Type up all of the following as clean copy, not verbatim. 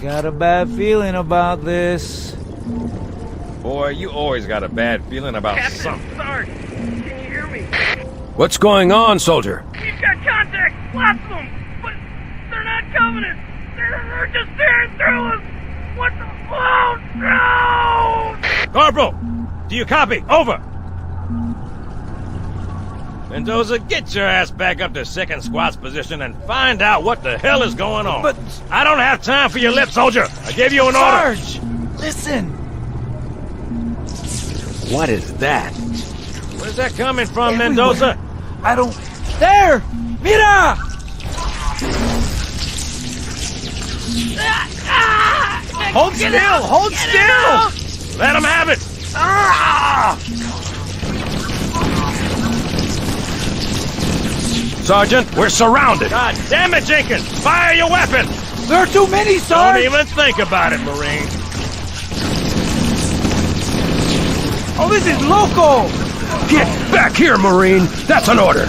Got a bad feeling about this. Boy, you always got a bad feeling about Captain something. Sarge, can you hear me? What's going on, soldier? We've got contact, lots of them, but they're not coming in. They're just tearing through us. What the? Oh no! Corporal, do you copy? Over. Mendoza, get your ass back up to second squad's position and find out what the hell is going on. But I don't have time for your lip, soldier. I gave you an order. Sarge, listen. What is that? Where's that coming from, Everywhere. Mendoza? I don't... There! Mira! Hold still! Hold still! Let him have it. Sergeant, we're surrounded. God damn it, Jenkins! Fire your weapon! There are too many, Don't Sarge! even think about it, Marine. Oh, this is local! Get back here, Marine. That's an order.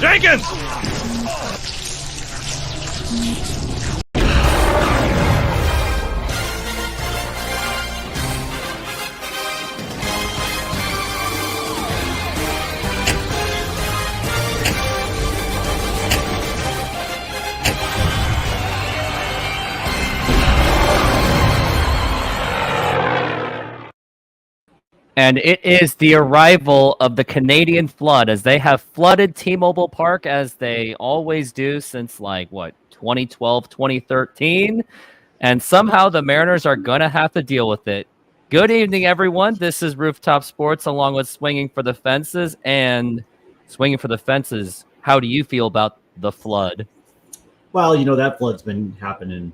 Jenkins! And it is the arrival of the Canadian flood, as they have flooded T-Mobile Park as they always do since 2012, 2013. And somehow the Mariners are going to have to deal with it. Good evening, everyone. This is Rooftop Sports along with Swinging for the Fences. And Swinging for the Fences, how do you feel about the flood? Well, that flood's been happening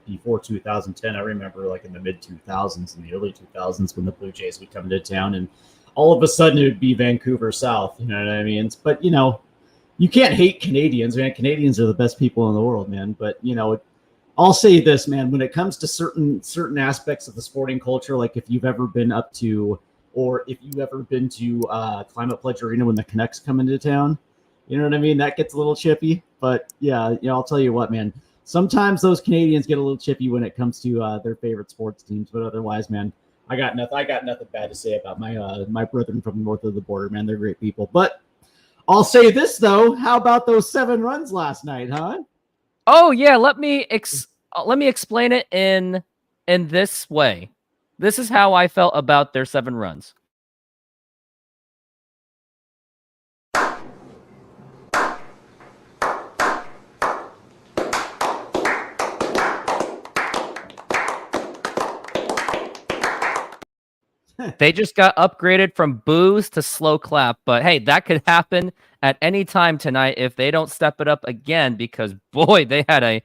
before 2010. I remember in the mid 2000s and the early 2000s when the Blue Jays would come into town and all of a sudden it would be Vancouver South. You know what I mean? But, you can't hate Canadians, man. Canadians are the best people in the world, man. But, I'll say this, man, when it comes to certain aspects of the sporting culture, like if you've ever been up to, or if you've ever been to Climate Pledge Arena when the Canucks come into town, you know what I mean? That gets a little chippy. But yeah, I'll tell you what, man. Sometimes those Canadians get a little chippy when it comes to their favorite sports teams, but otherwise, man, I got nothing bad to say about my brethren from north of the border, man. They're great people. But I'll say this though: how about those 7 runs last night, huh? Oh yeah, let me explain it in this way. This is how I felt about their 7 runs. They just got upgraded from boos to slow clap, but hey, that could happen at any time tonight if they don't step it up again, because boy, they had a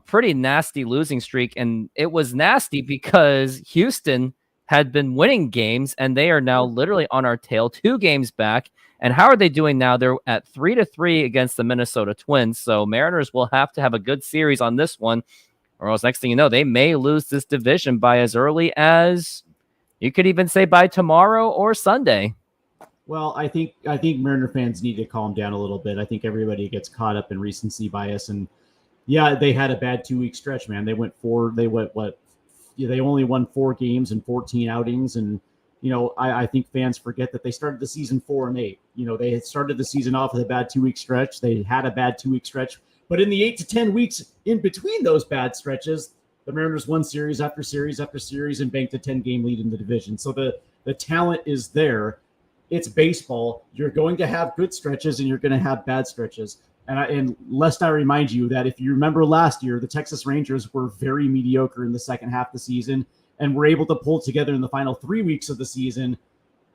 pretty nasty losing streak, and it was nasty because Houston had been winning games, and they are now literally on our tail, 2 games back. And how are they doing now? They're at 3-3 against the Minnesota Twins, so Mariners will have to have a good series on this one, or else next thing you know, they may lose this division by as early as... you could even say by tomorrow or Sunday. Well, I think Mariner fans need to calm down a little bit. I think everybody gets caught up in recency bias, and yeah, they had a bad 2-week stretch, man. They only won 4 games and 14 outings, and I think fans forget that they started the season 4-8. They had started the season off with a bad 2-week stretch. They had a bad 2-week stretch, but in the 8 to 10 weeks in between those bad stretches, the Mariners won series after series after series and banked a 10-game lead in the division. So the talent is there. It's baseball. You're going to have good stretches and you're going to have bad stretches. And lest I remind you that if you remember last year, the Texas Rangers were very mediocre in the second half of the season and were able to pull together in the final 3 weeks of the season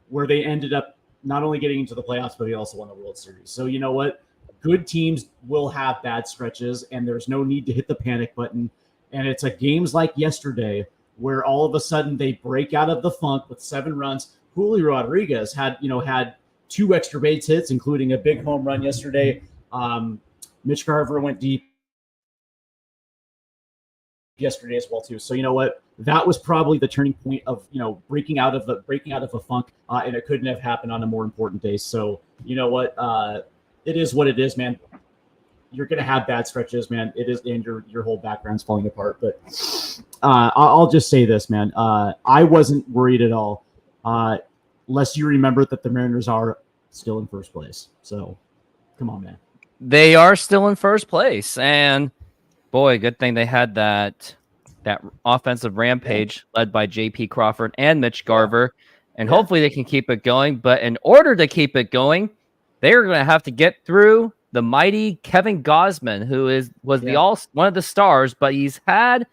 where they ended up not only getting into the playoffs, but they also won the World Series. So you know what? Good teams will have bad stretches, and there's no need to hit the panic button. And it's games like yesterday where all of a sudden they break out of the funk with 7 runs. Julio Rodriguez had 2 extra base hits, including a big home run yesterday. Mitch Garver went deep yesterday as well too. So you know what? That was probably the turning point of breaking out of a funk, and it couldn't have happened on a more important day. So you know what? It is what it is, man. you're going to have bad stretches, man. It is, and your whole background's falling apart. But I'll just say this, man. I wasn't worried at all, unless you remember that the Mariners are still in first place. So, come on, man. They are still in first place, and boy, good thing they had that offensive rampage led by J.P. Crawford and Mitch Garver, and hopefully they can keep it going. But in order to keep it going, they are going to have to get through the mighty Kevin Gausman, who was one of the stars, but he's had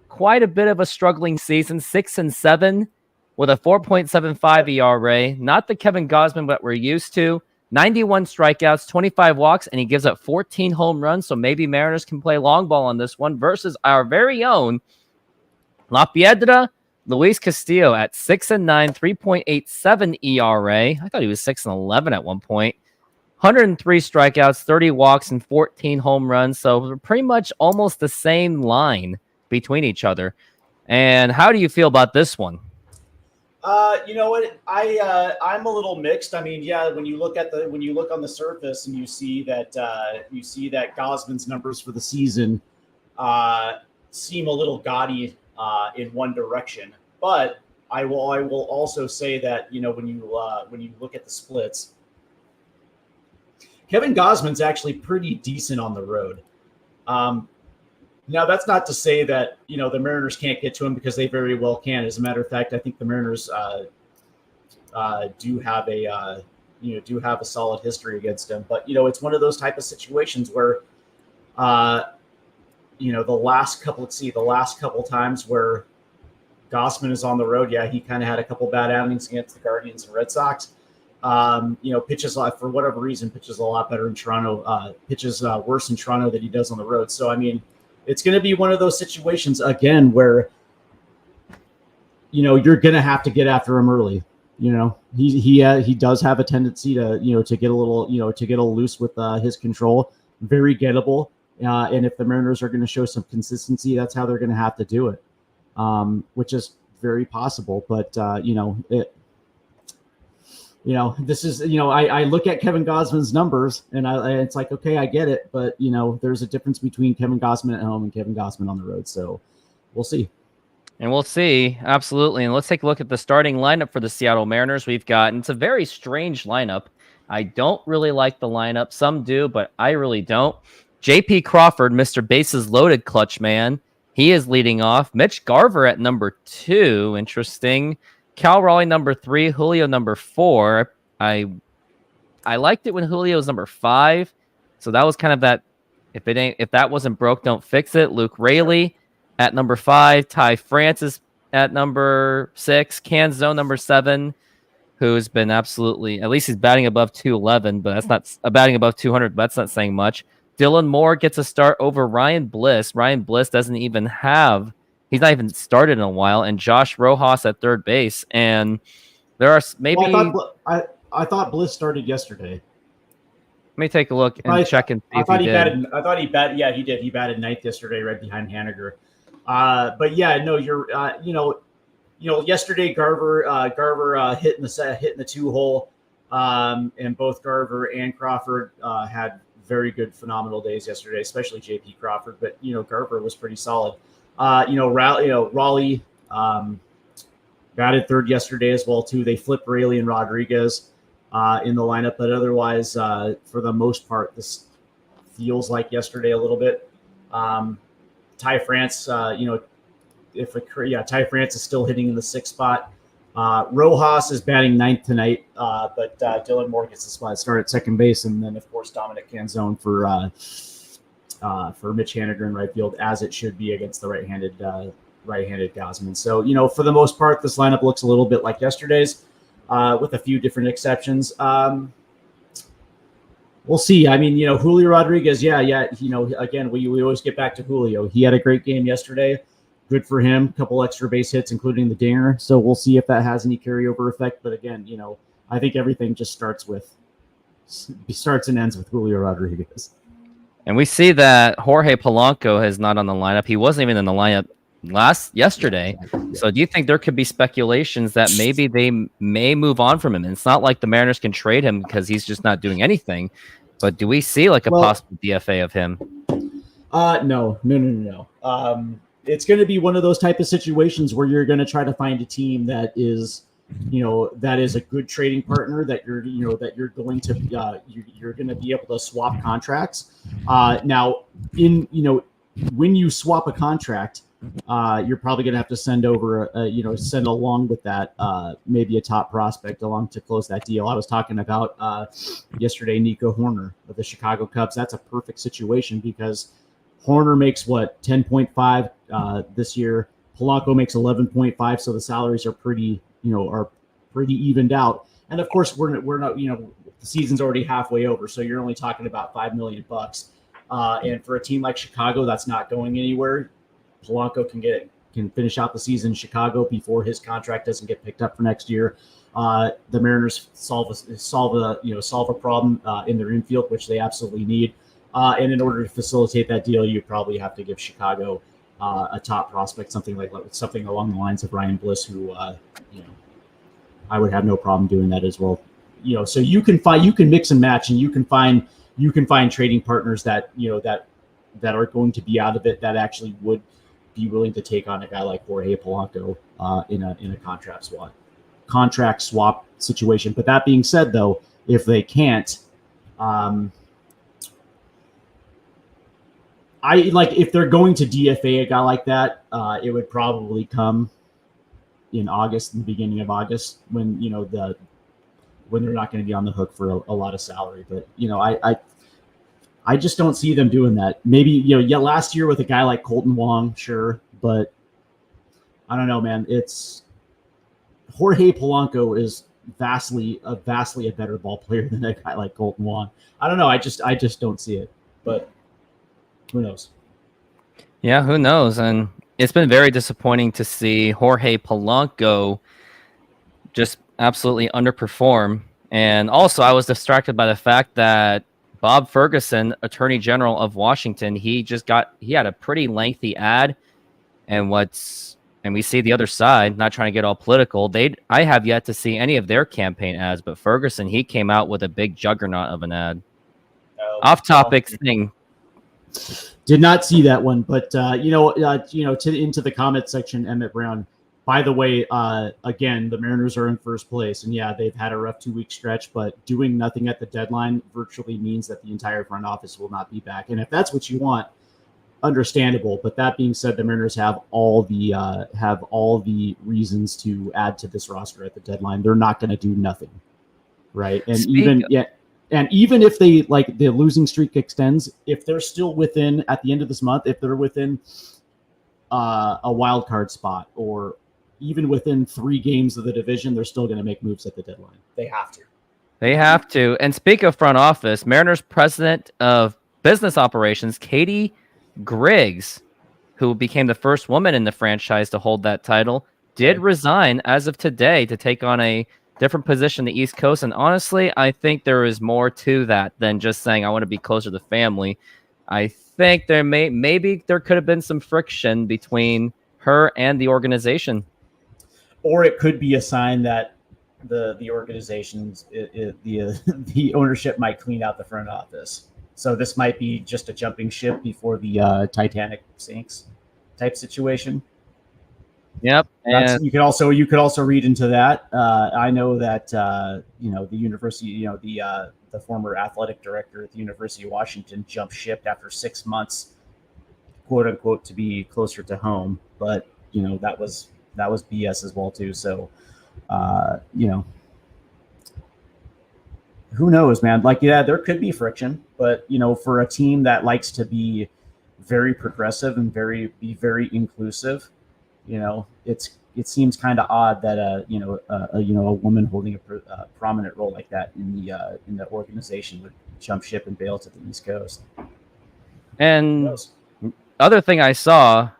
quite a bit of a struggling season, 6-7 with a 4.75 ERA. Not the Kevin Gausman that we're used to. 91 strikeouts, 25 walks, and he gives up 14 home runs. So maybe Mariners can play long ball on this one versus our very own La Piedra, Luis Castillo at 6-9, 3.87 ERA. I thought he was 6-11 at one point. 103 strikeouts, 30 walks, and 14 home runs. So pretty much almost the same line between each other. And how do you feel about this one? You know what? I'm a little mixed. I mean, yeah, when you look on the surface and you see that Gausman's numbers for the season seem a little gaudy in one direction. But I will also say that, you know, when you look at the splits, Kevin Gausman's actually pretty decent on the road. Now, that's not to say that, you know, the Mariners can't get to him, because they very well can. As a matter of fact, I think the Mariners do have a solid history against him. But, you know, it's one of those type of situations where, you know, the last couple times where Gausman is on the road, yeah, he kind of had a couple bad outings against the Guardians and Red Sox. You know, pitches for whatever reason, pitches a lot better in Toronto, pitches worse in Toronto than he does on the road. So, I mean, it's going to be one of those situations again where, you know, you're going to have to get after him early. You know, he does have a tendency to, you know, to get a little loose with his control. Very gettable. And if the Mariners are going to show some consistency, that's how they're going to have to do it, which is very possible. But, this is, you know, I look at Kevin Gausman's numbers and it's like, okay, I get it. But, you know, there's a difference between Kevin Gausman at home and Kevin Gausman on the road. So we'll see. And we'll see. Absolutely. And let's take a look at the starting lineup for the Seattle Mariners. We've got, and it's a very strange lineup. I don't really like the lineup. Some do, but I really don't. J.P. Crawford, Mr. Bases Loaded clutch man. He is leading off. Mitch Garver at number 2. Interesting. Cal Raleigh number 3, Julio number 4. I liked it when Julio was number 5. So that was kind of that, if that wasn't broke, don't fix it. Luke Raley at number 5, Ty Francis at number 6, Canzone number 7, who's been absolutely, at least he's batting above 211, but that's not batting above 200, but that's not saying much. Dylan Moore gets a start over Ryan Bliss. Ryan Bliss doesn't even have, he's not even started in a while, and Josh Rojas at third base. And there are maybe, I thought Bliss started yesterday. Let me take a look and check and see if he did. I thought he batted. Yeah, he did. He batted ninth yesterday, right behind Haniger. But yeah, no, you're. Yesterday Garver hitting the 2-hole, and both Garver and Crawford had very good, phenomenal days yesterday, especially J.P. Crawford. But you know, Garver was pretty solid. Raleigh batted third yesterday as well too. They flipped Raley and Rodriguez in the lineup, but otherwise, for the most part, this feels like yesterday a little bit. Ty France, Ty France is still hitting in the 6th spot. Rojas is batting 9th tonight, but Dylan Moore gets the spot start at second base, and then of course Dominic Canzone for Mitch Haniger in right field, as it should be against the right-handed Gausman. So, you know, for the most part, this lineup looks a little bit like yesterday's, with a few different exceptions. We'll see. I mean, you know, Julio Rodriguez, again, we always get back to Julio. He had a great game yesterday. Good for him. A couple extra base hits, including the dinger. So we'll see if that has any carryover effect. But again, you know, I think everything just starts and ends with Julio Rodriguez. And we see that Jorge Polanco is not on the lineup. He wasn't even in the lineup yesterday. So do you think there could be speculations that maybe they may move on from him? And it's not like the Mariners can trade him because he's just not doing anything. But do we see like a possible DFA of him? No. It's going to be one of those type of situations where you're going to try to find a team that is, that is a good trading partner that you're going to you're going to be able to swap contracts. Now, when you swap a contract, you're probably going to have to send over, send along with that maybe a top prospect along to close that deal. I was talking about yesterday, Nico Horner of the Chicago Cubs. That's a perfect situation because Horner makes 10.5 this year. Polanco makes 11.5, so the salaries are pretty evened out. And of course, we're not the season's already halfway over, so you're only talking about $5 million. And for a team like Chicago, that's not going anywhere. Polanco can finish out the season in Chicago before his contract doesn't get picked up for next year. The Mariners solve a problem in their infield, which they absolutely need. And in order to facilitate that deal, you probably have to give Chicago a top prospect, something along the lines of Ryan Bliss, who I would have no problem doing that as well. So you can mix and match, and you can find trading partners that that are going to be out of it that actually would be willing to take on a guy like Jorge Polanco in a contract swap situation. But that being said, though, if they can't, if they're going to DFA a guy like that, it would probably come in August, in the beginning of August, when when they're not going to be on the hook for a lot of salary. But I just don't see them doing that. Maybe last year with a guy like Colton Wong, sure, but I don't know, man. It's Jorge Polanco is vastly a better ball player than a guy like Colton Wong. I don't know. I just don't see it, but who knows? Yeah, who knows? And it's been very disappointing to see Jorge Polanco just absolutely underperform. And also, I was distracted by the fact that Bob Ferguson, Attorney General of Washington, he had a pretty lengthy ad. And we see the other side, not trying to get all political. I have yet to see any of their campaign ads, but Ferguson, he came out with a big juggernaut of an ad. Off topic thing. Did not see that one, but into the comment section, Emmett Brown. By the way, again, the Mariners are in first place, and yeah, they've had a rough 2-week stretch, but doing nothing at the deadline virtually means that the entire front office will not be back. And if that's what you want, understandable. But that being said, the Mariners have all the reasons to add to this roster at the deadline. They're not going to do nothing, right? And even if they the losing streak extends, if they're still within at the end of this month, if they're within a wild card spot or even within 3 games of the division, they're still going to make moves at the deadline. They have to. And speak of front office, Mariners president of business operations, Katie Griggs, who became the first woman in the franchise to hold that title, did resign as of today to take on a different position in the East Coast. And honestly, I think there is more to that than just saying, I want to be closer to the family. I think maybe there could have been some friction between her and the organization. Or it could be a sign that the organizations, the ownership might clean out the front office. So this might be just a jumping ship before the Titanic sinks type situation. Yep. And you could also read into that. I know that the university, the former athletic director at the University of Washington jumped ship after 6 months, quote unquote, to be closer to home. But that was BS as well too. So who knows, man? There could be friction, but for a team that likes to be very progressive and be very inclusive, it seems kind of odd that a woman holding a prominent role like that in the organization would jump ship and bail to the East Coast. And other thing I saw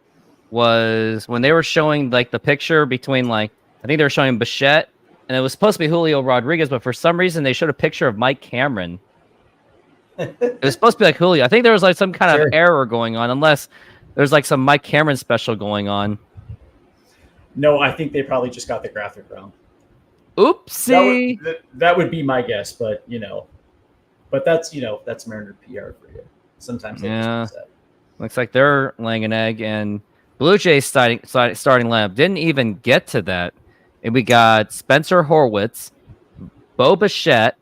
was when they were showing the picture between I think they were showing Bichette, and it was supposed to be Julio Rodriguez, but for some reason they showed a picture of Mike Cameron. It was supposed to be Julio. I think there was some kind of error going on, unless there's some Mike Cameron special going on. No, I think they probably just got the graphic wrong. Oopsie. That would be my guess, but But that's that's Mariner PR for you. Sometimes they Yeah. just do that. Looks like they're laying an egg, and Blue Jays starting lineup didn't even get to that. And we got Spencer Horwitz, Bo Bichette,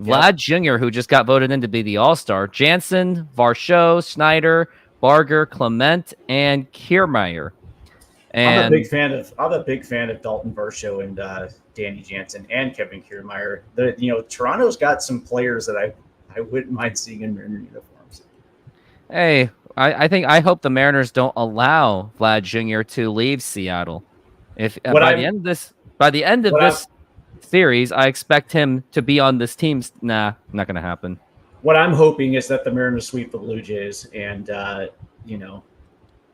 Vlad Jr., who just got voted in to be the All-Star, Jansen, Varsho, Snyder, Barger, Clement, and Kiermaier. And I'm a big fan of Dalton Varsho and Danny Jansen and Kevin Kiermaier. Toronto's got some players that I wouldn't mind seeing in Mariner uniforms. Hey, I hope the Mariners don't allow Vlad Jr. to leave Seattle. If by the end of this series, I expect him to be on this team. Nah, not going to happen. What I'm hoping is that the Mariners sweep the Blue Jays and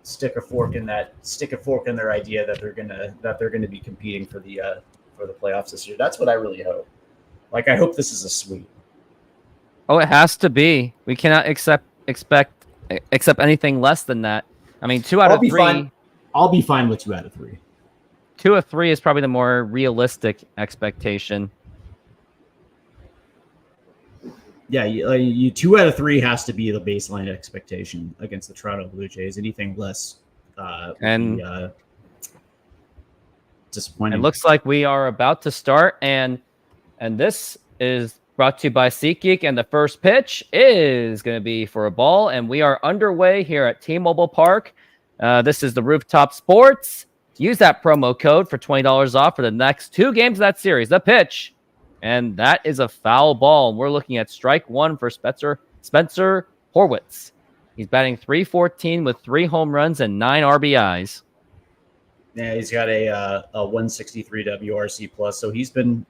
stick a fork in their idea that they're gonna be competing for the playoffs this year. That's what I really hope. Like, I hope this is a sweep. Oh, it has to be. We cannot expect anything less than that. I mean, 2 out of 3. I'll be fine with 2 out of 3. 2 of 3 is probably the more realistic expectation. Yeah, you 2 out of 3 has to be the baseline expectation against the Toronto Blue Jays. Anything less would be disappointing. It looks like we are about to start, and this is brought to you by SeatGeek, and the first pitch is going to be for a ball, and we are underway here at T-Mobile Park. This is the Rooftop Sports. Use that promo code for $20 off for the next 2 games of that series. The pitch. And that is a foul ball. We're looking at strike 1 for Spencer Horwitz. He's batting .314 with 3 home runs and 9 RBIs. Yeah, he's got a 163 WRC plus, so he's been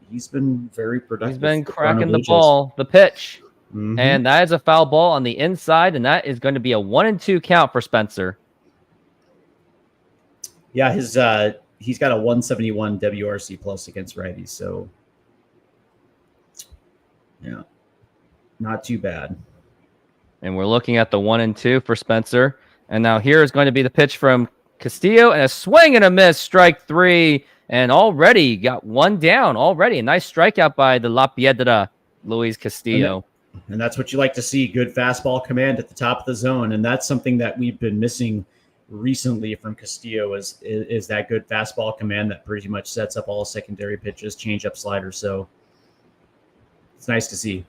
very productive. He's been cracking the ball. The pitch. Mm-hmm. And that is a foul ball on the inside, and that is going to be a 1-2 count for Spencer. Yeah, he's got a 171 WRC plus against righties, so yeah, not too bad. And we're looking at the 1-2 for Spencer. And now here is going to be the pitch from Castillo, and a swing and a miss, strike 3. And already got 1 down. Already a nice strikeout by the La Piedra, Luis Castillo. And that's what you like to see, good fastball command at the top of the zone. And that's something that we've been missing recently from Castillo is that good fastball command that pretty much sets up all secondary pitches, change-up sliders. So it's nice to see.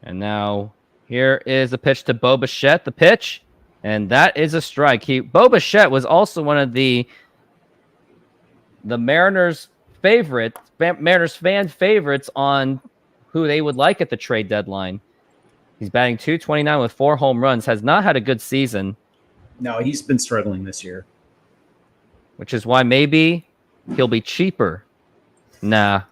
And now here is a pitch to Bo Bichette, the pitch, and that is a strike. Bo Bichette was also one of the Mariners' fan favorites on who they would like at the trade deadline. He's batting .229 with 4 home runs, has not had a good season. No, he's been struggling this year. Which is why maybe he'll be cheaper. Nah.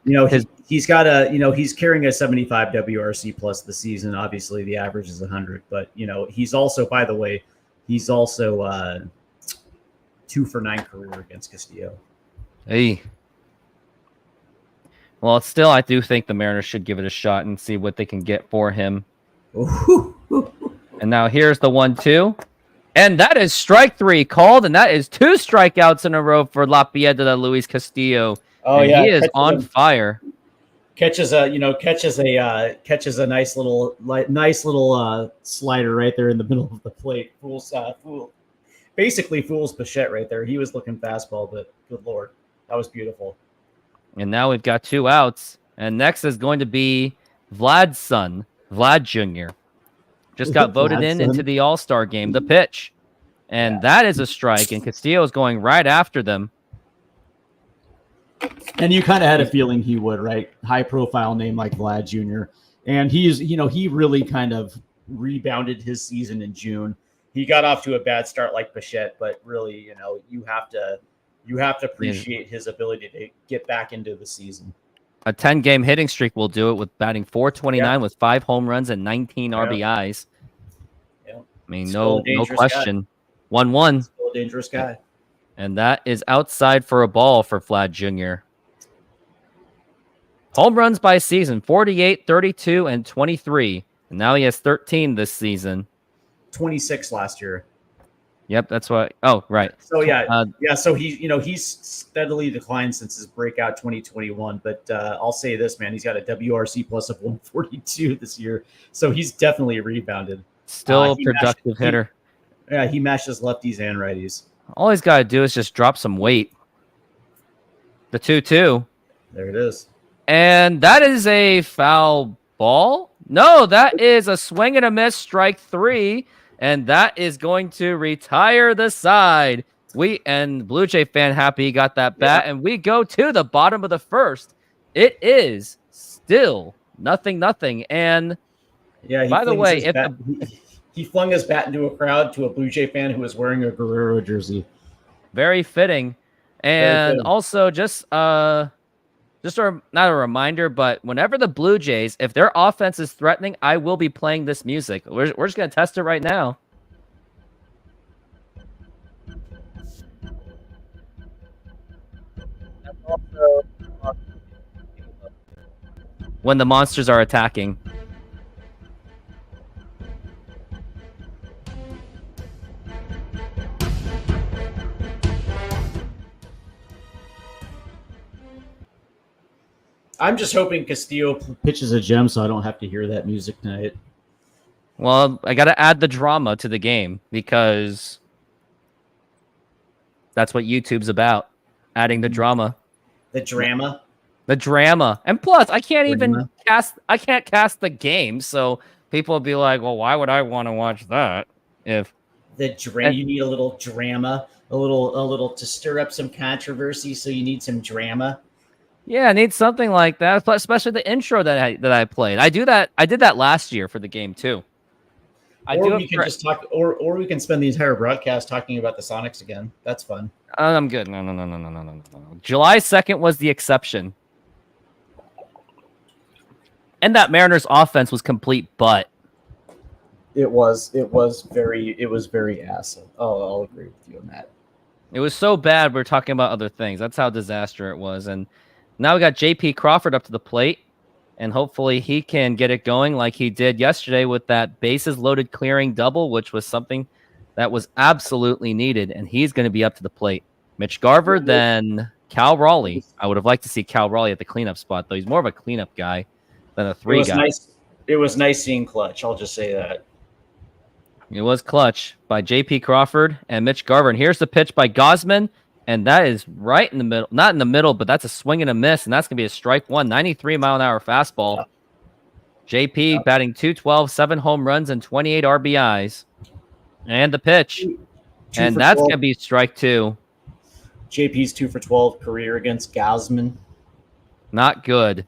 He's got he's carrying a 75 WRC plus this season. Obviously, the average is 100, but he's also, by the way, 2 for 9 career against Castillo. Hey. Well, still, I do think the Mariners should give it a shot and see what they can get for him. And now here's the 1-2. And that is strike 3 called, and that is 2 strikeouts in a row for La Piedra, Luis Castillo. Oh, and yeah, he is on fire. Catches a nice little slider right there in the middle of the plate. Fools Bichette right there. He was looking fastball, but good Lord, that was beautiful. And now we've got 2 outs, and next is going to be Vlad's son, Vlad Jr. Just got voted into the All-Star game. The pitch, and that is a strike, and Castillo is going right after them. And you kind of had a feeling he would, right? High-profile name like Vlad Jr. And he really kind of rebounded his season in June. He got off to a bad start like Bichette, but really, you have to appreciate his ability to get back into the season. A 10-game hitting streak will do it with batting .429 with 5 home runs and 19 RBIs. Yeah. I mean, no question. 1-1. Still a dangerous guy. And that is outside for a ball for Vlad Jr. Home runs by season, 48, 32, and 23. And now he has 13 this season. 26 last year. Yep, that's what. Oh, right. So so he's steadily declined since his breakout 2021. But I'll say this, man, he's got a WRC plus of 142 this year, so he's definitely rebounded. Still a productive hitter. He matches lefties and righties. All he's got to do is just drop some weight. The 2-2. There it is. And that is a foul ball. No, that is a swing and a miss, strike 3. And that is going to retire the side. Blue Jay fan happy he got that bat. Yeah. And we go to the bottom of the first. It is still 0-0. And by the way, he flung his bat into a crowd to a Blue Jay fan who was wearing a Guerrero jersey. Very fitting. And also not a reminder, but whenever the Blue Jays, if their offense is threatening, I will be playing this music. We're just going to test it right now. When the monsters are attacking. I'm just hoping Castillo pitches a gem so I don't have to hear that music tonight. Well, I got to add the drama to the game because that's what YouTube's about. Adding the drama. The drama? The drama. And plus, I can't cast the game, so people will be like, well, why would I want to watch that? If you need a little drama, a little to stir up some controversy, so you need some drama. Yeah, I need something like that, especially the intro that I played. I did that last year for the game too. Or we can spend the entire broadcast talking about the Sonics again. That's fun. I'm good. No. July 2nd was the exception. And that Mariners offense was complete butt. It was very ass. I'll agree with you on that. It was so bad we're talking about other things. That's how disaster it was. And now we got J.P. Crawford up to the plate, and hopefully he can get it going like he did yesterday with that bases loaded clearing double, which was something that was absolutely needed, and he's going to be up to the plate. Mitch Garver, then Cal Raleigh. I would have liked to see Cal Raleigh at the cleanup spot, though. He's more of a cleanup guy than a 3 guy. It was nice seeing Clutch. I'll just say that. It was clutch by J.P. Crawford and Mitch Garver. And here's the pitch by Gosman. And that is right in the middle. Not in the middle, but that's a swing and a miss. And that's going to be a strike 1, 93-mile-an-hour fastball. JP batting .212, 7 home runs, and 28 RBIs. And the pitch. And that's going to be strike 2. JP's 2 for 12 career against Gosman. Not good.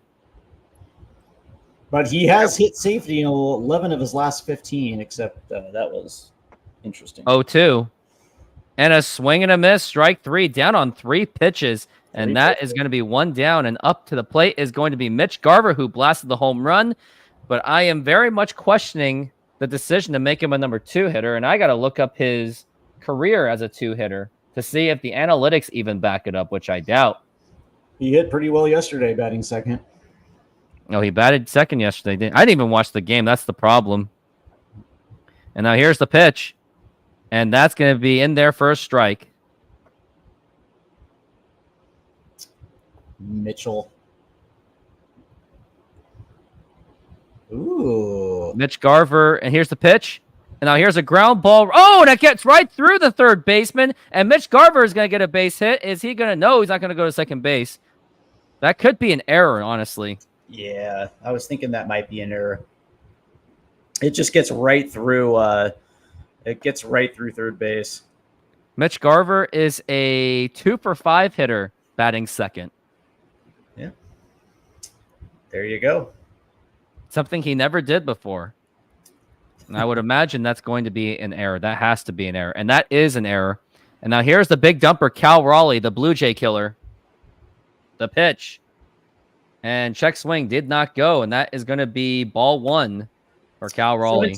But he has hit safety in 11 of his last 15, except that was interesting. 0-2. And a swing and a miss, strike 3, down on 3 pitches. And that is going to be 1 down. And up to the plate is going to be Mitch Garver, who blasted the home run. But I am very much questioning the decision to make him a number 2 hitter. And I got to look up his career as a 2 hitter to see if the analytics even back it up, which I doubt. He hit pretty well yesterday, batting second. No, he batted second yesterday. I didn't even watch the game. That's the problem. And now here's the pitch. And that's going to be in there for a strike. Mitchell. Ooh. Mitch Garver. And here's the pitch. And now here's a ground ball. Oh, that gets right through the third baseman. And Mitch Garver is going to get a base hit. Is he going to? No, he's not going to go to second base. That could be an error, honestly. Yeah, I was thinking that might be an error. It just gets right through. It gets right through third base. Mitch Garver is a 2 for 5 hitter, batting second. Yeah. There you go. Something he never did before. And I would imagine that's going to be an error. That has to be an error. And that is an error. And now here's the big dumper, Cal Raleigh, the Blue Jay killer. The pitch. And check swing did not go. And that is going to be ball 1 for Cal Raleigh.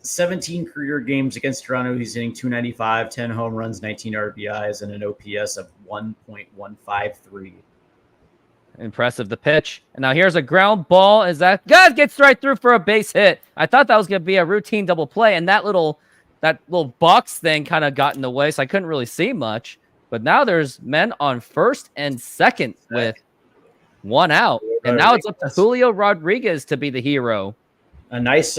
17 career games against Toronto. He's hitting .295, 10 home runs, 19 RBIs, and an OPS of 1.153. Impressive, the pitch. And now here's a ground ball. Is that God gets right through for a base hit. I thought that was going to be a routine double play, and that little that little box thing kind of got in the way, so I couldn't really see much. But now there's men on first and second with one out, and now it's up to Julio Rodriguez to be the hero. A nice,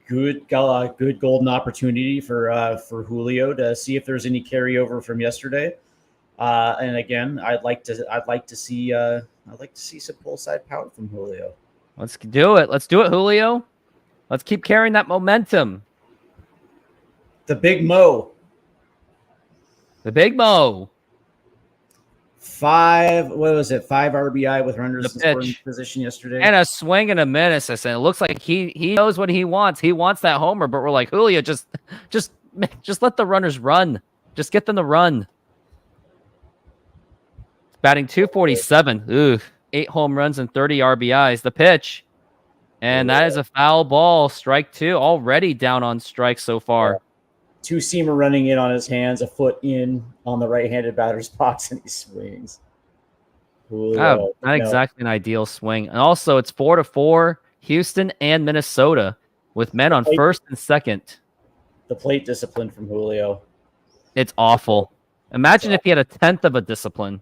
good golden opportunity for Julio to see if there's any carryover from yesterday. And again, I'd like to see some pull side power from Julio. Let's do it. Let's do it, Julio. Let's keep carrying that momentum. The Big Mo. The Big Mo. 5 RBI with runners in scoring pitch. position yesterday. And a swing and a miss. I said, it looks like he knows what he wants. He wants that homer, but we're like, Julio, just let the runners run. Just get them to run. Batting 247. Ooh, 8 home runs and 30 RBIs. The pitch. And that is a foul ball. Strike 2. Already down on strikes so far. 2-seamer running in on his hands, a foot in on the right-handed batter's box, and he swings. Not exactly an ideal swing. And also, it's 4-4, Houston and Minnesota, with men on first and second. The plate discipline from Julio. It's awful. Imagine if he had a tenth of a discipline.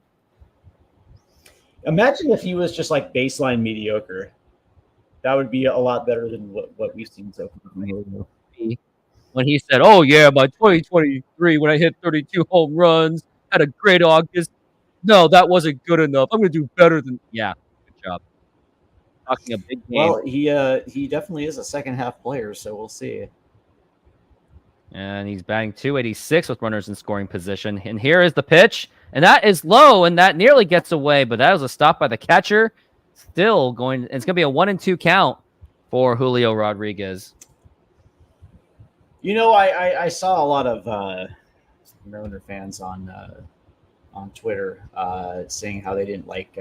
Imagine if he was just like baseline mediocre. That would be a lot better than what we've seen so far from Julio. When he said, "Oh yeah, by 2023, when I hit 32 home runs, had a great August." No, that wasn't good enough. I'm going to do better than. Yeah, good job. Talking a big game. Well, he definitely is a second half player, so we'll see. And he's batting 286 with runners in scoring position. And here is the pitch, and that is low, and that nearly gets away, but that was a stop by the catcher. Still going. It's going to be a 1-2 count for Julio Rodriguez. You know, I saw a lot of Mariner fans on Twitter saying how they didn't like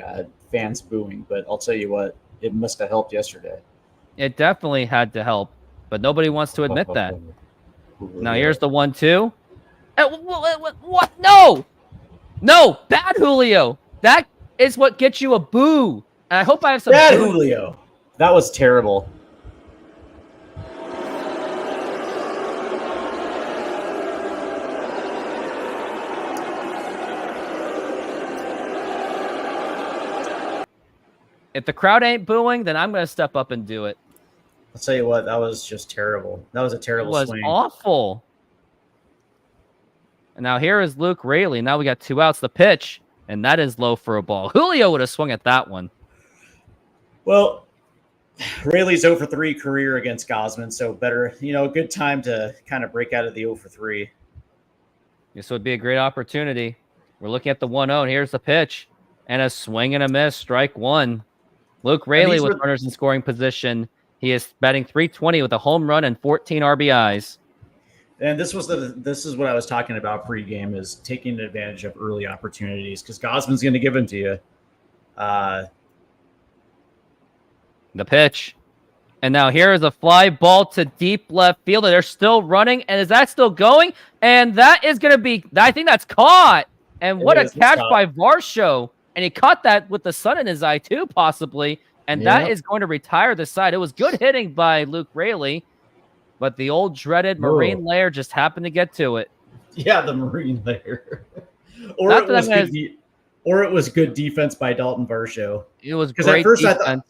fans booing, but I'll tell you what, it must have helped yesterday. It definitely had to help, but nobody wants to admit that. Now here's the 1-2. What? No, bad Julio. That is what gets you a boo. And I hope I have some bad Julio. That was terrible. If the crowd ain't booing, then I'm going to step up and do it. I'll tell you what, that was just terrible. That was a terrible swing. It was awful. And now here is Luke Raley. Now we got 2 outs. The pitch, and that is low for a ball. Julio would have swung at that one. Well, Raley's 0 for 3 career against Gosman, so better, a good time to kind of break out of the 0 for 3. This would be a great opportunity. We're looking at the 1-0, and here's the pitch. And a swing and a miss, strike 1. Luke Raley with runners in scoring position. He is batting 320 with a home run and 14 RBIs. And this is what I was talking about pregame, is taking advantage of early opportunities, because Gosman's going to give them to you. The pitch. And now here is a fly ball to deep left field. They're still running. And is that still going? And that is going to be, I think that's caught. And what a catch by Varsho. And he caught that with the sun in his eye too, possibly. And that is going to retire the side. It was good hitting by Luke Raley, but the old dreaded Marine layer just happened to get to it. Yeah, the Marine layer. Or it was good defense by Dalton Varsho. It was great defense.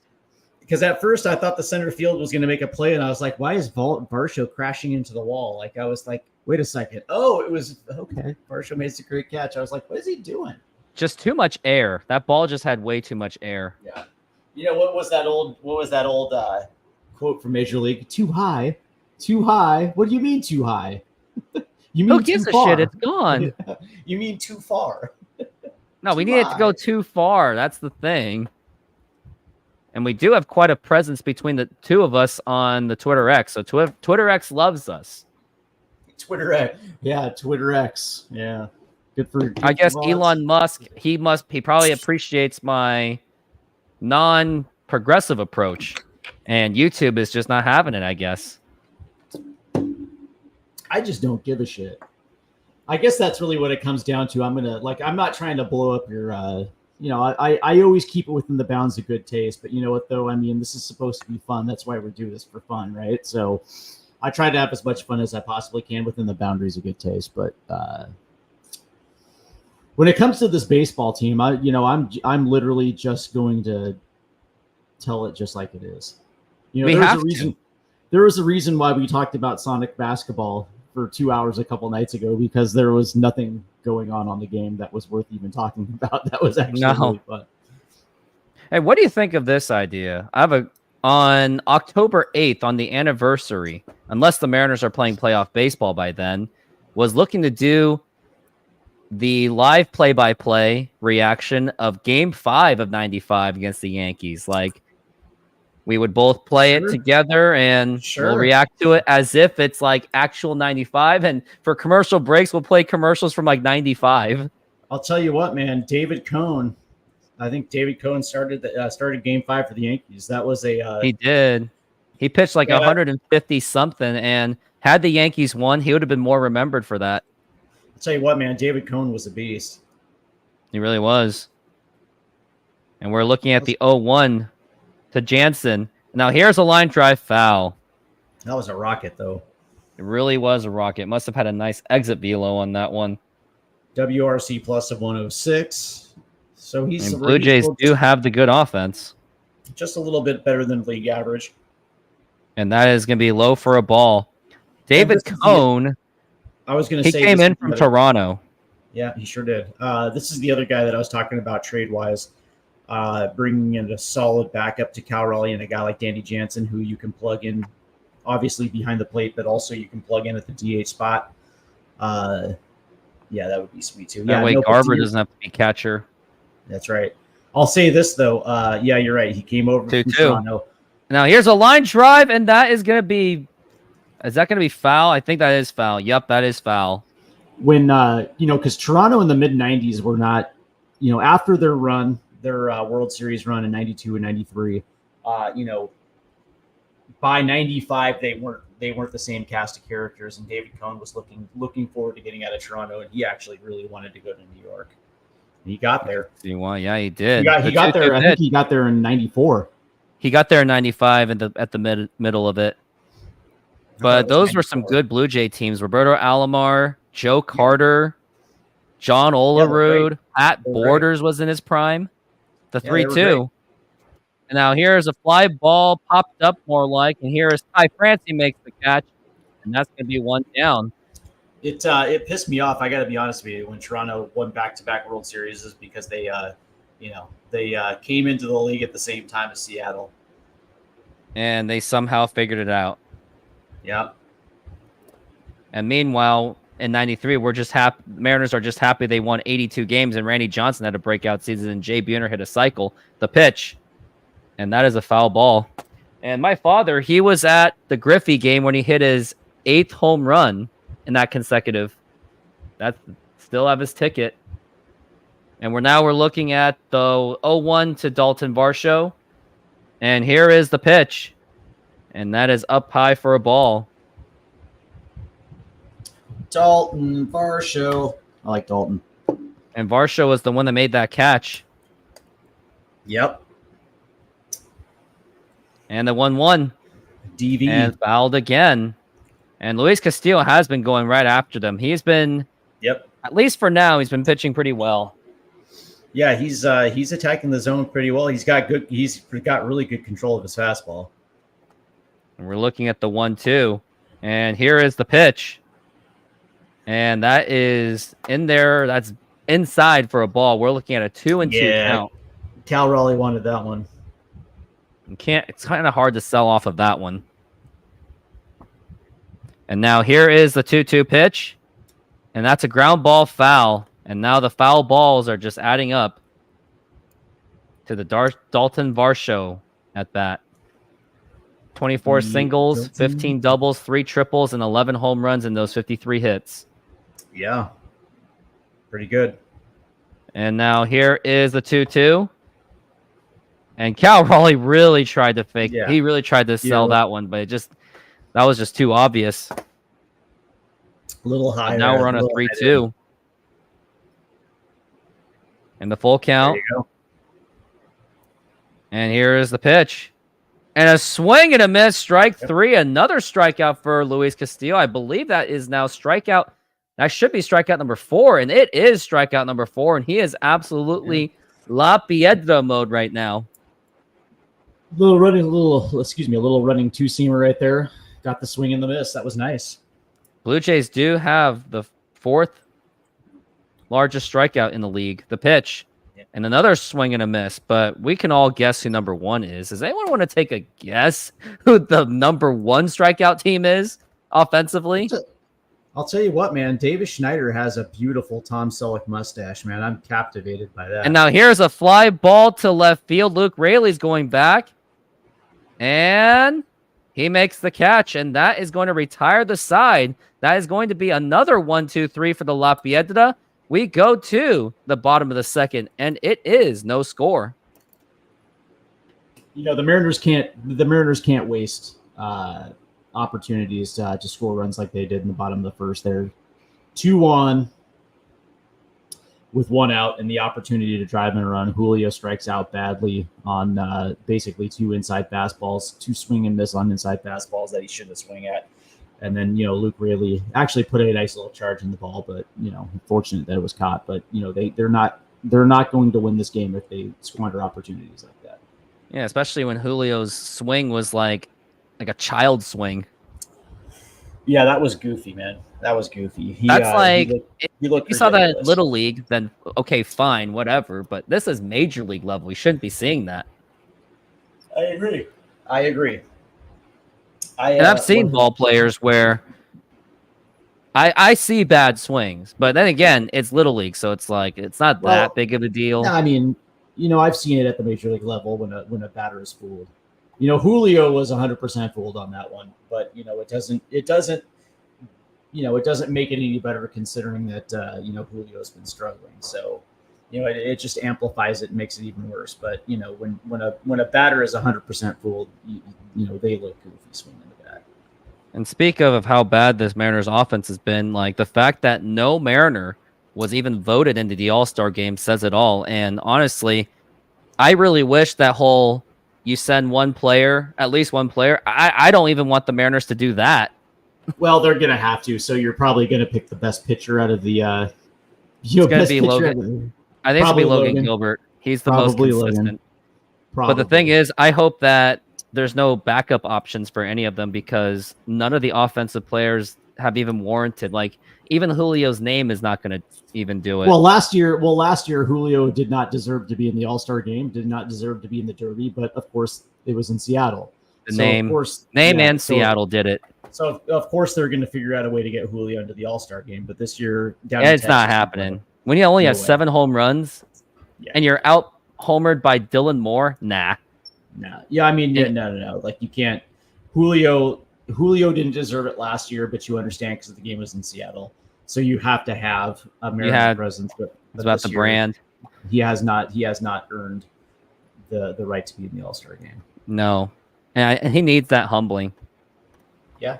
Because at first I thought the center field was going to make a play, and I was like, why is Varsho crashing into the wall? Like, I was like, wait a second. Oh, it was okay. Varsho makes a great catch. I was like, what is he doing? Just too much air. That ball just had way too much air. Yeah. What was that old quote from Major League? Too high. Too high. What do you mean too high? You mean who gives too a far? shit? It's gone. You mean too far. No, we need it to go too far. That's the thing. And we do have quite a presence between the two of us on the Twitter X. So Twitter X loves us. Twitter X. Yeah, Twitter X. Yeah. I guess Elon Musk, he probably appreciates my non-progressive approach. And YouTube is just not having it, I guess. I just don't give a shit. I guess that's really what it comes down to. I'm not trying to blow up your, I always keep it within the bounds of good taste. But you know what, though? I mean, this is supposed to be fun. That's why we do this for fun, right? So, I try to have as much fun as I possibly can within the boundaries of good taste. But when it comes to this baseball team, I'm literally just going to tell it just like it is. There was a reason why we talked about Sonic basketball for 2 hours a couple nights ago, because there was nothing going on the game that was worth even talking about. That was actually really fun. Hey, what do you think of this idea? On October 8th, on the anniversary, unless the Mariners are playing playoff baseball by then, was looking to do the live play-by-play reaction of Game 5 of 95 against the Yankees. Like, we would both play it together, and we'll react to it as if it's like actual 95. And for commercial breaks, we'll play commercials from like 95. I'll tell you what, man. I think David Cohn started Game 5 for the Yankees. That was he did. He pitched like 150 something, and had the Yankees won, he would have been more remembered for that. I'll tell you what, man. David Cohn was a beast. He really was. And we're looking at the 0-1 to Jansen. Now here's a line drive foul. That was a rocket, though. It really was a rocket. Must have had a nice exit velo on that one. WRC plus of 106. So he's and Blue Jays do have the good offense. Just a little bit better than league average. And that is going to be low for a ball. David Cohn, I was going to say he came in from Toronto. Yeah, he sure did. This is the other guy that I was talking about trade-wise. Bringing in a solid backup to Cal Raleigh and a guy like Danny Jansen, who you can plug in, obviously behind the plate, but also you can plug in at the DH spot. Yeah, that would be sweet too. That way Garber doesn't have to be catcher. That's right. I'll say this though. Yeah, you're right. He came over from Toronto. Now here's a line drive, and that is going to be. Is that going to be foul? I think that is foul. Yep, that is foul. When because Toronto in the mid '90s were not, after their run. Their World Series run in 92 and 93, by 95 they weren't the same cast of characters, and David Cohn was looking forward to getting out of Toronto, and he actually really wanted to go to New York. And he got there. Yeah, he did. He got there. I think he got there in 94. He got there in 95 at the middle of it. But those were some good Blue Jay teams. Roberto Alomar, Joe Carter, John Olerud, Pat Borders was in his prime. The 3-2. And now here's a fly ball popped up more like, and here is Ty Francie makes the catch, and that's going to be one down. It pissed me off. I got to be honest with you. When Toronto won back-to-back World Series, is because they came into the league at the same time as Seattle, and they somehow figured it out. Yeah. And meanwhile, in 93, we're just happy. Mariners are just happy they won 82 games, and Randy Johnson had a breakout season, and Jay Buhner hit a cycle. The pitch, and that is a foul ball. And my father, he was at the Griffey game when he hit his 8th home run in that consecutive. That's still have his ticket. And we're looking at the 0-1 to Dalton Varsho, and here is the pitch, and that is up high for a ball. Dalton Varsho. I like Dalton. And Varsho was the one that made that catch. Yep. And the 1-1. DV. And fouled again. And Luis Castillo has been going right after them. He's been, at least for now, he's been pitching pretty well. Yeah, he's attacking the zone pretty well. He's got really good control of his fastball. And we're looking at the 1-2. And here is the pitch. And that is in there. That's inside for a ball. We're looking at a 2-2 count. Cal Raleigh wanted that one. It's kind of hard to sell off of that one. And now here is the 2-2 pitch. And that's a ground ball foul. And now the foul balls are just adding up to the Dalton Varsho at bat. 24 singles, 15 doubles, 3 triples, and 11 home runs in those 53 hits. Yeah. Pretty good. And now here is the 2-2. And Cal Raleigh really tried to fake. Yeah. He really tried to sell that one, but that was just too obvious. A little high. And now we're on a 3-2. And the full count. There you go. And here is the pitch. And a swing and a miss, strike three. Another strikeout for Luis Castillo. I believe that is now strikeout. That should be strikeout number 4, and it is strikeout number 4, and he is absolutely La Piedra mode right now. A little running two-seamer right there. Got the swing and the miss. That was nice. Blue Jays do have the 4th largest strikeout in the league. The pitch. And another swing and a miss, but we can all guess who number 1 is. Does anyone want to take a guess who the number 1 strikeout team is offensively? I'll tell you what, man. Davis Schneider has a beautiful Tom Selleck mustache, man. I'm captivated by that. And now here's a fly ball to left field. Luke Raley's going back. And he makes the catch, and that is going to retire the side. That is going to be another 1-2-3 for the La Piedra. We go to the bottom of the second, and it is no score. You know, the Mariners can't waste opportunities to score runs like they did in the bottom of the first. They're 2-1 with 1 out and the opportunity to drive in a run. Julio strikes out badly on basically 2 inside fastballs, 2 swing and miss on inside fastballs that he shouldn't swing at. And then, you know, Luke Raley actually put a nice little charge in the ball, but, you know, unfortunate that it was caught. But, you know, they're not going to win this game if they squander opportunities like that. Yeah, especially when Julio's swing was like a child swing. Yeah, that was goofy, man. That was goofy. That's like, if you saw that at Little League, then okay, fine, whatever. But this is Major League level. We shouldn't be seeing that. I agree. And I've seen ball players where I see bad swings, but then again, it's Little League, so it's like it's not that big of a deal. I mean, you know, I've seen it at the Major League level when a batter is fooled. You know, Julio was 100% fooled on that one, but you know, it doesn't make it any better considering that you know, Julio's been struggling. So, you know, it just amplifies it and makes it even worse. But you know, when a batter is 100% fooled, you know, they look goofy swinging the bat. And speak of how bad this Mariners offense has been, like the fact that no Mariner was even voted into the All-Star game says it all. And honestly, I really wish that whole you send one player, at least one player. I don't even want the Mariners to do that. Well, they're going to have to. So you're probably going to pick the best pitcher out of the it's going to be Logan. I think it's going to be Logan Gilbert. He's the most consistent. But the thing is, I hope that there's no backup options for any of them because none of the offensive players have even warranted. Like, even Julio's name is not going to even do it. Well, last year, Julio did not deserve to be in the All-Star game, did not deserve to be in the Derby, but of course, it was in Seattle. Seattle did it. So, of course, they're going to figure out a way to get Julio into the All-Star game, but this year, it's not happening. When you only have 7 home runs and you're out homered by Dylan Moore, nah. Yeah, I mean, no. Like, you can't. Julio didn't deserve it last year, but you understand because the game was in Seattle. So you have to have a Mariners presence. But it's about the brand. He has not earned the right to be in the All-Star game. No, and he needs that humbling. Yeah,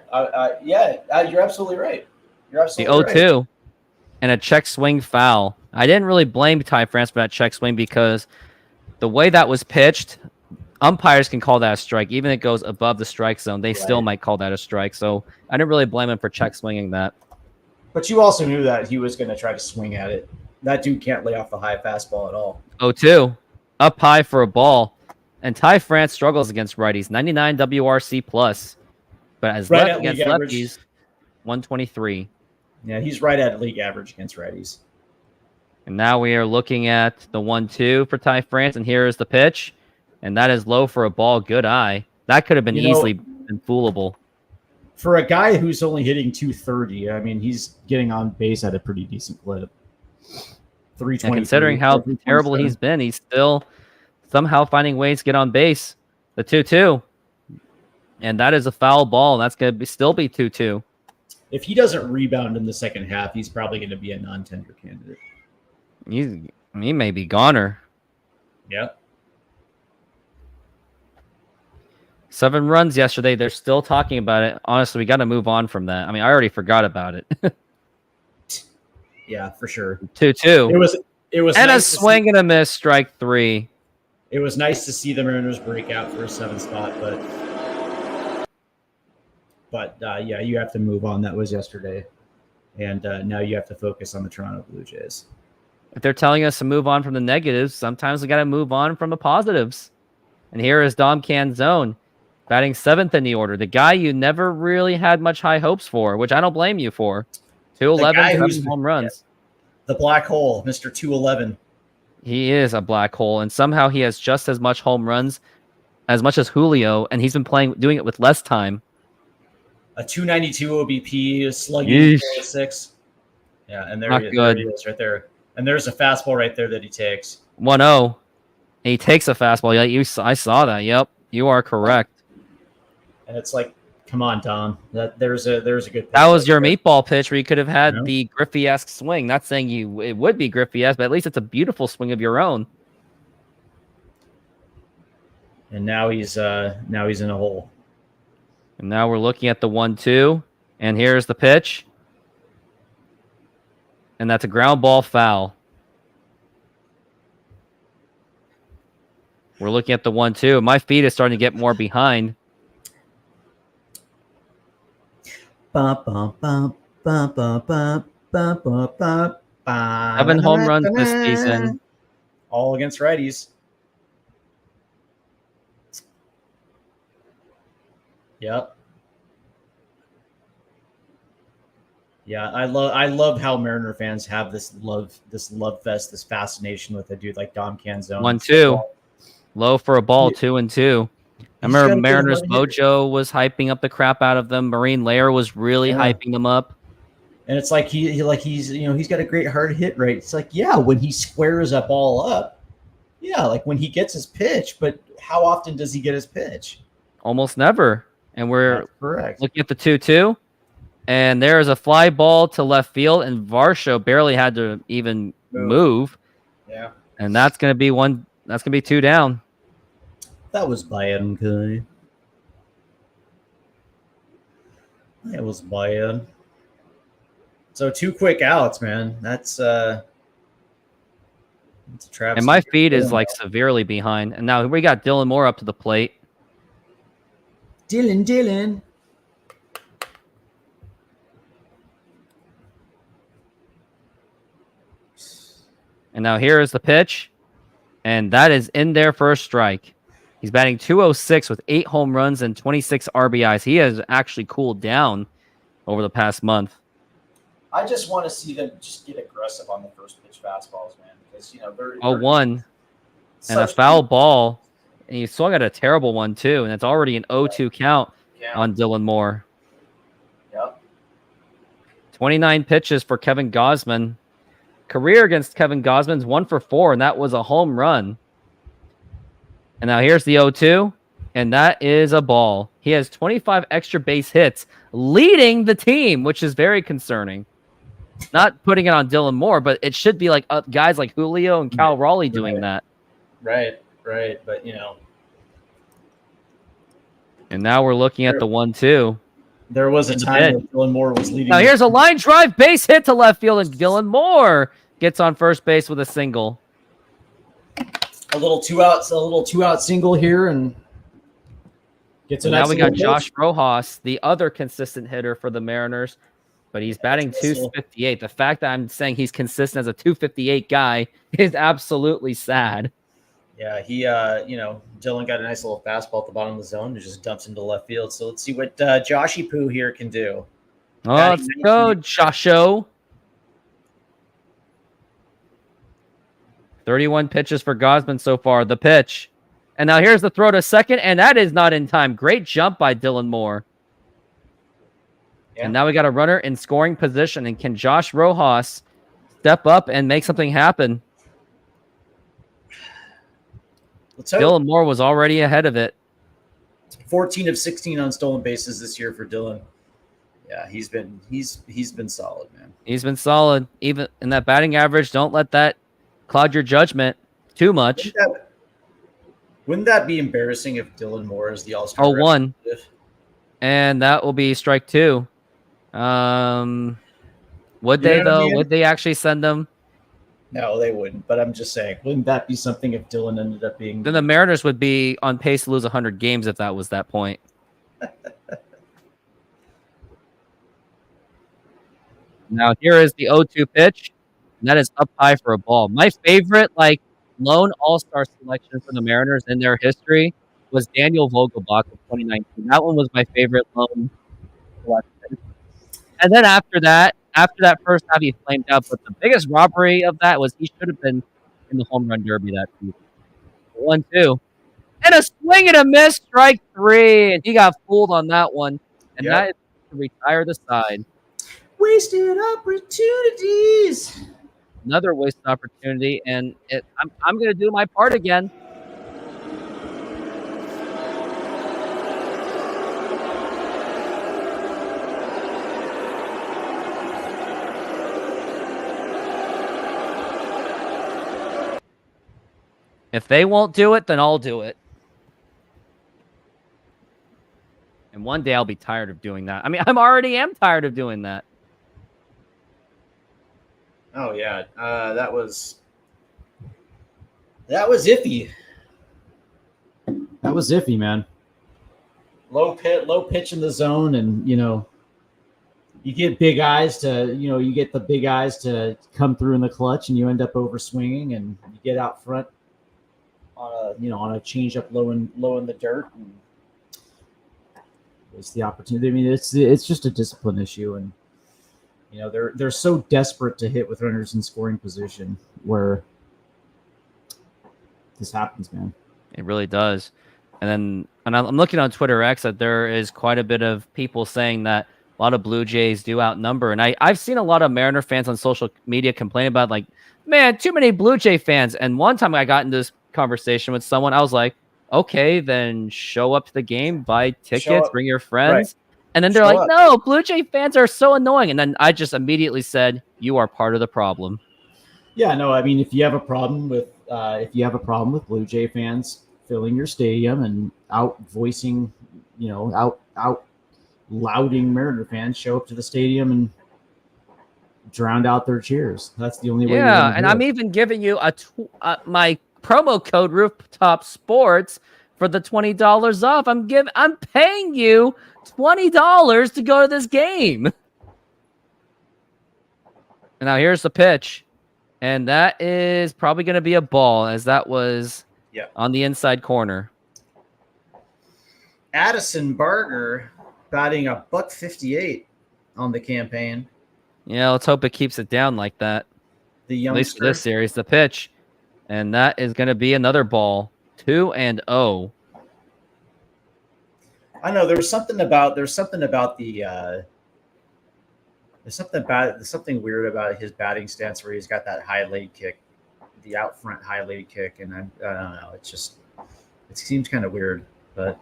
you're absolutely right. You're absolutely the 0-2 and a check swing foul. I didn't really blame Ty France for that check swing because the way that was pitched, umpires can call that a strike. Even if it goes above the strike zone, they still might call that a strike. So I didn't really blame him for check swinging that. But you also knew that he was going to try to swing at it. That dude can't lay off the high fastball at all. 0-2, up high for a ball. And Ty France struggles against righties, 99 WRC plus. But as against lefties, 123. Yeah, he's right at league average against righties. And now we are looking at the 1-2 for Ty France, and here is the pitch. And that is low for a ball. Good eye. That could have been easily been foolable. For a guy who's only hitting 230, I mean, he's getting on base at a pretty decent clip. 320. Considering how terrible he's been, he's still somehow finding ways to get on base. The 2-2. And that is a foul ball. That's going to still be 2-2. If he doesn't rebound in the second half, he's probably going to be a non-tender candidate. He may be goner. Yeah. 7 runs yesterday. They're still talking about it. Honestly, we got to move on from that. I mean, I already forgot about it. Yeah, for sure. 2-2. It was and nice a swing and a miss, strike 3. It was nice to see the Mariners break out for a 7th spot, but yeah, you have to move on. That was yesterday, and now you have to focus on the Toronto Blue Jays. If they're telling us to move on from the negatives, sometimes we got to move on from the positives. And here is Dom Canzone, batting 7th in the order. The guy you never really had much high hopes for, which I don't blame you for. 211, 7 home runs. The black hole, Mr. 211. He is a black hole, and somehow he has just as much home runs as much as Julio, and he's been doing it with less time. A 292 OBP, slugging 6. Yeah, and there he is right there. And there's a fastball right there that he takes. 1-0. He takes a fastball. Yeah, I saw that. Yep, you are correct. And it's like, come on, Tom. There's a good pitch. That was your meatball pitch where you could have had the Griffey-esque swing. Not saying it would be Griffey-esque, but at least it's a beautiful swing of your own. And now he's in a hole. And now we're looking at the 1-2, and here's the pitch. And that's a ground ball foul. We're looking at the 1-2. My feet is starting to get more behind. 7 home runs this season. All against righties. Yep. Yeah, I love how Mariner fans have this love fest, this fascination with a dude like Dom Canzone. 1-2. Low for a ball, 2-2. I remember Mariners Mojo was hyping up the crap out of them. Marine Lair was really hyping them up. And it's like he's got a great hard hit rate. It's like, yeah, when he squares a ball up, yeah, like when he gets his pitch, but how often does he get his pitch? Almost never. And we're correct. Looking at the 2-2. And there is a fly ball to left field, and Varsho barely had to even move. Yeah. And that's gonna be 2 down. That was bad, okay. That was bad. So 2 quick outs, man. That's a travesty. And my feed is like severely behind. And now we got Dylan Moore up to the plate. Dylan. And now here is the pitch. And that is in there for a strike. He's batting 206 with 8 home runs and 26 RBIs. He has actually cooled down over the past month. I just want to see them just get aggressive on the first pitch fastballs, man. Because, they're 0-1 and a foul ball. And he swung at a terrible one, too. And it's already an 0-2 count on Dylan Moore. Yep. 29 pitches for Kevin Gausman. Career against Kevin Gausman's 1 for 4, and that was a home run. And now here's the 0-2, and that is a ball. He has 25 extra base hits, leading the team, which is very concerning. Not putting it on Dylan Moore, but it should be like guys like Julio and Cal Raleigh doing that. Right. But, And now we're looking at the 1-2. There was a time when Dylan Moore was leading. Now here's a line drive base hit to left field, and Dylan Moore gets on first base with a single. A little two out single here, and gets a nice. Now we got Josh Rojas, the other consistent hitter for the Mariners, but he's batting 258. The fact that I'm saying he's consistent as a 258 guy is absolutely sad. Yeah, he Dylan got a nice little fastball at the bottom of the zone and just dumps into left field. So let's see what Joshy Poo here can do. Oh, let's go, Josho. 31 pitches for Gausman so far. The pitch. And now here's the throw to second, and that is not in time. Great jump by Dylan Moore. Yeah. And now we got a runner in scoring position. And can Josh Rojas step up and make something happen? Dylan Moore was already ahead of it. 14 of 16 on stolen bases this year for Dylan. Yeah, he's been solid, man. He's been solid. Even in that batting average, don't let that cloud your judgment too much. Wouldn't that be embarrassing if Dylan Moore is the All-Star? 0-1. And that will be strike 2. Would they, though? Would they actually send them? No, they wouldn't. But I'm just saying, wouldn't that be something if Dylan ended up being? Then the Mariners would be on pace to lose 100 games if that was that point. Now here is the 0-2 pitch, and that is up high for a ball. My favorite, lone all-star selection for the Mariners in their history was Daniel Vogelbach of 2019. That one was my favorite lone selection. And then after that first half, he flamed out. But the biggest robbery of that was he should have been in the home run derby that season. 1-2. And a swing and a miss, strike 3. And he got fooled on that one. And that is to retire the side. Wasted opportunities. Another wasted opportunity. And I'm going to do my part again. If they won't do it, then I'll do it. And one day I'll be tired of doing that. I mean, I already am tired of doing that. Oh yeah, that was iffy. That was iffy, man. Low pitch in the zone, and you get big eyes to you get the big eyes to come through in the clutch, and you end up over swinging, and you get out front on a change up low in the dirt, and it's the opportunity. I mean, it's just a discipline issue, and they're so desperate to hit with runners in scoring position where this happens, man. It really does. And I'm looking on Twitter X that there is quite a bit of people saying that a lot of Blue Jays do outnumber, and I've seen a lot of Mariner fans on social media complain about man, too many Blue Jay fans. And one time I got into this conversation with someone, I was like, okay, then show up to the game, buy tickets, bring your friends. Right. And then they're like, no, Blue Jay fans are so annoying. And then I just immediately said, you are part of the problem. Yeah, no, I mean, if you have a problem with Blue Jay fans filling your stadium and out voicing, out louding Mariner fans, show up to the stadium and drown out their cheers. That's the only way. Yeah, and I'm even giving you my promo code Rooftop Sports for the $20 off. I'm paying you $20 to go to this game. And now here's the pitch, and that is probably going to be a ball, as that was on the inside corner. Addison Barger batting $158 on the campaign. Yeah, let's hope it keeps it down like that. The youngster. At least for this series, the pitch. And that is going to be another ball. 2-0. I know there's something weird about his batting stance where he's got that high leg kick, the out front high leg kick, and I don't know. It seems kind of weird, but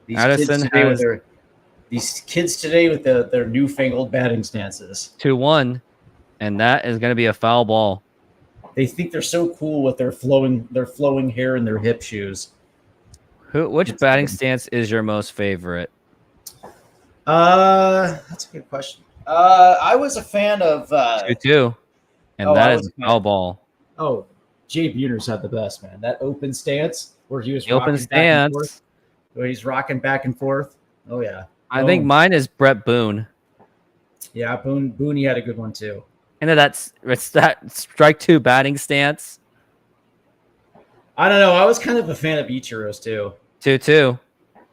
these kids today with their newfangled batting stances. 2-1, and that is going to be a foul ball. They think they're so cool with their flowing hair and their hip shoes. Which batting stance is your most favorite? That's a good question. I was a fan of 2-2, and that is a foul ball. Oh, Jay Buhner's had the best, man. That open stance where he was open stance, where he's rocking back and forth. Oh yeah. I think mine is Brett Boone. Yeah, Boone. He had a good one too. And it's that strike 2 batting stance. I don't know. I was kind of a fan of Ichiro's too. 2-2.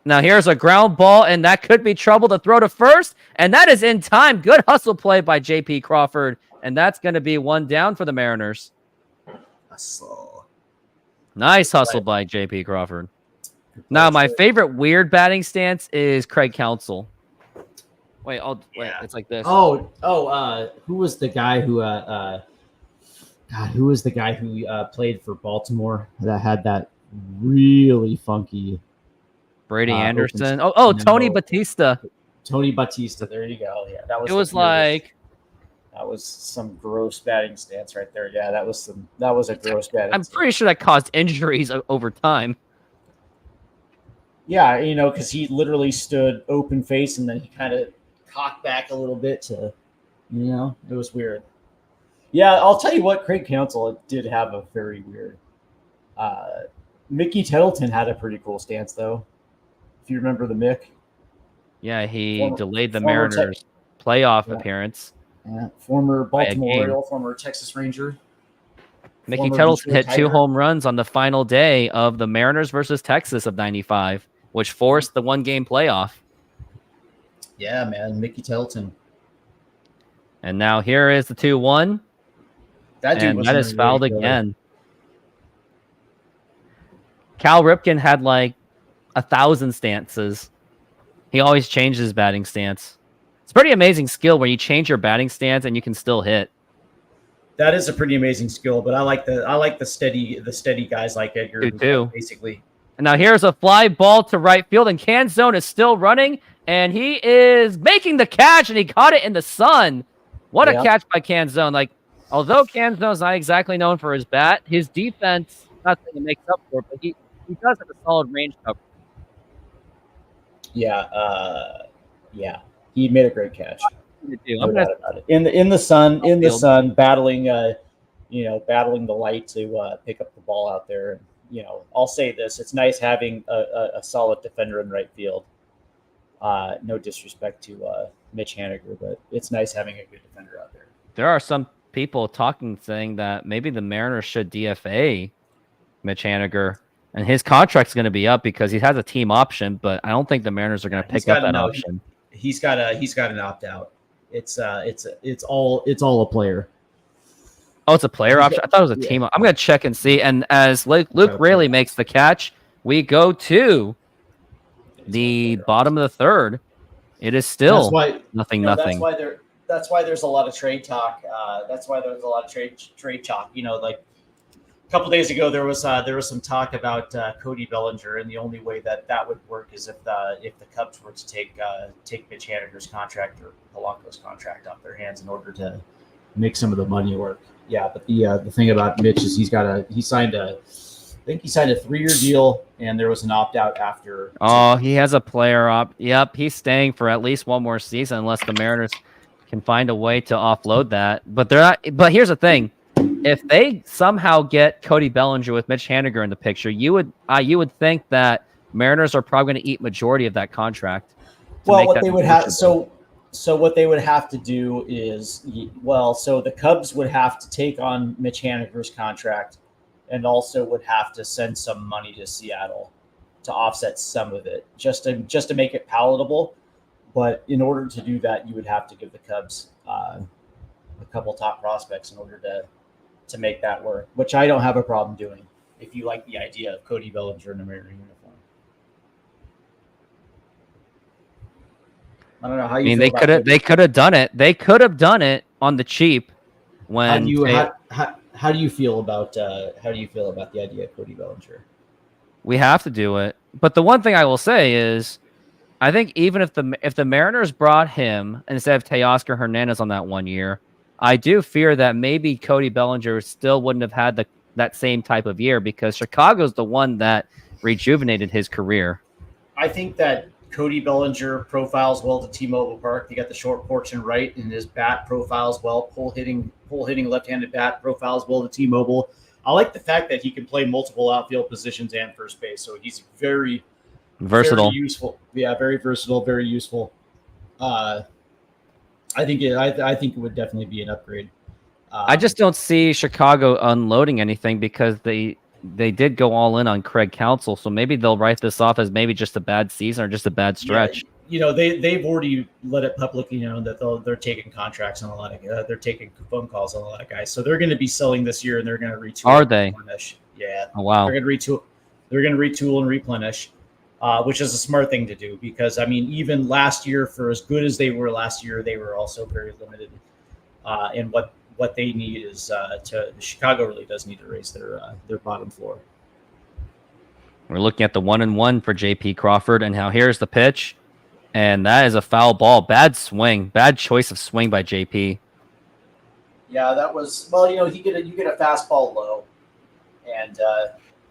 Now here's a ground ball, and that could be trouble to throw to first, and that is in time. Good hustle play by J.P. Crawford, and that's going to be 1 down for the Mariners. Hustle. Nice hustle by J.P. Crawford. Now my favorite weird batting stance is Craig Counsell. Wait, it's like this. Who was the guy who played for Baltimore that had that really funky Brady Anderson? Tony Batista. Tony Batista. There you go. Yeah, that was. It was like that was some gross batting stance right there. Yeah, that was a gross batting. I'm pretty sure that caused injuries over time. Yeah, because he literally stood open face and then he kind of cocked back a little bit to It was weird. Yeah, I'll tell you what, Craig Counsell did have a very weird. Mickey Tettleton had a pretty cool stance, though. If you remember the Mick. Yeah, he Former- delayed the former Mariners' playoff Yeah. appearance. Yeah, former Baltimore game. Oriole, former Texas Ranger. Mickey former Tettleton Detroit hit 2 Tiger. home runs on the final day of the Mariners versus Texas of '95, which forced the 1-game playoff. Yeah, man, Mickey Tettleton. And now here is the 2-1, That dude and was that is really fouled good. again. Cal Ripken had like 1,000 stances. He always changed his batting stance. It's pretty amazing skill where you change your batting stance and you can still hit. That is a pretty amazing skill, but I like the steady guys like Edgar. Do who too. Basically, And now here's a fly ball to right field, and Canzone is still running, and he is making the catch, and he caught it in the sun. What a Yeah. catch by Canzone. Like, although Canzone's not exactly known for his bat, his defense, not that he makes up for it, but he does have a solid range cover. yeah, he made a great catch. To do. No I'm gonna doubt about it. In the sun, Outfield. battling battling the light to pick up the ball out there. And, I'll say this: it's nice having a solid defender in right field. No disrespect to Mitch Haniger, but it's nice having a good defender out there. There are some people saying that maybe the Mariners should DFA Mitch Haniger, and his contract's going to be up because he has a team option, but I don't think the Mariners are going to He's pick up got that an op- option. He's got an opt out. It's all a player. Oh, it's a player option? I thought it was a team. I'm going to check and see. And as Luke Raley makes the catch, we go to the bottom of the third. It is still nothing. That's why there's a lot of trade talk. That's why there's a lot of trade talk. Like a couple days ago, there was some talk about Cody Bellinger, and the only way that would work is if the Cubs were to take Mitch Haniger's contract or Polanco's contract off their hands in order to make some of the money work. Yeah, but the thing about Mitch is he signed a 3-year deal, and there was an opt out after. Oh, he has a player opt. Yep, he's staying for at least one more season unless the Mariners can find a way to offload that. But they're not. But here's the thing: if they somehow get Cody Bellinger with Mitch Haniger in the picture, you would think that Mariners are probably going to eat majority of that contract. Well, what they would have so what they would have to do is so the Cubs would have to take on Mitch Haniger's contract, and also would have to send some money to Seattle to offset some of it, just to make it palatable. But in order to do that, you would have to give the Cubs a couple top prospects in order to make that work, which I don't have a problem doing if you like the idea of Cody Bellinger in a Mariner uniform. I don't know how you. They could have done it. They could have done it on the cheap. When how do you feel about the idea of Cody Bellinger? We have to do it. But the one thing I will say is, I think even if the Mariners brought him instead of Teoscar Hernandez on that 1 year, I do fear that maybe Cody Bellinger still wouldn't have had that same type of year because Chicago's the one that rejuvenated his career. I think that Cody Bellinger profiles well to T-Mobile Park. He got the short porch and right, and his bat profiles well. Pull hitting left-handed bat profiles well to T-Mobile. I like the fact that he can play multiple outfield positions and first base, so he's very versatile, very useful. Yeah, very versatile, very useful. I think it would definitely be an upgrade. I just don't see Chicago unloading anything because they did go all in on Craig Counsell, so maybe they'll write this off as maybe just a bad season or just a bad stretch. Yeah, they've already let it publicly known that they're taking contracts on a lot of they're taking phone calls on a lot of guys, so they're going to be selling this year and they're going to retool. Are they? Replenish. Yeah. Oh wow. They're going to retool and replenish, which is a smart thing to do because I mean even last year, for as good as they were last year, they were also very limited. And what they need is Chicago really does need to raise their bottom floor. We're looking at the 1-1 for JP Crawford, and now here's the pitch, and that is a foul ball. Bad swing, bad choice of swing by JP. Yeah, that was you get a fastball low, and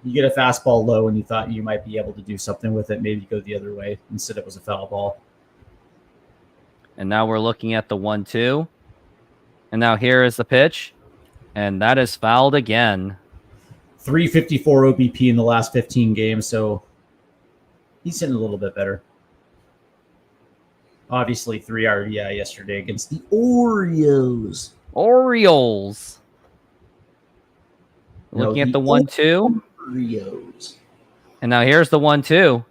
you get a fastball low, and you thought you might be able to do something with it, maybe go the other way. Instead, it was a foul ball. And now we're looking at the 1-2. And now here is the pitch. And that is fouled again. 354 OBP in the last 15 games, so he's hitting a little bit better. Obviously, 3 RBI yesterday against the Orioles. Orioles. Looking at the 1-2. Orioles. And now here's the 1-2.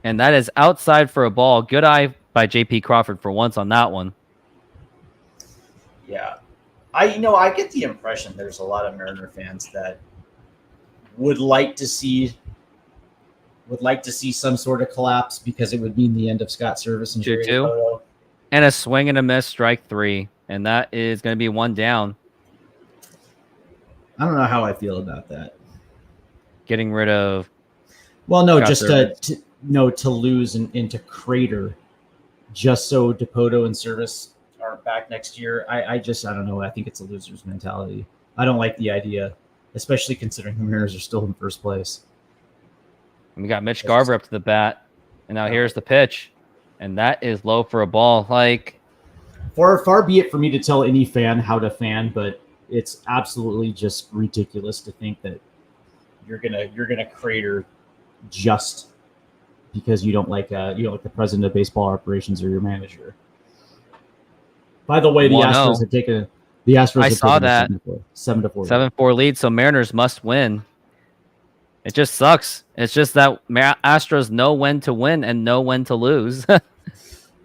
And that is outside for a ball. Good eye by J.P. Crawford for once on that one. Yeah. I get the impression there's a lot of Mariner fans that would like to see some sort of collapse because it would mean the end of Scott Service and Jerry 2-2. Dipoto. And a swing and a miss, strike 3. And that is going to be 1 down. I don't know how I feel about that. Getting rid of... Well, no, Scott just Service. to lose and to crater just so Dipoto and Service aren't back next year. I don't know. I think it's a loser's mentality. I don't like the idea, especially considering the Mariners are still in first place. And we got Mitch Garver up to the bat. And now here's the pitch. And that is low for a ball. Like, far be it for me to tell any fan how to fan, but it's absolutely just ridiculous to think that you're gonna crater just because you don't like the president of baseball operations or your manager. By the way, the 1-0. Astros have taken the Astros. I have saw taken that. 7-4. 7-4 lead, so Mariners must win. It just sucks. It's just that Astros know when to win and know when to lose.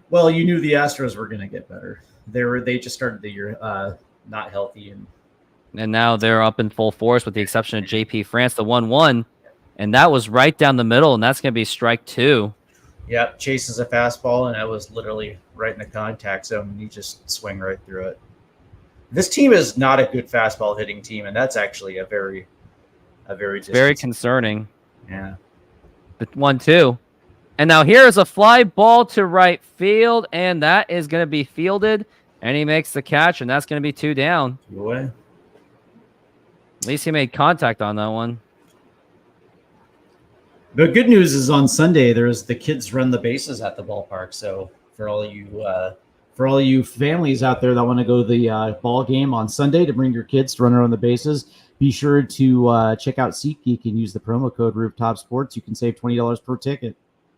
Well, you knew the Astros were going to get better. They just started the year not healthy, and now they're up in full force with the exception of JP France, the 1-1. And that was right down the middle, and that's going to be strike 2. Yep, chases a fastball, and that was literally right in the contact zone, and he just swung right through it. This team is not a good fastball hitting team, and that's actually a very concerning. Yeah. The 1-2. And now here is a fly ball to right field, and that is going to be fielded, and he makes the catch, and that's going to be 2 down. Away. At least he made contact on that one. The good news is on Sunday there's the kids run the bases at the ballpark. So for all you families out there that want to go to the ball game on Sunday to bring your kids to run around the bases, be sure to check out SeatGeek and use the promo code Rooftop Sports. You can save $20 per ticket.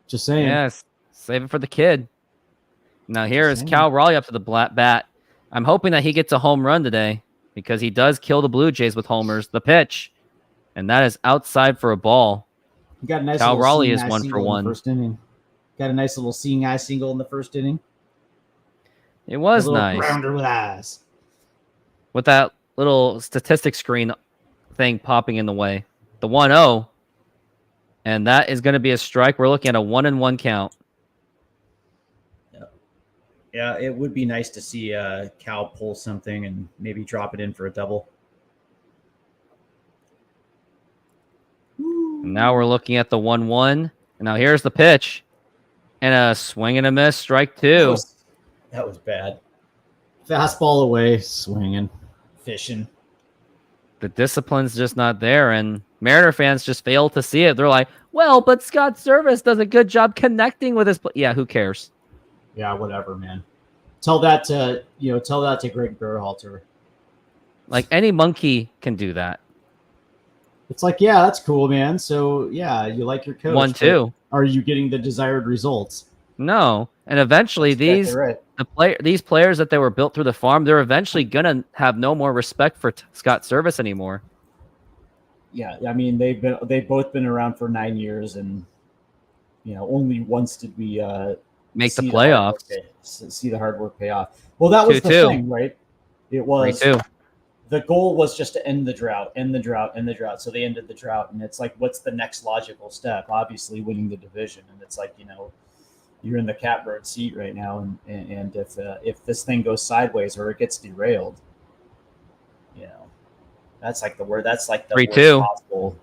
Just saying. Yes, save it for the kid. Now here is Cal Raleigh up to the bat. I'm hoping that he gets a home run today because he does kill the Blue Jays with homers. The pitch, and that is outside for a ball. You got a nice Cal little Raleigh seeing is eye 1 for single in 1. the first inning. Got a nice little seeing eye single in the first inning. It was A little nice. grounder with eyes. With that little statistic screen thing popping in the way. The 1-0. And that is going to be a strike. We're looking at a 1-1 count. Yeah, it would be nice to see Cal pull something and maybe drop it in for a double. And now we're looking at the 1-1. And now here's the pitch. And a swing and a miss, strike 2. That was bad. Fastball away, swinging, fishing. The discipline's just not there, and Mariner fans just fail to see it. They're like, well, but Scott Service does a good job connecting with his... Yeah, who cares? Yeah, whatever, man. Tell that to Greg Berhalter. Like, any monkey can do that. It's like, yeah, that's cool, man. So, yeah, you like your coach. 1-2. Are you getting the desired results? No. And eventually, these players that they were built through the farm, they're eventually going to have no more respect for Scott Service anymore. Yeah, I mean, they've both been around for 9 years, and only once did we make the playoffs. See the hard work pay off. Well, that was 2-2. the thing, right? It was 3-2. The goal was just to end the drought. So they ended the drought, and it's like, what's the next logical step? Obviously, winning the division, and it's like, you're in the catbird seat right now, and if this thing goes sideways or it gets derailed, that's like the word. That's like the 3-2. worst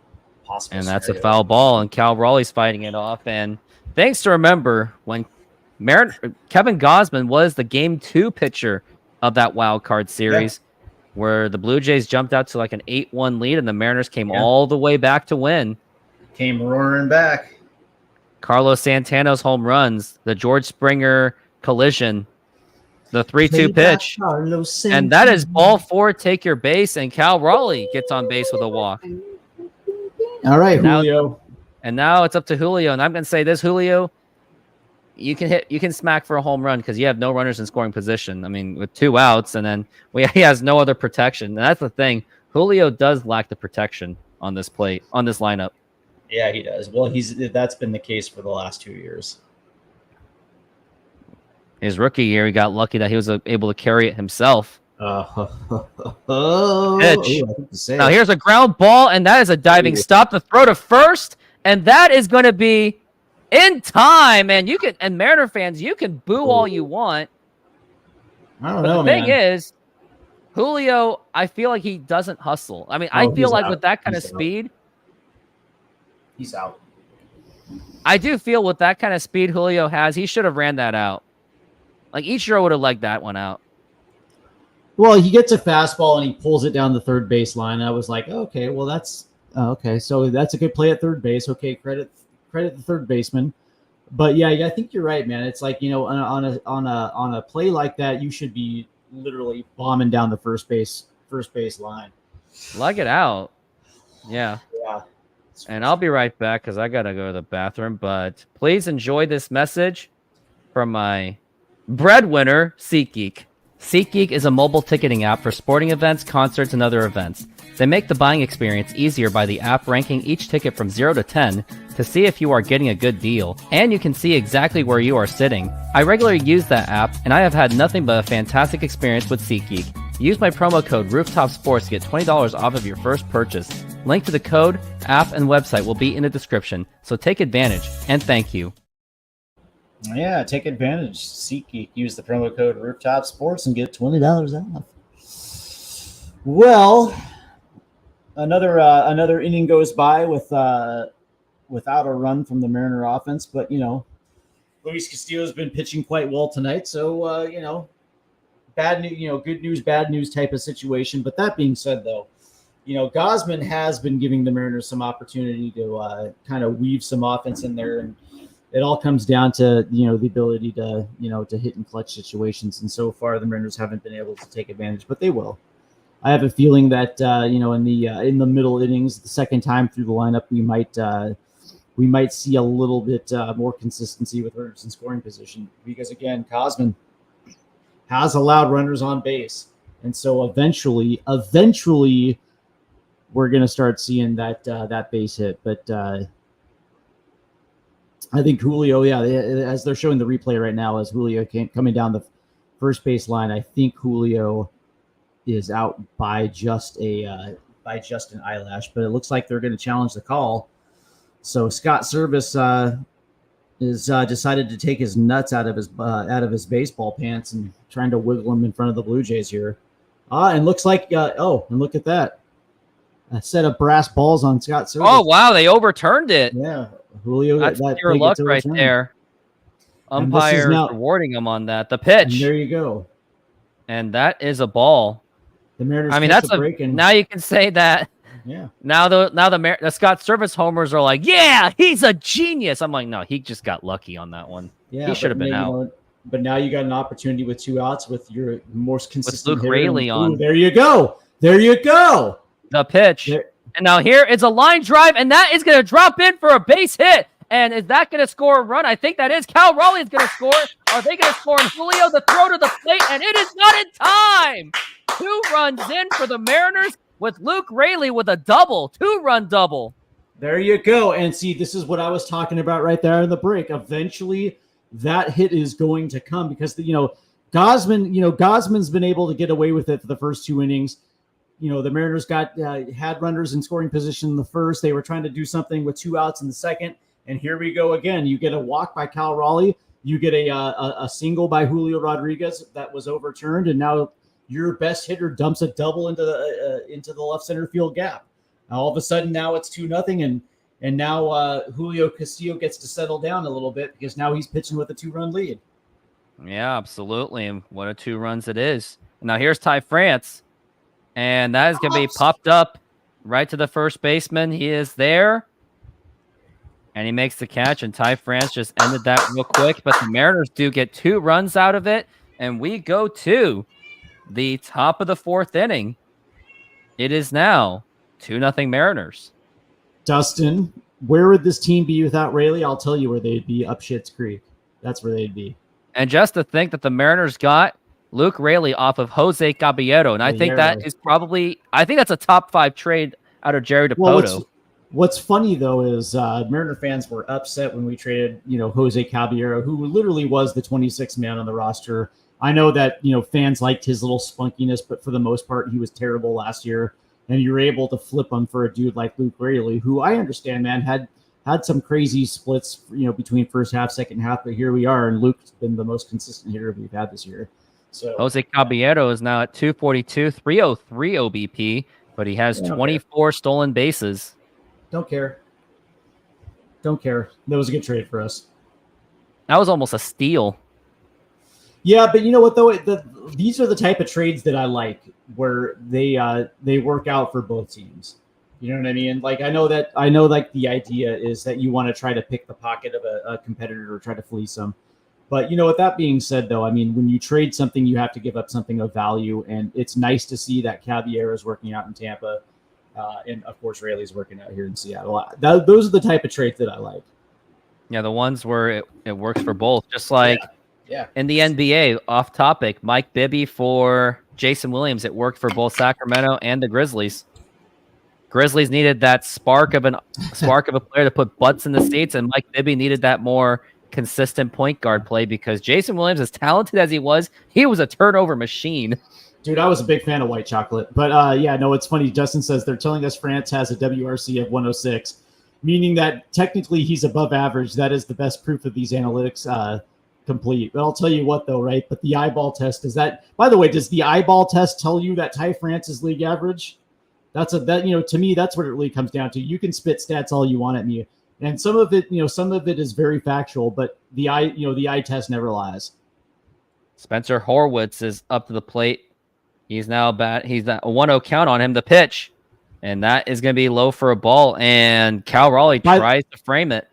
possible. And that's a scenario. foul ball, and Cal Raleigh's fighting it off. And thanks to remember when Kevin Gausman was the Game 2 pitcher of that wild card series, where the Blue Jays jumped out to like an 8-1 lead, and the Mariners came all the way back to win. Came roaring back. Carlos Santana's home runs, the George Springer collision. The 3-2 pitch. And that is ball 4, take your base, and Cal Raleigh gets on base with a walk. All right, Now- Julio. And now it's up to Julio. And I'm going to say this, Julio, you can smack for a home run because you have no runners in scoring position. I mean, with 2 outs, and then he has no other protection. And that's the thing. Julio does lack the protection on this plate, on this lineup. Yeah, he does. Well, that's been the case for the last 2 years. His rookie year, he got lucky that he was able to carry it himself. Pitch. Now here's a ground ball, and that is a diving stop. The throw to first, and that is going to be in time. And Mariner fans, you can boo all you want. I don't know, The thing is, Julio, I feel like he doesn't hustle. I mean, I feel like with that kind of speed, He's out. I do feel with that kind of speed Julio has, he should have ran that out. Like Ichiro would have legged that one out. Well, he gets a fastball and he pulls it down the third base line. I was like, okay, well that's okay. So that's a good play at third base. Okay, credit the third baseman. But yeah, I think you're right, man. It's like, on a play like that, you should be literally bombing down the first base line. Leg it out. Yeah. Yeah. And I'll be right back because I got to go to the bathroom. But please enjoy this message from my breadwinner, SeatGeek. SeatGeek is a mobile ticketing app for sporting events, concerts, and other events. They make the buying experience easier by the app ranking each ticket from 0 to 10 to see if you are getting a good deal, and you can see exactly where you are sitting. I regularly use that app, and I have had nothing but a fantastic experience with SeatGeek. Use my promo code RooftopSports to get $20 off of your first purchase. Link to the code, app, and website will be in the description, so take advantage, and thank you. Yeah, take advantage. SeatGeek. Use the promo code Rooftop Sports and get $20 off. Well, another inning goes by without a run from the Mariner offense, but Luis Castillo's been pitching quite well tonight, so bad news, good news, bad news type of situation. But that being said, though, Gosman has been giving the Mariners some opportunity to kind of weave some offense in there, and it all comes down to the ability to to hit in clutch situations. And so far, the Mariners haven't been able to take advantage, but they will. I have a feeling that in the middle innings, the second time through the lineup, we might see a little bit more consistency with runners in scoring position, because again, Gosman has allowed runners on base, and so eventually we're going to start seeing that base hit. But I think Julio, as they're showing the replay right now, as Julio coming down the first base line, I think Julio is out by just an eyelash. But it looks like they're going to challenge the call. So Scott Service is decided to take his nuts out of his baseball pants and trying to wiggle them in front of the Blue Jays here. And looks like and look at that. A set of brass balls on Scott Service. Oh wow, they overturned it. Yeah. Julio, that's pure luck right there. Umpire rewarding him on that. The pitch. And there you go. And that is a ball. The Mariners. I mean, that's now you can say that. Yeah. Now the Scott Service homers are like, yeah, he's a genius. I'm like, no, he just got lucky on that one. Yeah, he should have been out. But now you got an opportunity with 2 outs with your most consistent with Luke Raley on. Ooh, there you go. There you go. The pitch. And now here it's a line drive, and that is going to drop in for a base hit. And is that going to score a run? I think that is. Cal Raleigh is going to score. Are they going to score? And Julio, the throw to the plate, and it is not in time. 2 runs in for the Mariners with Luke Raley with a double, 2-run double. There you go. And see, this is what I was talking about right there in the break. Eventually, that hit is going to come because Gosman's been able to get away with it for the first 2 innings. The Mariners had runners in scoring position in the first. They were trying to do something with 2 outs in the second. And here we go again. You get a walk by Cal Raleigh. You get a single by Julio Rodriguez that was overturned. And now your best hitter dumps a double into the left center field gap. Now, all of a sudden, now it's 2-0. And now Julio Castillo gets to settle down a little bit because now he's pitching with a 2-run lead. Yeah, absolutely. And what a 2 runs it is. Now here's Ty France. And that is going to be popped up right to the first baseman. He is there. And he makes the catch. And Ty France just ended that real quick. But the Mariners do get 2 runs out of it. And we go to the top of the fourth inning. It is now 2-0 Mariners. Dustin, where would this team be without Rayleigh? I'll tell you where they'd be, up Schitt's Creek. That's where they'd be. And just to think that the Mariners got Luke Rayleigh off of Jose Caballero. And I think that is probably, I think that's a top 5 trade out of Jerry DePoto. Well, what's funny, though, is Mariner fans were upset when we traded, Jose Caballero, who literally was the 26th man on the roster. I know that, fans liked his little spunkiness, but for the most part, he was terrible last year. And you were able to flip him for a dude like Luke Rayleigh, who I understand, man, had some crazy splits, between first half, second half. But here we are, and Luke's been the most consistent hitter we've had this year. So Jose Caballero is now at 242, 303 OBP, but he has 24 stolen bases. Don't care. That was a good trade for us. That was almost a steal. Yeah, but you know what, though? These are the type of trades that I like, where they work out for both teams. You know what I mean? Like, I know like the idea is that you want to try to pick the pocket of a competitor or try to fleece them. But, with that being said, though, I mean, when you trade something, you have to give up something of value. And it's nice to see that Caballero is working out in Tampa. And, of course, Rayleigh's working out here in Seattle. Those are the type of trades that I like. Yeah, the ones where it works for both. Just like Yeah. in the NBA, off topic, Mike Bibby for Jason Williams. It worked for both Sacramento and the Grizzlies. Grizzlies needed that spark of a player to put butts in the seats, and Mike Bibby needed that more consistent point guard play because Jason Williams, as talented as he was a turnover machine. Dude, I was a big fan of White Chocolate. But, it's funny. Justin says they're telling us France has a WRC of 106, meaning that technically he's above average. That is the best proof of these analytics complete. But I'll tell you what, though, right? But the eyeball test, by the way, does the eyeball test tell you that Ty France is league average? To me, that's what it really comes down to. You can spit stats all you want at me. And some of it is very factual, but the eye test never lies. Spencer Horwitz is up to the plate. He's now he's a 1-0 count on him. The pitch, and that is going to be low for a ball. And Cal Raleigh tries to frame it.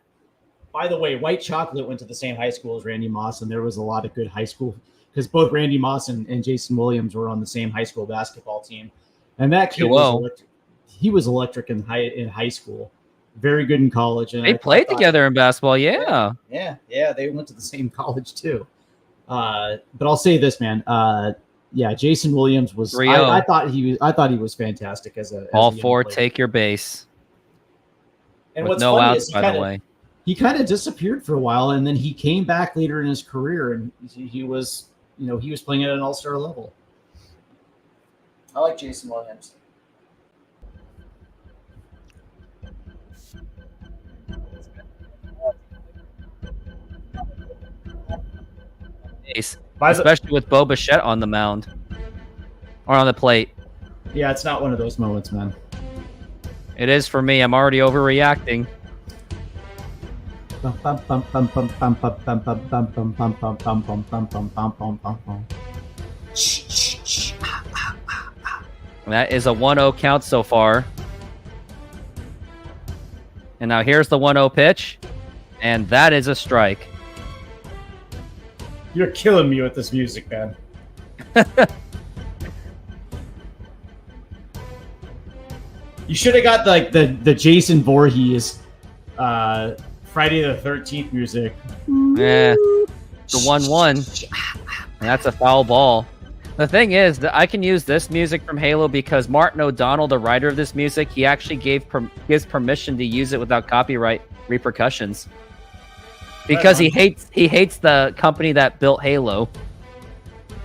By the way, White Chocolate went to the same high school as Randy Moss, and there was a lot of good high school because both Randy Moss and Jason Williams were on the same high school basketball team. And that kid was electric in high school. Very good in college. And they played together in basketball, yeah. Yeah, they went to the same college too. But I'll say this, man. Jason Williams was. I thought he was fantastic as a all a young four player. Take your base. And with what's no funny outs, is by the way. He kind of disappeared for a while, and then he came back later in his career, and he was playing at an all-star level. I like Jason Williams. Especially with Bo Bichette on the mound or on the plate. Yeah, it's not one of those moments, man. It is for me. I'm already overreacting. That is a 1-0 count so far. And now here's the 1-0 pitch. And that is a strike. You're killing me with this music, man. You should have got like the Jason Voorhees Friday the 13th music. Yeah, the 1-1. And that's a foul ball. The thing is that I can use this music from Halo because Martin O'Donnell, the writer of this music, he actually gives permission to use it without copyright repercussions. Because he hates the company that built Halo.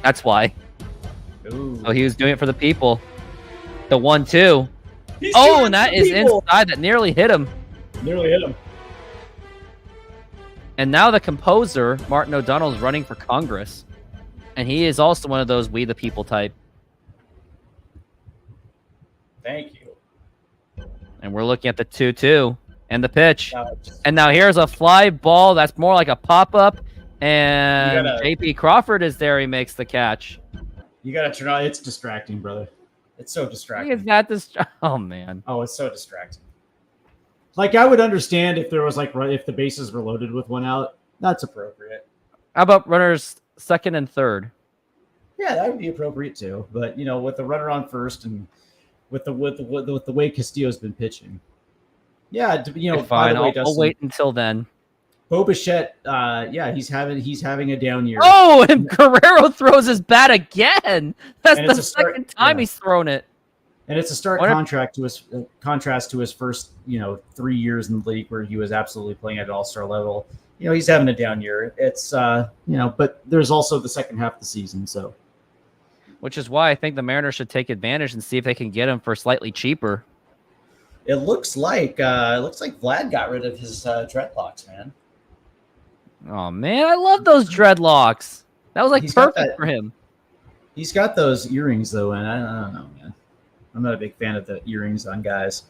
That's why. Ooh. So he was doing it for the people. The 1-2. Oh, and that is inside. That nearly hit him. Nearly hit him. And now the composer, Martin O'Donnell, is running for Congress. And he is also one of those we the people type. Thank you. And we're looking at the 2-2 and the pitch. And now here's a fly ball that's more like a pop-up. And JP Crawford is there. He makes the catch. You got to turn on. It's distracting, brother. It's so distracting. Is that oh, man. Oh, it's so distracting. Like, I would understand if there was, like, if the bases were loaded with one out. That's appropriate. How about runners second and third? Yeah, that would be appropriate too. But with the runner on first and with the way Castillo's been pitching, yeah. By Fine. the way, I'll wait until then. Bo Bichette, he's having a down year. Oh, and Guerrero throws his bat again. That's And the it's a start- second time yeah. he's thrown it. And it's a stark contrast to his first 3 years in the league where he was absolutely playing at all-star level. He's having a down year. It's but there's also the second half of the season, so. Which is why I think the Mariners should take advantage and see if they can get him for slightly cheaper. It looks like Vlad got rid of his dreadlocks, man. Oh man, I love those dreadlocks. That was He's got perfect that- for him. He's got those earrings though, and I don't know, man. I'm not a big fan of the earrings on guys.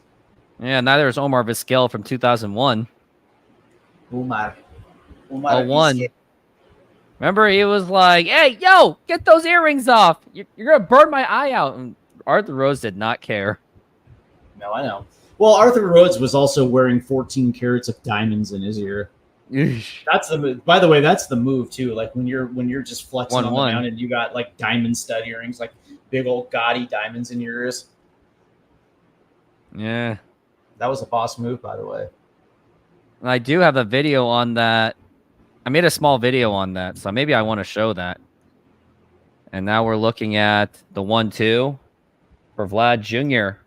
Yeah, neither is Omar Vizquel from 2001. Umar. Oh, one. Remember, he was like, "Hey, yo, get those earrings off. You're gonna burn my eye out." And Arthur Rose did not care. No, I know. Well, Arthur Rhodes was also wearing 14 carats of diamonds in his ear. That's the move. By the way, that's the move too. Like when you're just flexing on the mound and you got like diamond stud earrings, like big old gaudy diamonds in your ears. Yeah, that was a boss move, by the way. And I do have a video on that. I made a small video on that, so maybe I want to show that. And now we're looking at the 1-2 for Vlad Jr.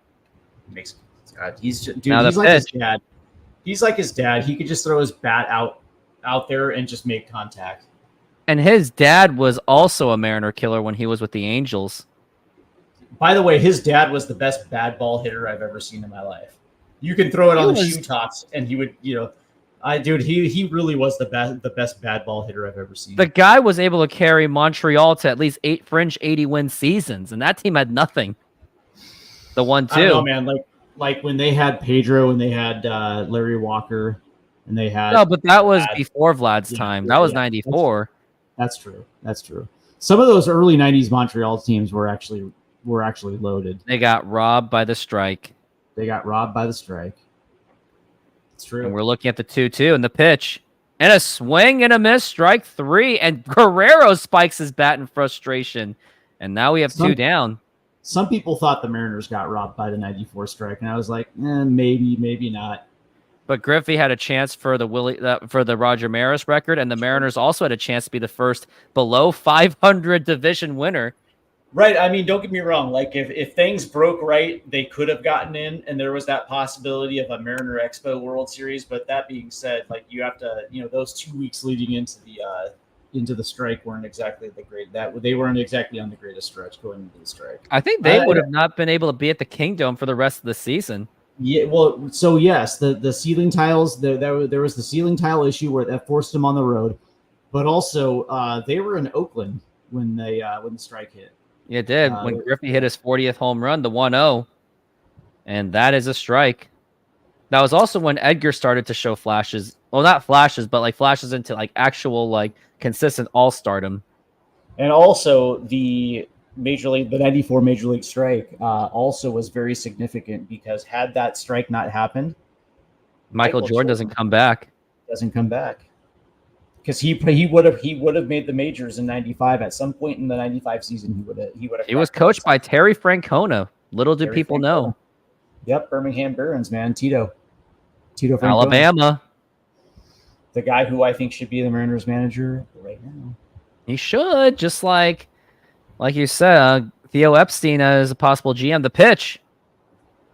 He's Now like his dad. He's like his dad. He could just throw his bat out there and just make contact. And his dad was also a Mariner killer when he was with the Angels. By the way, his dad was the best bad ball hitter I've ever seen in my life. You can throw it on the shoe tops, and he would, he really was the best bad ball hitter I've ever seen. The guy was able to carry Montreal to at least 8 fringe 80-win seasons, and that team had nothing. The 1-2. I don't know, man. Like when they had Pedro and they had Larry Walker, and they had but that was before Vlad's time. That was 94. That's true. Some of those early 90s Montreal teams were actually loaded. They got robbed by the strike. It's true. And we're looking at the 2-2 and the pitch. And a swing and a miss, strike 3. And Guerrero spikes his bat in frustration. And now we have 2 down. Some people thought the Mariners got robbed by the 94 strike. And I was like, maybe not. But Griffey had a chance for the Roger Maris record. And the Mariners also had a chance to be the first below 500 division winner. Right. I mean, don't get me wrong. Like if things broke right, they could have gotten in, and there was that possibility of a Mariner Expo World Series. But that being said, like you have to, those 2 weeks leading into the strike weren't exactly the great. They weren't exactly on the greatest stretch going into the strike. I think they would have not been able to be at the Kingdom for the rest of the season. Yeah. Well, so yes, the ceiling tiles. There was the ceiling tile issue where that forced them on the road, but also they were in Oakland when the strike hit. Yeah, it did. When Griffey hit his 40th home run, the 1-0. And that is a strike. That was also when Edgar started to show flashes. Well, not flashes, but like flashes into like actual like consistent all-stardom. And also the 94 Major League strike also was very significant because had that strike not happened, Michael Jordan doesn't come back. Because he would have made the majors in 95 at some point in the 95 season. He would have. He was coached by Terry Francona. Little do people know. Yep, Birmingham Barons, man. Tito Francona. Alabama. The guy who I think should be the Mariners manager right now. He should, just like you said, Theo Epstein as a possible GM. The pitch,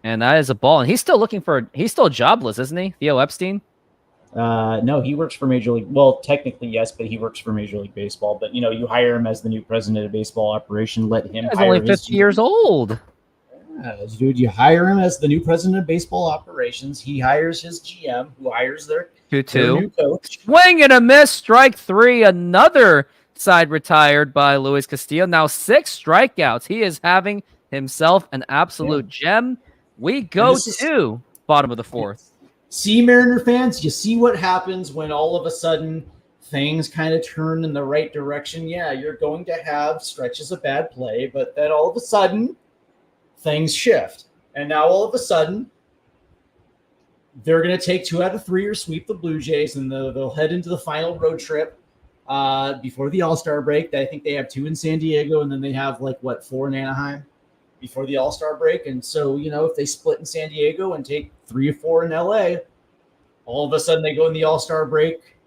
and that is a ball. And he's still jobless, isn't he? Theo Epstein. No, he works for Major League. Well, technically, yes, but he works for Major League Baseball. But you hire him as the new president of baseball operation. Let him. He's only 50 years old. Yeah, dude, you hire him as the new president of baseball operations. He hires his GM, who hires their 2-2 new coach. Swing and a miss, strike 3. Another side retired by Luis Castillo. Now 6 strikeouts. He is having himself an absolute gem. We go to bottom of the 4th. See, Mariner fans, you see what happens when all of a sudden things kind of turn in the right direction. Yeah, you're going to have stretches of bad play, but then all of a sudden things shift. And now all of a sudden they're going to take 2 out of 3 or sweep the Blue Jays, and they'll head into the final road trip. before the All-Star break. I think they have 2 in San Diego, and then they have 4 in Anaheim before the All-Star break. And so, if they split in San Diego and take 3 or 4 in LA, all of a sudden they go in the All-Star break.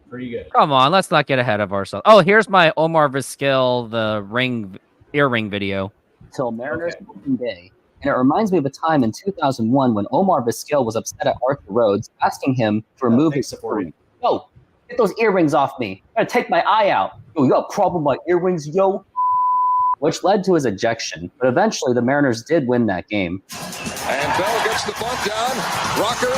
Pretty good. Come on, let's not get ahead of ourselves. Oh, here's my Omar Vizquel, the earring video. Till Mariners Open Day. And it reminds me of a time in 2001 when Omar Vizquel was upset at Arthur Rhodes, asking him to remove his earring. Yo, get those earrings off me. I'm going to take my eye out. Yo, you got a problem with my earrings, yo? Which led to his ejection. But eventually, the Mariners did win that game. And Bell gets the bunt down. Rocker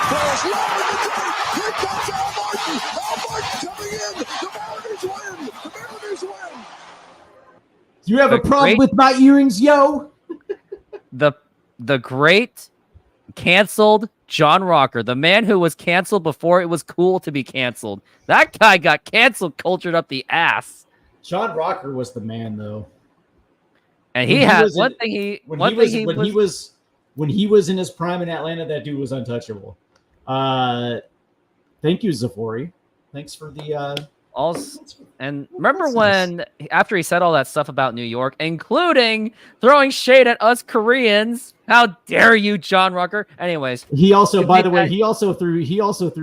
throws low in the dirt. Here comes Al Martin. Al Martin coming in. The Mariners win. The Mariners win. You have a problem with my earrings, yo? The great canceled John Rocker, the man who was canceled before it was cool to be canceled. That guy got canceled, cultured up the ass. John Rocker was the man, though. And he had when he was in his prime in Atlanta, that dude was untouchable. Thank you, Zafori. Thanks for the and remember when after he said all that stuff about New York, including throwing shade at us Koreans. How dare you, John Rucker? Anyways, he also, by the way, he also threw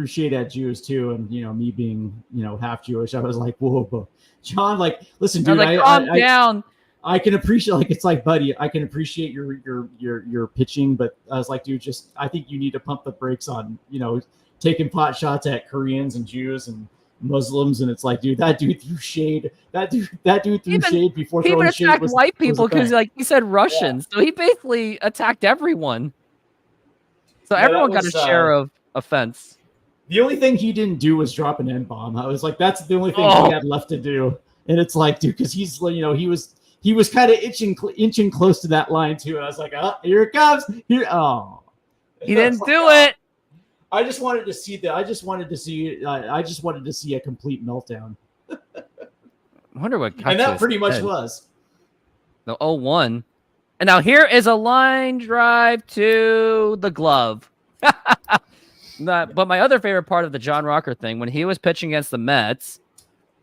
shade at Jews too. And me being half Jewish, I was like, whoa, John, listen, dude, calm down. I can appreciate it's buddy, I can appreciate your pitching, but I was like, dude, I think you need to pump the brakes on taking pot shots at Koreans and Jews and Muslims, and it's like, dude, that dude threw shade. That dude threw shade before throwing shade. He even attacked white people because he said Russians, so he basically attacked everyone. So everyone got a share of offense. The only thing he didn't do was drop an N-bomb. I was like, that's the only thing he had left to do. And it's like, dude, because he's he was kind of inching close to that line too. And I was like, oh, here it comes. Here, he didn't do it. I just wanted to see I just wanted to see a complete meltdown. I wonder what. And that pretty much was the 0-1. And now here is a line drive to the glove. But my other favorite part of the John Rocker thing, when he was pitching against the Mets,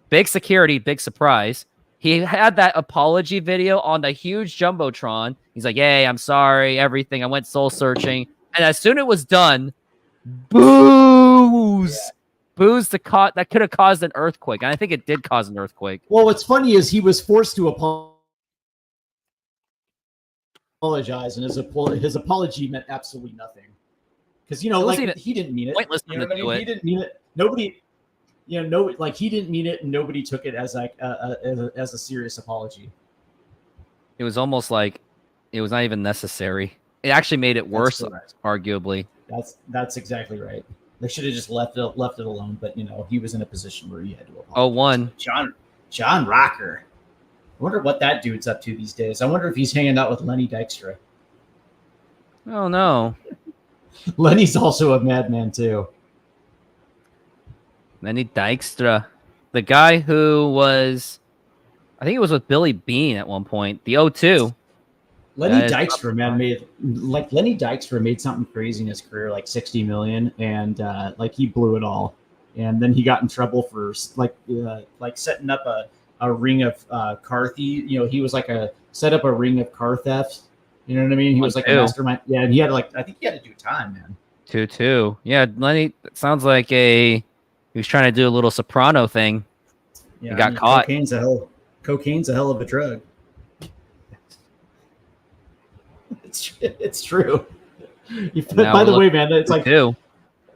big security, big surprise. He had that apology video on the huge Jumbotron. He's like, hey, I'm sorry, everything. I went soul searching. And as soon as it was done, boos that could have caused an earthquake, and I think it did cause an earthquake. Well, what's funny is he was forced to apologize, and his apology meant absolutely nothing because he didn't mean it. Pointless to do it. He didn't mean it. Nobody, he didn't mean it, and nobody took it as as a serious apology. It was almost like it was not even necessary. It actually made it worse, arguably. That's exactly right. They should have just left it alone. But he was in a position where he had to apologize. 0-1. John Rocker. I wonder what that dude's up to these days. I wonder if he's hanging out with Lenny Dykstra. Oh no. Lenny's also a madman too. Lenny Dykstra, the guy who was, I think it was with Billy Beane at one point. The 0-2. Lenny Dykstra, man, Lenny Dykstra made something crazy in his career, like $60 million, and he blew it all. And then he got in trouble for setting up a ring of car thief. He was set up a ring of car theft. You know what I mean? He was like a mastermind. Yeah, and he had I think he had to do time, man. 2-2. Yeah, Lenny sounds like he was trying to do a little soprano thing. Yeah, he got caught. Cocaine's a hell of a drug. It's true. By the way, man, it's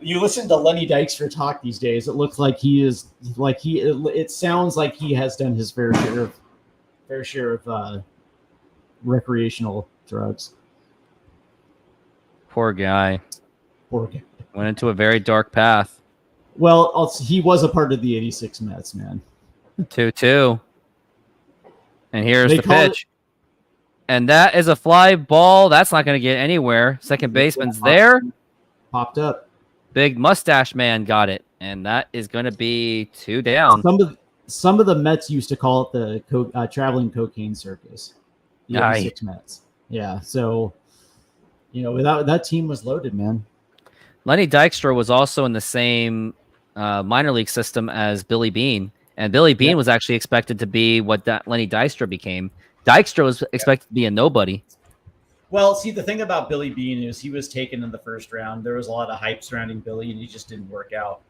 you listen to Lenny Dykstra talk these days. It looks like it sounds like he has done his fair share of recreational drugs. Poor guy. Went into a very dark path. Well, he was a part of the '86 Mets, man. 2-2. And here's the pitch. And that is a fly ball. That's not going to get anywhere. Second baseman's there. Popped up. Big mustache man got it. And that is going to be 2 down. Some of the Mets used to call it the traveling cocaine circus. The 86 Mets. Yeah. So, that team was loaded, man. Lenny Dykstra was also in the same minor league system as Billy Bean, and Billy Bean was actually expected to be what Lenny Dykstra became. Dykstra was expected to be a nobody. Well, see, the thing about Billy Bean is he was taken in the first round. There was a lot of hype surrounding Billy, and he just didn't work out.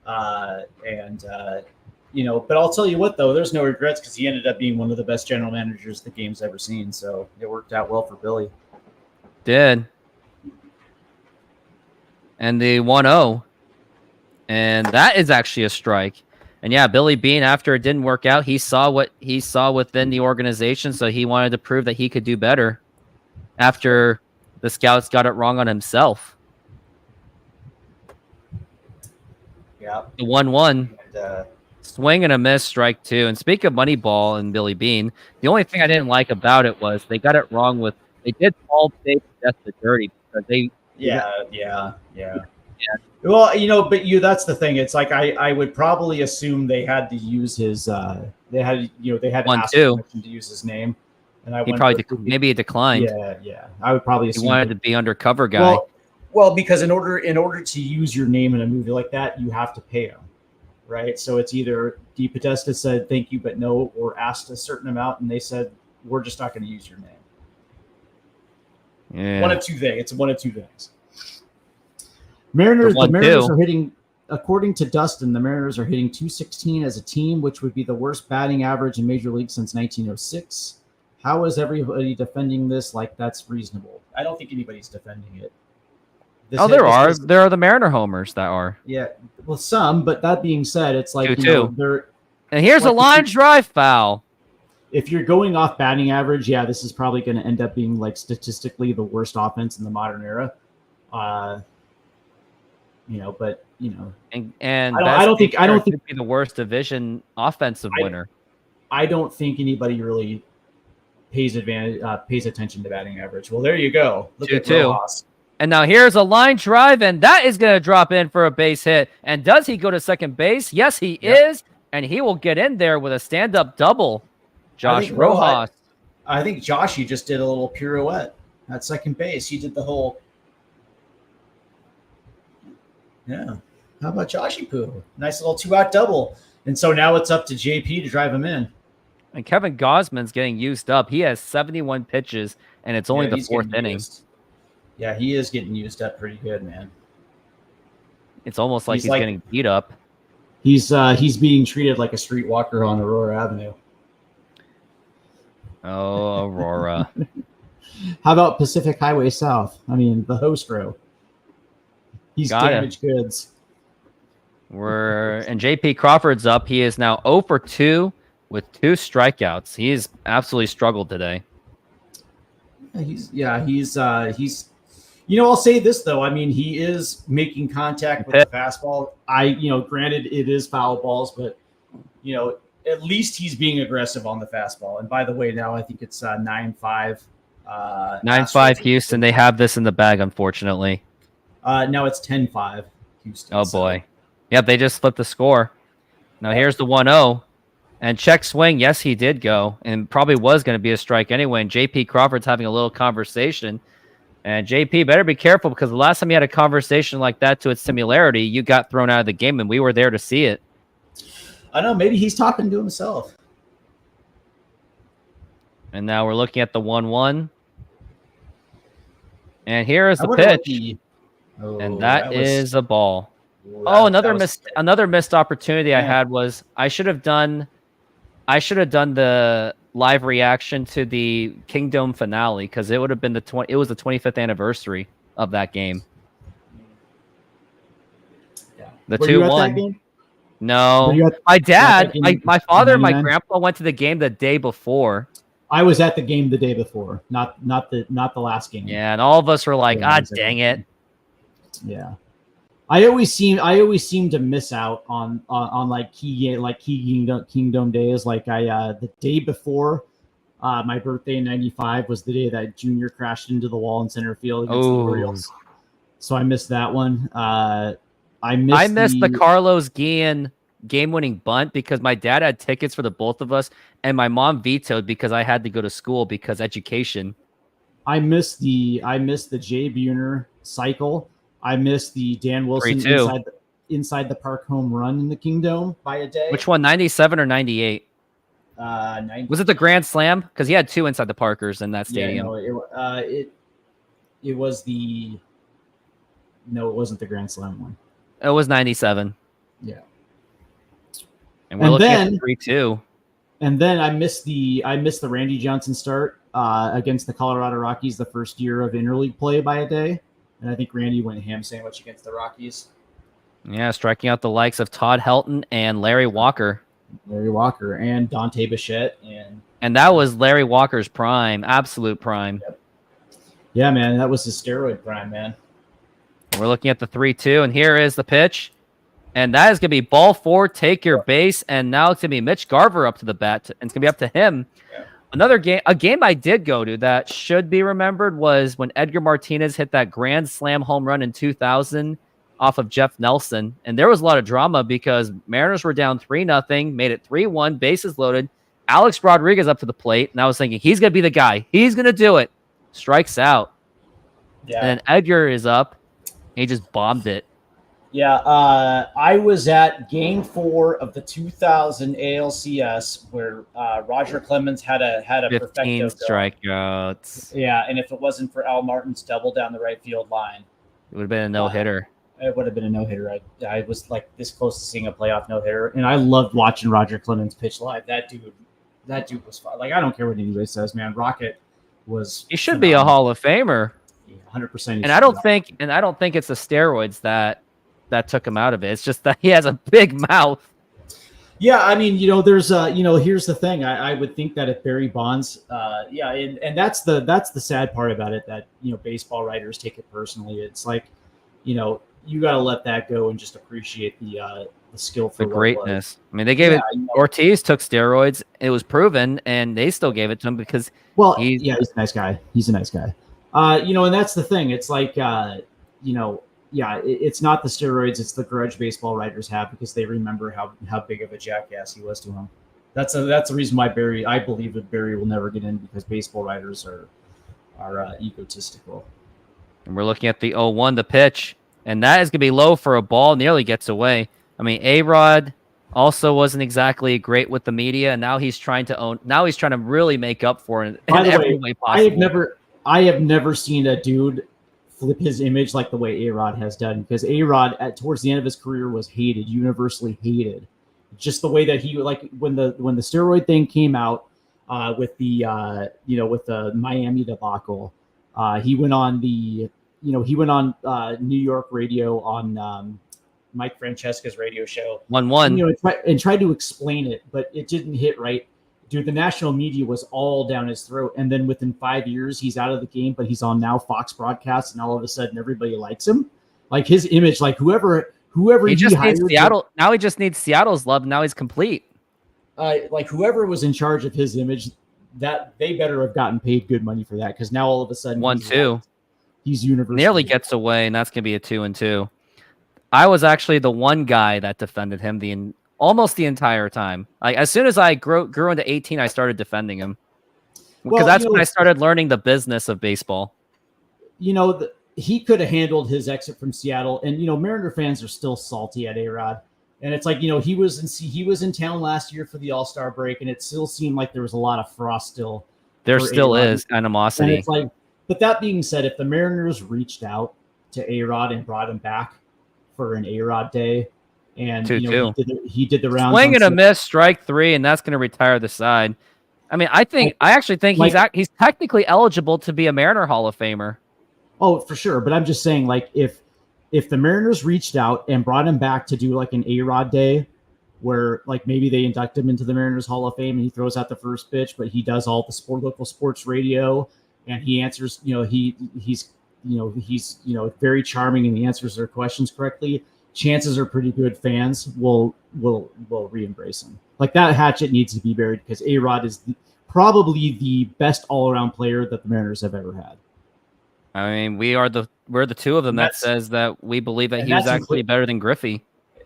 But I'll tell you what, though, there's no regrets because he ended up being one of the best general managers the game's ever seen. So it worked out well for Billy. Did. And the 1-0. And that is actually a strike. And yeah, Billy Bean, after it didn't work out, he saw what he saw within the organization, so he wanted to prove that he could do better after the scouts got it wrong on himself. Yeah. The 1-1. And, swing and a miss, strike 2. And speak of Moneyball and Billy Bean, the only thing I didn't like about it was they got it wrong with, they did call Dave Death the Dirty because they. Yeah. Well, that's the thing. It's like I would probably assume they had to use his they had to ask permission to use his name, and he probably maybe he declined. Yeah. I would probably assume he wanted to be undercover guy. Well, because in order to use your name in a movie like that, you have to pay them, right? So it's either Di Podesta said thank you but no, or asked a certain amount, and they said we're just not going to use your name. Yeah. One of two things. It's one of two things. The Mariners are hitting, according to Dustin, the Mariners are hitting .216 as a team, which would be the worst batting average in Major League since 1906. How is everybody defending this like that's reasonable? I don't think anybody's defending it. There are the Mariner homers that are. Yeah, well, some, but that being said, it's like, they're. And here's a line drive foul. If you're going off batting average, yeah, this is probably going to end up being like statistically the worst offense in the modern era. And I don't think could be the worst division offensive winner. I don't think anybody really pays attention to batting average. Well, there you go. Look at Rojas. And now here's a line drive, and that is going to drop in for a base hit. And does he go to second base? Yes, he is, and he will get in there with a stand-up double. Josh Rojas. I think Joshy just did a little pirouette at second base. He did the whole. Yeah. How about Joshy Poo? Nice little 2-out double. And so now it's up to JP to drive him in. And Kevin Gausman's getting used up. He has 71 pitches, and it's only the fourth inning. Yeah, he is getting used up pretty good, man. It's almost like he's getting beat up. He's being treated like a streetwalker on Aurora Avenue. Oh, Aurora. How about Pacific Highway South? I mean, the host row. He's damaged goods. And JP Crawford's up. He is now 0 for 2 with 2 strikeouts. He's absolutely struggled today. He's I'll say this though. I mean, he is making contact with the fastball. Granted it is foul balls, but at least he's being aggressive on the fastball. And by the way, now I think it's 9-5. 9-5 Houston. They have this in the bag, unfortunately. Now it's 10-5 Houston. Oh boy. Yep, they just flipped the score. Now here's the 1-0. And check swing, yes, he did go. And probably was going to be a strike anyway. And JP Crawford's having a little conversation. And JP, better be careful because the last time you had a conversation like that to its similarity, you got thrown out of the game, and we were there to see it. I know. Maybe he's talking to himself. And now we're looking at the 1-1. And here is the pitch. And that is a ball. Another missed opportunity I had was I should have done the live reaction to the Kingdom finale because it would have been the 25th anniversary of that game. Yeah. The 2-1. No, my dad, my father, and my grandpa went to the game the day before. I was at the game the day before, not the last game. Yeah, and all of us were like, dang it. Yeah. I always seem to miss out on like key Kingdom days. Like the day before my birthday in '95 was the day that Junior crashed into the wall in center field against the Orioles. So I missed that one. I missed the Carlos Guillen game-winning bunt because my dad had tickets for the both of us, and my mom vetoed because I had to go to school because education. I missed the Jay Buhner cycle. I missed the Dan Wilson inside the park home run in the Kingdome by a day. Which one, 97 or 98? 90. Was it the Grand Slam? Because he had 2 inside the Parkers in that Yeah, stadium. no, it was the. No, it wasn't the Grand Slam one. It was 97. Yeah. And we're looking at 3-2. And then I missed the Randy Johnson start against the Colorado Rockies the first year of interleague play by a day, and I think Randy went ham sandwich against the Rockies. Yeah, striking out the likes of Todd Helton and Larry Walker. And Dante Bichette and that was Larry Walker's prime, absolute prime. Yep. Yeah, man, that was his steroid prime, man. We're looking at the 3-2, and here is the pitch. And that is going to be ball 4, take your base, and now it's going to be Mitch Garver up to the bat, and it's going to be up to him. Yeah. Another game, a game I did go to that should be remembered was when Edgar Martinez hit that grand slam home run in 2000 off of Jeff Nelson, and there was a lot of drama because Mariners were down 3-0, made it 3-1, bases loaded. Alex Rodriguez up to the plate, and I was thinking, he's going to be the guy. He's going to do it. Strikes out. Yeah. And then Edgar is up. He just bombed it. Yeah, I was at Game 4 of the 2000 ALCS where Roger Clemens had a 15 strikeouts. Yeah, and if it wasn't for Al Martin's double down the right field line, it would have been a no-hitter. It would have been a no-hitter. I was like this close to seeing a playoff no-hitter, and I loved watching Roger Clemens pitch live. That dude was fun. Like, I don't care what anybody says, man. Rocket was. He should be a Hall of Famer. 100%. And I don't think it's the steroids that took him out of it. It's just that he has a big mouth. Yeah, I mean, there's here's the thing. I would think that if Barry Bonds, and that's the sad part about it, that baseball writers take it personally. It's like, you got to let that go and just appreciate the skill for the greatness. I mean, they gave it. Ortiz took steroids. It was proven, and they still gave it to him because he's a nice guy. He's a nice guy. And that's the thing. It's like, it's not the steroids. It's the grudge baseball writers have because they remember how big of a jackass he was to him. That's the reason why I believe that Barry will never get in, because baseball writers are egotistical. And we're looking at the 0-1, the pitch, and that is going to be low for a ball. Nearly gets away. I mean, A-Rod also wasn't exactly great with the media, and now he's trying to really make up for it in every way possible. I have never seen a dude flip his image like the way A-Rod has done, because A-Rod towards the end of his career was hated, universally hated. Just the way that he, like, when the steroid thing came out with the Miami debacle, he went on New York radio on Mike Francesca's radio show 1-1, and tried to explain it, but it didn't hit right. Dude, the national media was all down his throat, and then within 5 years, he's out of the game, but he's on now Fox broadcasts, and all of a sudden, everybody likes him. Like, his image, like whoever he just needs Seattle. Now he just needs Seattle's love. Now he's complete. Like, whoever was in charge of his image, that they better have gotten paid good money for that, because now all of a sudden 1-2, he's universal. Nearly gets away, and that's gonna be a 2-2. I was actually the one guy that defended him almost the entire time. Like, as soon as I grew into 18, I started defending him, because that's when I started learning the business of baseball. He could have handled his exit from Seattle, and Mariner fans are still salty at A-Rod, and it's like, he was in town last year for the All-Star break, and it still seemed like there was a lot of frost still. There still is animosity. And it's like, but that being said, if the Mariners reached out to A-Rod and brought him back for an A-Rod day, and he did the rounds. Swing and a miss, strike 3, and that's going to retire the side. I mean, I actually think he's technically eligible to be a Mariner Hall of Famer. Oh, for sure. But I'm just saying, like, if the Mariners reached out and brought him back to do like an A-Rod day, where like maybe they induct him into the Mariners Hall of Fame and he throws out the first pitch, but he does all the local sports radio, and he answers. He's very charming and he answers their questions correctly. Chances are pretty good fans will re-embrace him. Like, that hatchet needs to be buried, because A-Rod is probably the best all-around player that the Mariners have ever had. I mean, we're the two of them that says that we believe that he was actually better than Griffey.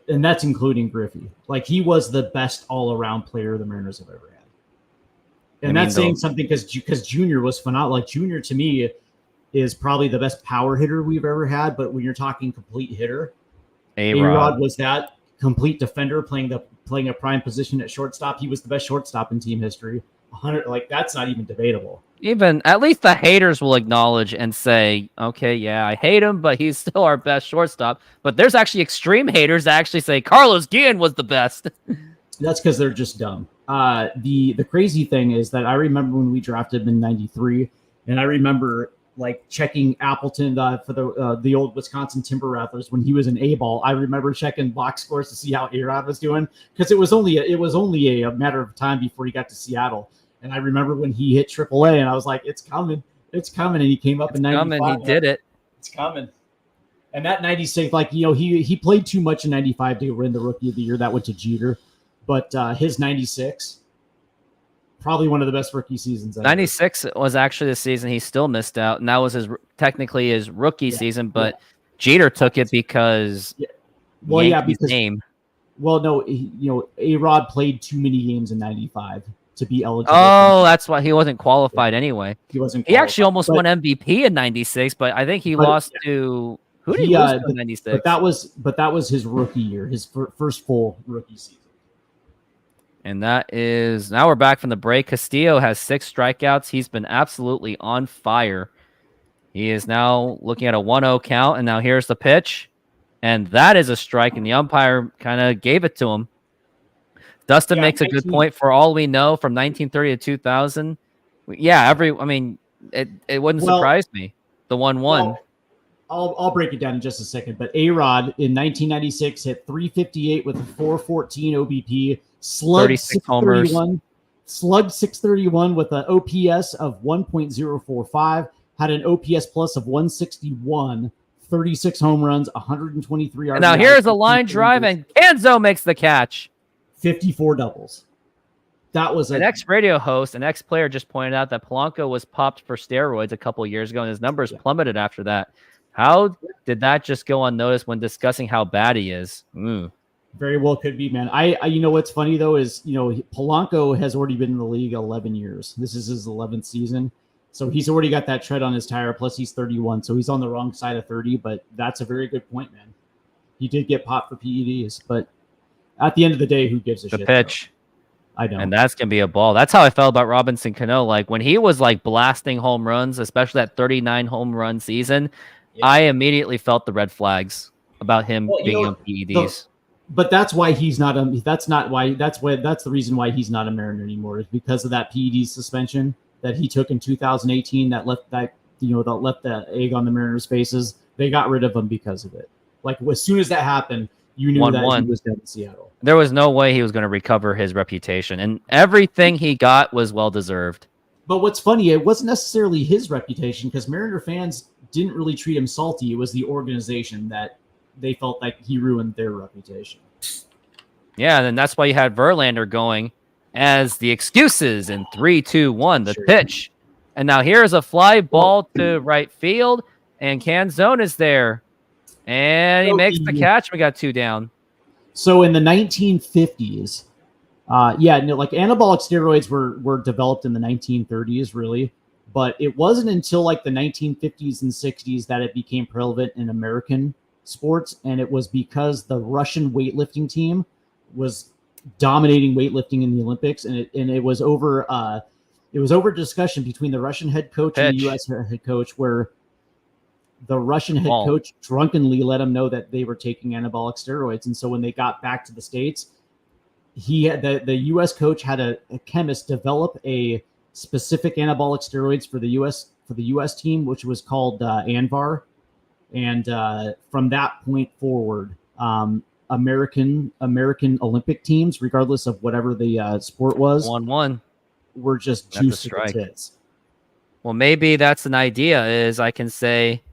And that's including Griffey. Like, he was the best all-around player the Mariners have ever had. And that's saying something, because Junior was phenomenal. Like, Junior, to me, is probably the best power hitter we've ever had. But when you're talking complete hitter, A-Rod was that complete defender playing a prime position at shortstop. He was the best shortstop in team history. 100, like that's not even debatable. Even at least the haters will acknowledge and say, okay, yeah, I hate him, but he's still our best shortstop. But there's actually extreme haters that actually say Carlos Guillen was the best. That's because they're just dumb. The crazy thing is that I remember when we drafted him in '93, and I remember like checking Appleton for the old Wisconsin Timber Rattlers when he was an A-ball. I remember checking box scores to see how A-Rod was doing because it was only a matter of time before he got to Seattle. And I remember when he hit AAA, and I was like, "It's coming, and he came up in '95. He did it. It's coming. And that '96, like he played too much in '95 to win the Rookie of the Year. That went to Jeter, but his '96, probably one of the best rookie seasons. '96 was actually the season he still missed out, and that was technically his rookie season. But Jeter took it because because name. Well, no, A-Rod played too many games in '95. To be eligible. Oh, that's why he wasn't qualified anyway. He wasn't. He actually almost won MVP in '96, but I think he lost to who did he lose to in '96? But that was his rookie year, his first full rookie season. And that is now we're back from the break. Castillo has 6 strikeouts. He's been absolutely on fire. He is now looking at a 1-0 count, and now here's the pitch, and that is a strike, and the umpire kind of gave it to him. Dustin makes a good point. For all we know, from 1930 to 2000, it wouldn't surprise me. The 1-1. Well, I'll break it down in just a second. But A-Rod in 1996 hit 358 with a 414 OBP, slugged 631, slugged 631 with an OPS of 1.045, had an OPS plus of 161. 36 home runs, 123 RBIs. Now here's a line drive, and Canzo makes the catch. 54 doubles. That was an ex-radio host, an ex-player just pointed out that Polanco was popped for steroids a couple of years ago, and his numbers plummeted after that. How did that just go unnoticed when discussing how bad he is? Very well could be, man. I what's funny though is Polanco has already been in the league 11 years. This is his 11th season, so he's already got that tread on his tire. Plus, he's 31, so he's on the wrong side of 30. But that's a very good point, man. He did get popped for PEDs, but at the end of the day, who gives a shit? The pitch. I know. And that's going to be a ball. That's how I felt about Robinson Cano. Like when he was like blasting home runs, especially that 39 home run season, I immediately felt the red flags about him being on PEDs. But that's why he's not that's the reason why he's not a Mariner anymore, is because of that PED suspension that he took in 2018 that left the egg on the Mariners' faces. They got rid of him because of it. Like as soon as that happened, you knew that he was down in Seattle. There was no way he was going to recover his reputation, and everything he got was well-deserved. But what's funny, it wasn't necessarily his reputation, because Mariner fans didn't really treat him salty. It was the organization that they felt like he ruined their reputation. Yeah, and that's why you had Verlander going as the excuses in 3-2-1, the pitch. And now here's a fly ball to right field, and Canzone is there. And he makes the catch. We got 2 down. So in the 1950s, like anabolic steroids were developed in the 1930s, really. But it wasn't until like the 1950s and 60s that it became prevalent in American sports. And it was because the Russian weightlifting team was dominating weightlifting in the Olympics. And it was over discussion between the Russian head coach and the U.S. head coach, where the Russian head coach drunkenly let him know that they were taking anabolic steroids. And so when they got back to the States, the U.S. coach had a chemist develop a specific anabolic steroids for the U.S. team, which was called Anvar. And from that point forward, American Olympic teams, regardless of whatever the sport was, 1-1, were just juiced to the tits. Well, maybe that's an idea. Is I can say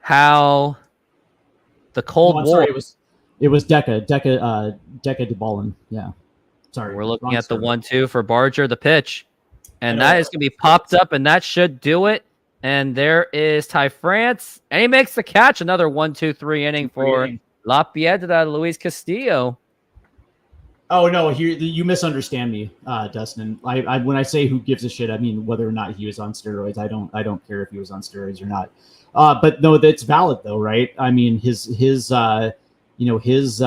how the Cold War. Sorry, it was Deca DeBallin. Yeah. Sorry. We're looking at the 1-2 for Barger, the pitch. And that is going to be popped up, and that should do it. And there is Ty France, and he makes the catch. Another 1-2-3 inning for La Piedra, Luis Castillo. Oh, no, you misunderstand me, Dustin. I when I say who gives a shit, I mean whether or not he was on steroids. I don't care if he was on steroids or not. But no, that's valid though, right? I mean, his his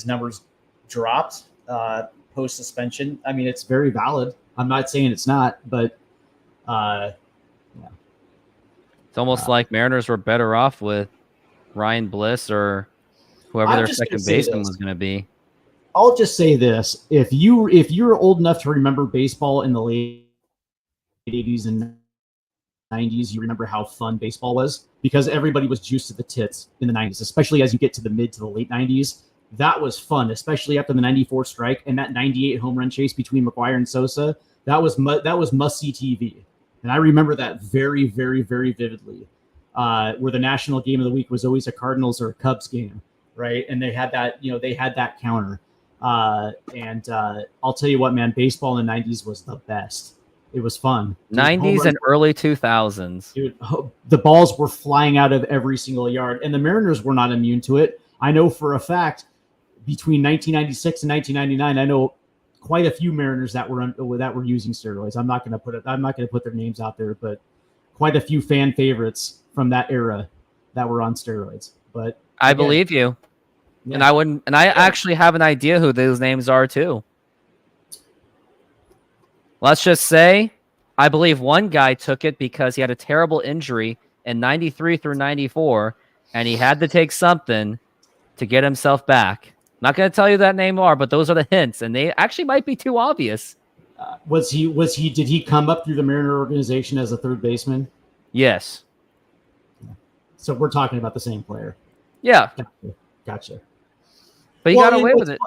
numbers dropped post suspension. I mean, it's very valid. I'm not saying it's not, but it's almost like Mariners were better off with Ryan Bliss or whoever their second baseman was going to be. I'll just say this: if you're old enough to remember baseball in the late 80s and 90s, you remember how fun baseball was because everybody was juiced to the tits in the 90s, especially as you get to the mid to the late 90s. That was fun, especially after the 94 strike and that 98 home run chase between McGuire and Sosa. That was must-see TV. And I remember that very, very, very vividly, where the national game of the week was always a Cardinals or a Cubs game, right? And they had that counter. And I'll tell you what, man, baseball in the 90s was the best. It was fun. 90s and early 2000s. Dude, the balls were flying out of every single yard, and the Mariners were not immune to it. I know for a fact between 1996 and 1999, I know quite a few Mariners that were using steroids. I'm not going to put their names out there, but quite a few fan favorites from that era that were on steroids. But I believe you. Yeah. And I actually have an idea who those names are too. Let's just say I believe one guy took it because he had a terrible injury in 93 through 94 and he had to take something to get himself back. Not going to tell you that name are, but those are the hints, and they actually might be too obvious. Did he come up through the Mariner organization as a third baseman? Yes. So we're talking about the same player. Yeah. Gotcha. But he got away with it.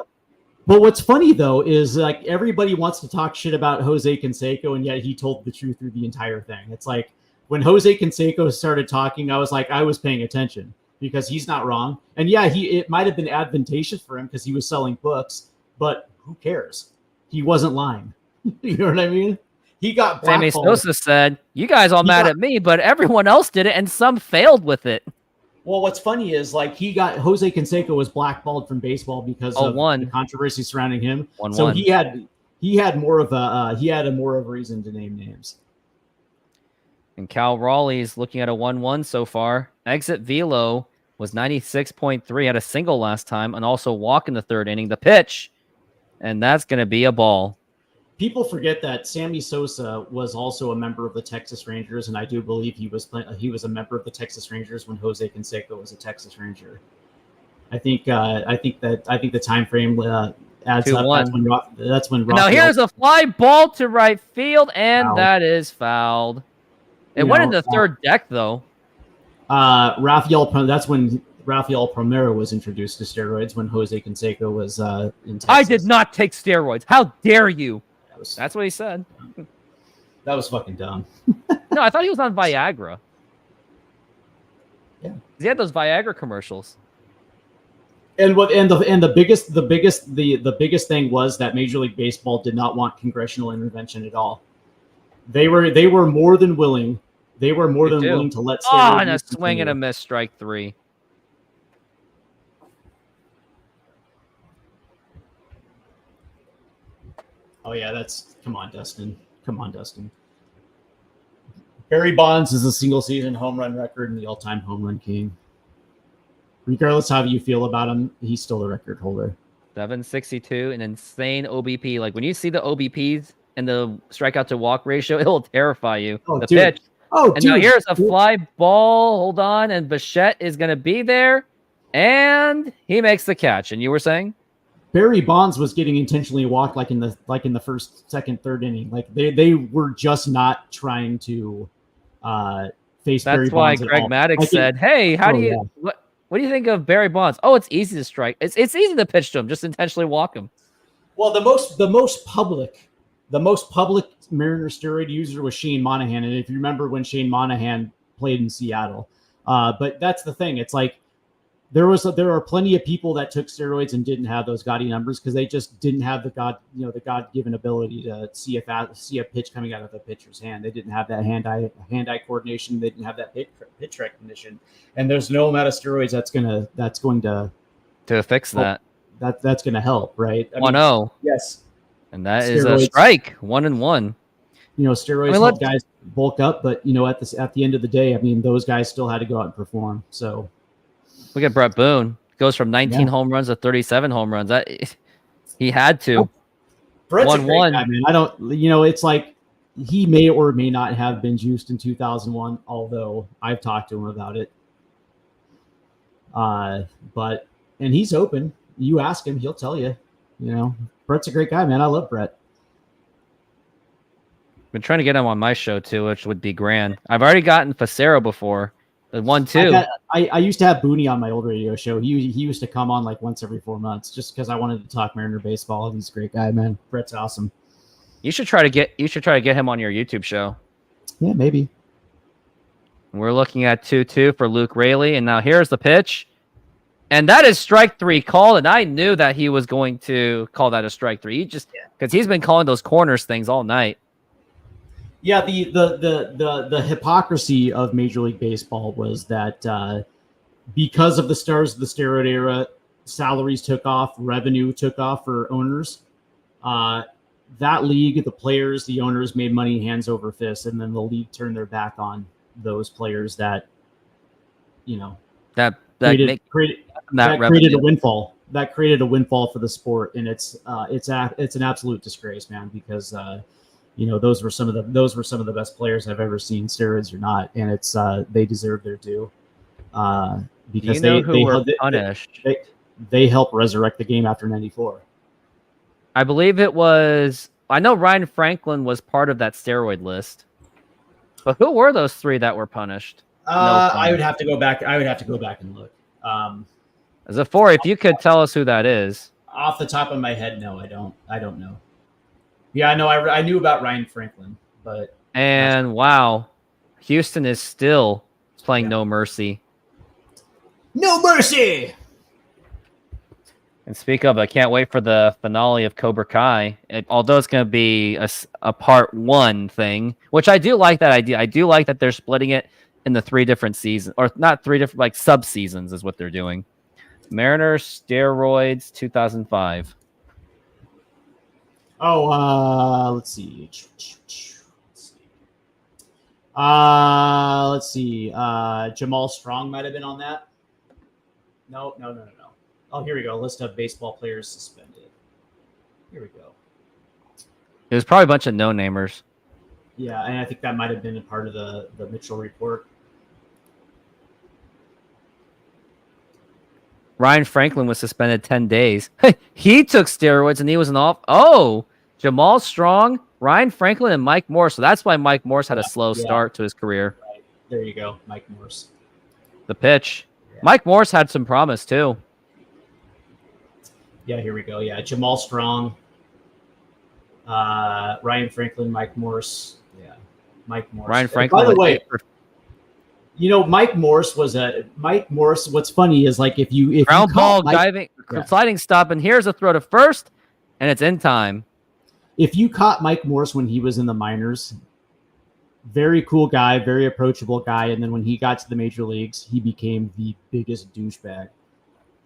But what's funny though is like everybody wants to talk shit about Jose Canseco, and yet he told the truth through the entire thing. It's like when Jose Canseco started talking, I was paying attention. Because he's not wrong. And yeah, it might have been advantageous for him because he was selling books, but who cares? He wasn't lying. You know what I mean? He got Sammy Sosa said, you guys all mad at me, but everyone else did it and some failed with it. Well, what's funny is like Jose Canseco was blackballed from baseball because of the controversy surrounding him. So he had more of a reason to name names. And Cal Raleigh's looking at a 1-1 so far. Exit velo was 96.3, had a single last time, and also walk in the third inning. The pitch, and that's going to be a ball. People forget that Sammy Sosa was also a member of the Texas Rangers, and I do believe he was a member of the Texas Rangers when Jose Canseco was a Texas Ranger. I think the time frame adds up. That's when. Now here's a fly ball to right field, and that is fouled. It went in the third deck, though. That's when Rafael Palmeiro was introduced to steroids when Jose Canseco was in Texas. I did not take steroids. How dare you? That's what he said. That was fucking dumb. No, I thought he was on Viagra. Yeah. He had those Viagra commercials. And the biggest thing was that Major League Baseball did not want congressional intervention at all. They were more than willing. They were more than willing to let. And a swing and a miss, strike 3. Oh yeah, come on, Dustin. Barry Bonds is a single season home run record and the all-time home run king. Regardless how you feel about him, he's still the record holder. 762, an insane OBP. Like when you see the OBPs and the strikeout to walk ratio, it will terrify you. Pitch. Now here's a fly ball. Hold on, and Bichette is going to be there, and he makes the catch. And you were saying Barry Bonds was getting intentionally walked like in the first, second, third inning. Like they were just not trying to face Barry Bonds. That's why Greg Maddux said, "Hey, what do you think of Barry Bonds? Oh, it's easy to strike. It's easy to pitch to him. Just intentionally walk him." Well, the most public Mariner steroid user was Shane Monahan, and if you remember when Shane Monahan played in Seattle, but that's the thing. It's like there are plenty of people that took steroids and didn't have those gaudy numbers because they just didn't have the God-given ability to see a pitch coming out of the pitcher's hand. They didn't have that hand-eye coordination. They didn't have that pitch recognition. And there's no amount of steroids that's going to fix that. That's going to help, right? 1-0. Yes. And that is a strike, 1-1. Steroids help guys bulk up, but at the end of the day, those guys still had to go out and perform. So Look at Brett Boone. Goes from 19 home runs to 37 home runs. He had to. Brett's a 1-1. great guy, man. I don't, it's like he may or may not have been juiced in 2001, although I've talked to him about it. And he's open. You ask him, he'll tell you. Brett's a great guy, man. I love Brett. Been trying to get him on my show too, which would be grand. I've already gotten Facero before. The 1-2. I used to have Booney on my old radio show. He used to come on like once every 4 months just because I wanted to talk Mariner baseball. He's a great guy, man. Brett's awesome. You should try to get him on your YouTube show. Yeah, maybe. We're looking at 2-2 for Luke Raley, and now here's the pitch. And that is strike 3 called, and I knew that he was going to call that a strike 3. He just because he's been calling those corners things all night. Yeah, the hypocrisy of Major League Baseball was that because of the stars of the steroid era, salaries took off, revenue took off for owners. That league, the players, the owners made money hands over fists, and then the league turned their back on those players that created a windfall. That created a windfall for the sport, and it's an absolute disgrace, man. Because those were some of the best players I've ever seen, steroids or not, and it's they deserve their due. Because they helped resurrect the game after '94. I believe it was. I know Ryan Franklin was part of that steroid list, but who were those 3 that were punished? I would have to go back. And look. As a 4, if you could tell us who that is. Off the top of my head, no, I don't know. Yeah, I know. I knew about Ryan Franklin, but wow, Houston is still playing No Mercy. No mercy. And speak of, I can't wait for the finale of Cobra Kai. Although it's going to be a part 1 thing, which I do like that idea. I do like that they're splitting it in the 3 different seasons, or not 3 different, like sub seasons is what they're doing. Mariners steroids 2005. Oh, let's see. Let's see. Jamal Strong might have been on that. No. Oh, here we go. List of baseball players suspended. Here we go. It was probably a bunch of no-namers. Yeah, and I think that might have been a part of the Mitchell report. Ryan Franklin was suspended 10 days. He took steroids and he was Jamal Strong, Ryan Franklin, and Mike Morse. So that's why Mike Morse had a slow start to his career. Right. There you go, Mike Morse. The pitch. Yeah. Mike Morse had some promise too. Yeah, here we go. Yeah, Jamal Strong, Ryan Franklin, Mike Morse. Yeah, Mike Morse. Ryan Franklin. By the way, Mike Morse was Mike Morse. What's funny is like if ground ball, diving, sliding stop, and here's a throw to first, and it's in time. If you caught Mike Morse when he was in the minors, very cool guy, very approachable guy, and then when he got to the major leagues, he became the biggest douchebag.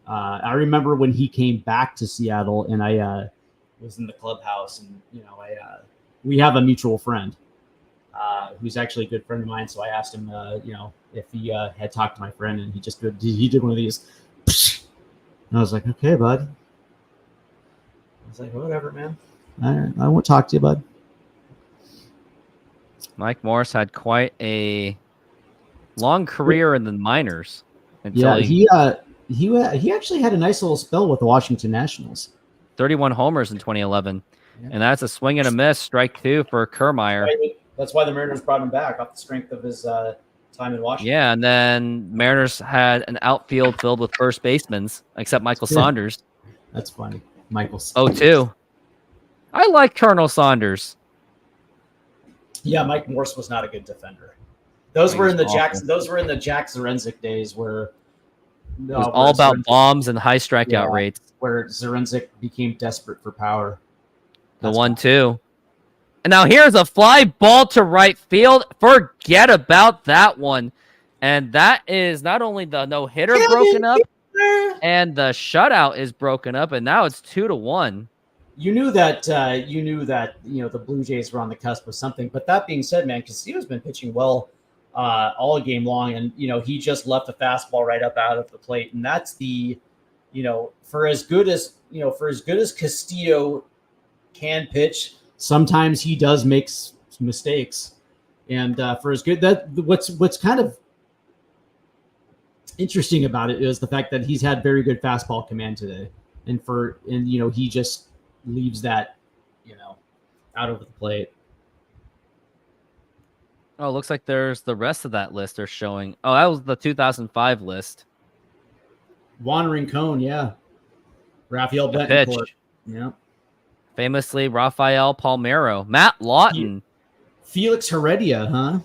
I remember when he came back to Seattle, and I was in the clubhouse, and we have a mutual friend who's actually a good friend of mine. So I asked him, if he had talked to my friend, and he did one of these, and I was like, okay, bud. I was like, whatever, man. I won't talk to you, bud. Mike Morse had quite a long career in the minors. He actually had a nice little spell with the Washington Nationals. 31 homers in 2011. Yeah. And that's a swing and a miss, strike 2 for Kiermaier. That's why the Mariners brought him back off the strength of his time in Washington. Yeah, and then Mariners had an outfield filled with first basemen, except Michael Saunders. That's funny. Michael Saunders. 0-2. I like Colonel Saunders. Yeah, Mike Morse was not a good defender. Those were in the Jack Zarenzik days where it was all about bombs and high strikeout rates. Where Zarenzik became desperate for power. The 1-2. And now here's a fly ball to right field. Forget about that one. And that is not only the no-hitter broken up, and the shutout is broken up, and now it's 2-1. You knew that the Blue Jays were on the cusp of something. But that being said, man, Castillo's been pitching well all game long. And, he just left the fastball right up out of the plate. And that's for as good as Castillo can pitch, sometimes he does make mistakes. And for as good what's kind of interesting about it is the fact that he's had very good fastball command today. And he just leaves that, out of the plate. Oh, it looks like there's the rest of that list they're showing. Oh, that was the 2005 list. Juan Rincon, yeah. Rafael The Betancourt. pitch. Yeah. Famously, Rafael Palmeiro. Matt Lawton. Felix Heredia, huh?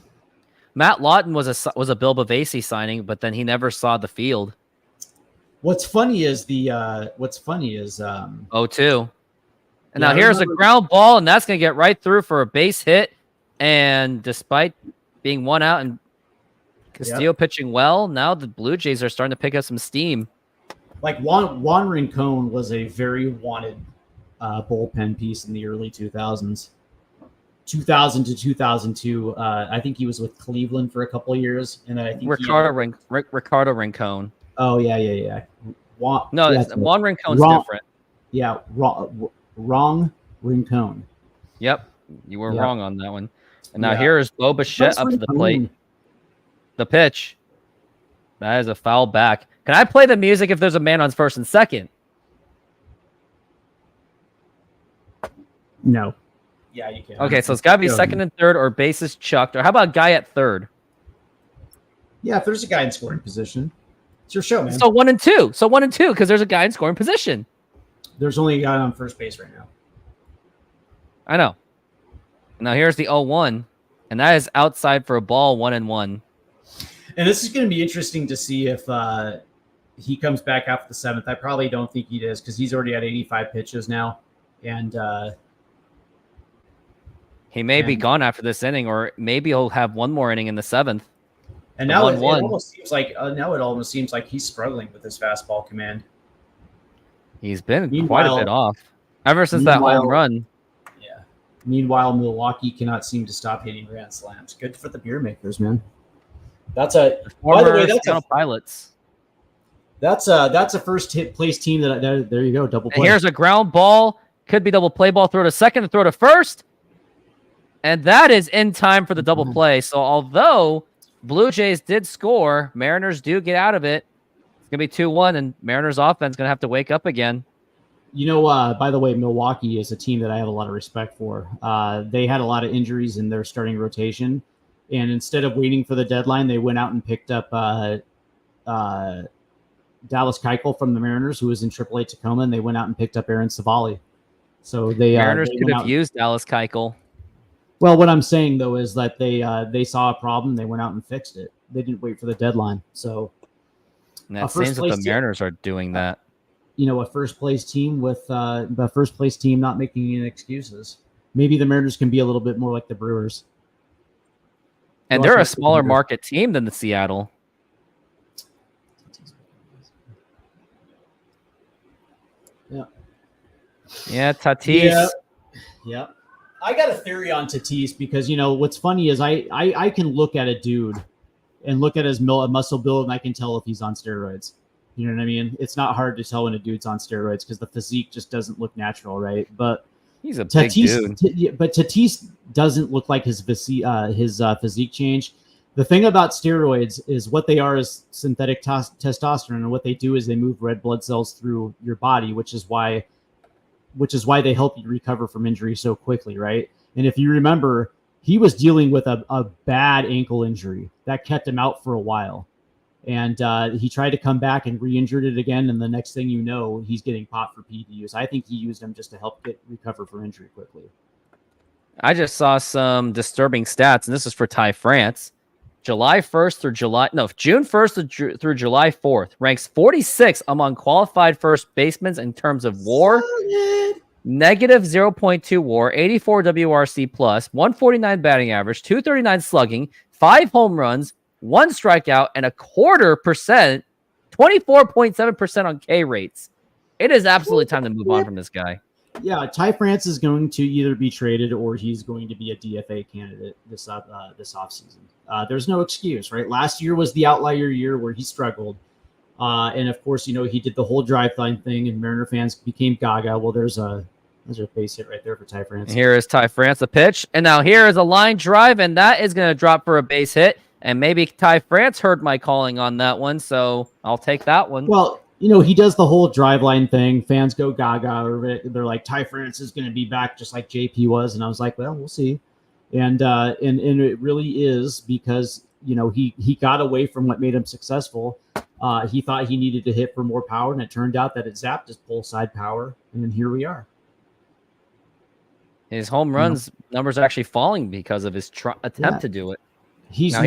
Matt Lawton was a Bill Bavasi signing, but then he never saw the field. What's funny is 0-2. And Yeah, now I here's a remember- ground ball, and that's going to get right through for a base hit. And despite being one out and Castillo pitching well, now the Blue Jays are starting to pick up some steam. Like Juan Rincon was a very wanted bullpen piece in the early 2000s. 2000 to 2002. I think he was with Cleveland for a couple of years. And then I think Ricardo Rincon. Oh, yeah. Juan Rincon's wrong, different. Yeah, wrong Rincon. Yep, you were wrong on that one. And now Yeah. here's Bo Bichette up to the plate. The pitch. That is a foul back. Can I play the music if there's a man on first and second? No. Yeah, you can. Okay, so it's got to be Go second ahead. and third or bases chucked. Or how about a guy at third? Yeah, if there's a guy in scoring position, it's your show, man. So 1 and 2. So 1 and 2 because there's a guy in scoring position. There's only a guy on first base right now. I know. Now here's the 0-1, and that is outside for a ball, 1-1. And this is going to be interesting to see if he comes back after the seventh. I probably don't think he does because he's already at 85 pitches now. And he may be gone after this inning, or maybe he'll have one more inning in the seventh. And now it almost seems like he's struggling with his fastball command. He's been quite a bit off ever since that home run. Yeah. Meanwhile, Milwaukee cannot seem to stop hitting grand slams. Good for the beer makers, man. That's a by the way, that's a Pilots. That's a first place team that there you go, double play. And here's a ground ball. Could be double play ball. Throw to second and throw to first. And that is in time for the double play. So although Blue Jays did score, Mariners do get out of it. It's going to be 2-1, and Mariners offense going to have to wake up again. By the way, Milwaukee is a team that I have a lot of respect for. They had a lot of injuries in their starting rotation. And instead of waiting for the deadline, they went out and picked up Dallas Keuchel from the Mariners, who was in AAA Tacoma, and they went out and picked up Aaron Savali. So Mariners could have used Dallas Keuchel. Well, what I'm saying though is that they saw a problem, they went out and fixed it. They didn't wait for the deadline. So and that seems that the Mariners are doing that. A first place team with the first place team not making any excuses. Maybe the Mariners can be a little bit more like the Brewers. And they're a smaller market team than the Seattle. Yeah. Yeah, Tatis. Yeah. I got a theory on Tatis because, what's funny is I can look at a dude and look at his muscle build and I can tell if he's on steroids. You know what I mean? It's not hard to tell when a dude's on steroids because the physique just doesn't look natural, right? But he's a big dude. But Tatis doesn't look like his physique change. The thing about steroids is what they are is synthetic testosterone, and what they do is they move red blood cells through your body, which is why they help you recover from injury so quickly, right? And if you remember, he was dealing with a bad ankle injury that kept him out for a while. And he tried to come back and re-injured it again, and the next thing you know, he's getting popped for PDUs. I think he used them just to help recover from injury quickly. I just saw some disturbing stats, and this is for Ty France. June 1st through July 4th, ranks 46 among qualified first basemen in terms of WAR, negative 0.2 WAR, 84 WRC plus, 149 batting average, 239 slugging, 5 home runs, 1 strikeout, and 0.25%, 24.7% on K rates. It is absolutely time to move on from this guy. Yeah, Ty France is going to either be traded or he's going to be a DFA candidate this offseason. There's no excuse, right? Last year was the outlier year where he struggled. And of course, he did the whole drive-line thing and Mariner fans became gaga. Well, there's a base hit right there for Ty France. Here is Ty France, the pitch. And now here is a line drive, and that is going to drop for a base hit. And maybe Ty France heard my calling on that one, so I'll take that one. Well, he does the whole drive line thing. Fans go gaga over it. They're like, Ty France is going to be back just like JP was. And I was like, well, we'll see. And it really is because, he got away from what made him successful. He thought he needed to hit for more power, and it turned out that it zapped his pull side power. And here we are. His home runs numbers are actually falling because of his attempt to do it. He's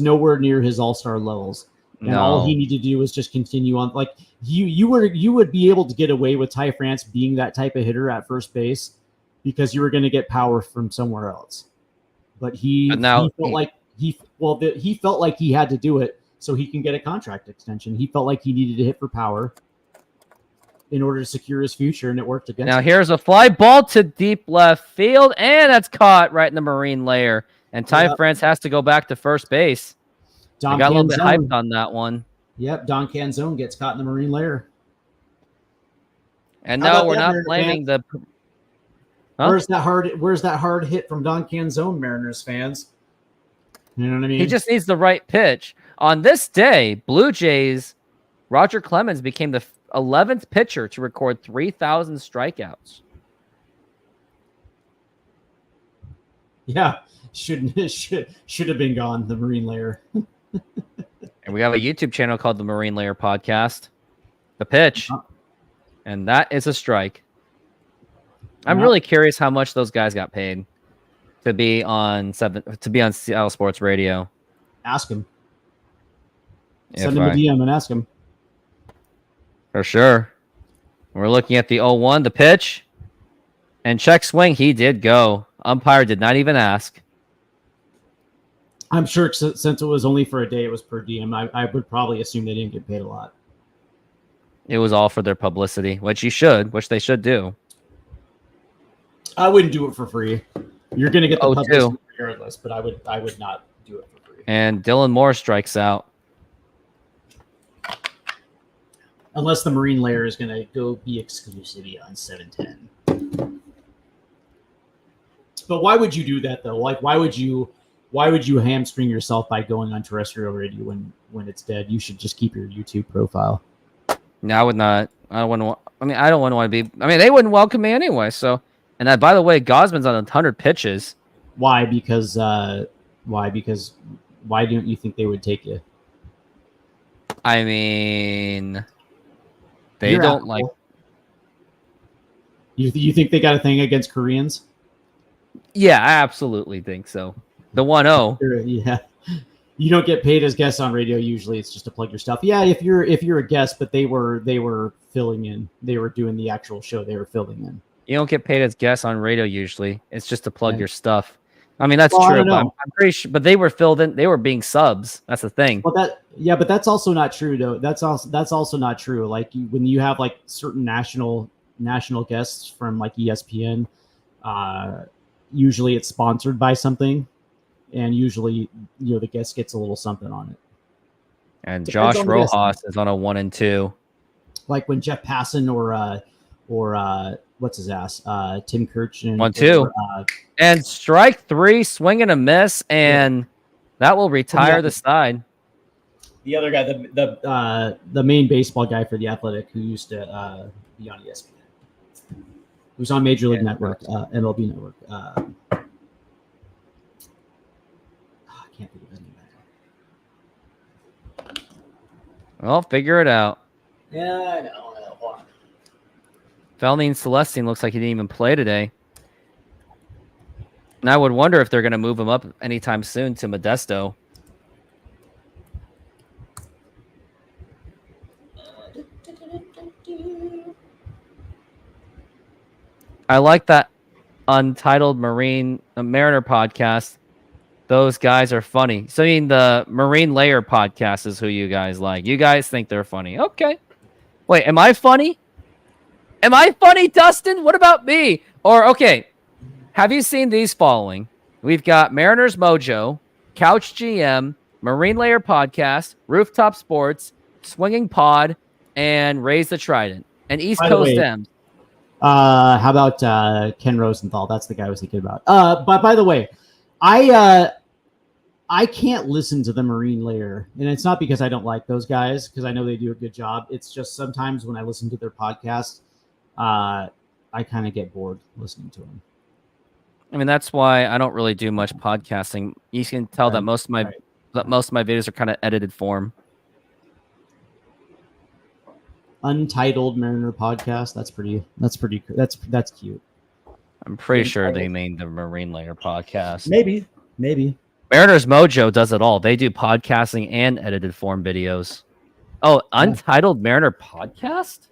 nowhere near his all-star levels. And all he needed to do was just continue on. Like you would be able to get away with Ty France being that type of hitter at first base because you were going to get power from somewhere else. But he felt like he had to do it so he can get a contract extension. He felt like he needed to hit for power in order to secure his future, and it worked against him. Now here's a fly ball to deep left field, and that's caught right in the Marine layer. And Ty France has to go back to first base. I got a little bit hyped on that one. Yep, Don Canzone gets caught in the Marine layer. And no, we're not blaming the... Huh? Where's that hard hit from Don Canzone, Mariners fans? You know what I mean? He just needs the right pitch. On this day, Blue Jays, Roger Clemens became the 11th pitcher to record 3,000 strikeouts. Yeah, should have been gone, the Marine layer. And we have a YouTube channel called the Marine Layer Podcast. The pitch. And that is a strike. I'm really curious how much those guys got paid to be on Seattle Sports Radio. Ask him. Send him a DM and ask him. For sure. We're looking at the 0-1, the pitch. And check swing, he did go. Umpire did not even ask. I'm sure since it was only for a day, it was per diem. I would probably assume they didn't get paid a lot. It was all for their publicity, which they should do. I wouldn't do it for free. You're going to get the publicity regardless, but I would not do it for free. And Dylan Moore strikes out. Unless the Marine layer is going to go be exclusively on 710. But why would you do that though? Like, why would you hamstring yourself by going on terrestrial radio when it's dead? You should just keep your YouTube profile. No, I would not. I don't want to be. I mean, they wouldn't welcome me anyway. So, and by the way, Gosman's on 100 pitches. Why? Because why don't you think they would take you? I mean, they don't like. You think they got a thing against Koreans? Yeah, I absolutely think so. The 1-0. Yeah. You don't get paid as guests on radio usually. It's just to plug your stuff. Yeah, if you're a guest, but they were filling in. They were doing the actual show. They were filling in. You don't get paid as guests on radio usually. It's just to plug your stuff. I mean, that's true. But I'm pretty sure, but they were filled in. They were being subs. That's the thing. Well, but that's also not true though. That's also not true. Like when you have like certain national guests from like ESPN, usually it's sponsored by something. And usually, the guest gets a little something on it. And Josh Rojas is on a 1-2. Like when Jeff Passan or what's his ass, Tim Kirchin. 1-2. And strike 3, swing and a miss, and that will retire the side. The other guy, the main baseball guy for the Athletic, who used to be on ESPN, who's on Major League Network, MLB Network. Can't think of his name. Well, figure it out. Yeah, I know. Felnine Celestine looks like he didn't even play today. And I would wonder if they're going to move him up anytime soon to Modesto. I like that Untitled Mariner podcast. Those guys are funny. So, I mean, the Marine Layer podcast is who you guys like. You guys think they're funny. Okay. Wait, am I funny? Am I funny, Dustin? What about me? Or, okay, have you seen these following? We've got Mariners Mojo, Couch GM, Marine Layer Podcast, Rooftop Sports, Swinging Pod, and Raise the Trident. And East By the Coast way, M's. How about Ken Rosenthal? That's the guy I was thinking about. But by the way, I can't listen to the Marine Layer, and it's not because I don't like those guys, because I know they do a good job. It's just sometimes when I listen to their podcast, I kind of get bored listening to them. I mean, that's why I don't really do much podcasting. You can tell that most of my videos are kind of edited form. Untitled Mariner Podcast. That's cute. I'm pretty sure they named the Marine Layer Podcast. Maybe. Mariners Mojo does it all. They do podcasting and edited form videos. Oh, Untitled Mariner Podcast?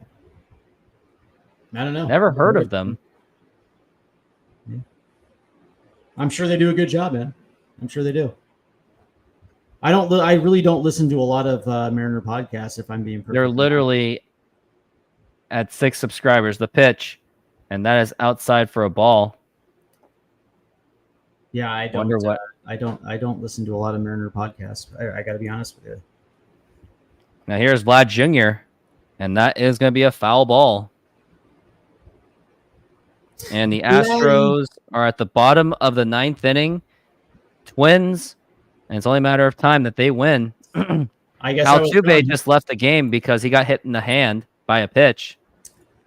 I don't know. Never heard of them. I'm sure they do a good job, man. I'm sure they do. I really don't listen to a lot of Mariner podcasts, if I'm being perfect. They're literally at 6 subscribers. The pitch, and that is outside for a ball. Yeah, I don't. Wonder what. I don't listen to a lot of Mariner podcasts. I got to be honest with you. Now here's Vlad Jr., and that is going to be a foul ball. And the Astros are at the bottom of the 9th inning. Twins, and it's only a matter of time that they win. I guess Altuve just left the game because he got hit in the hand by a pitch.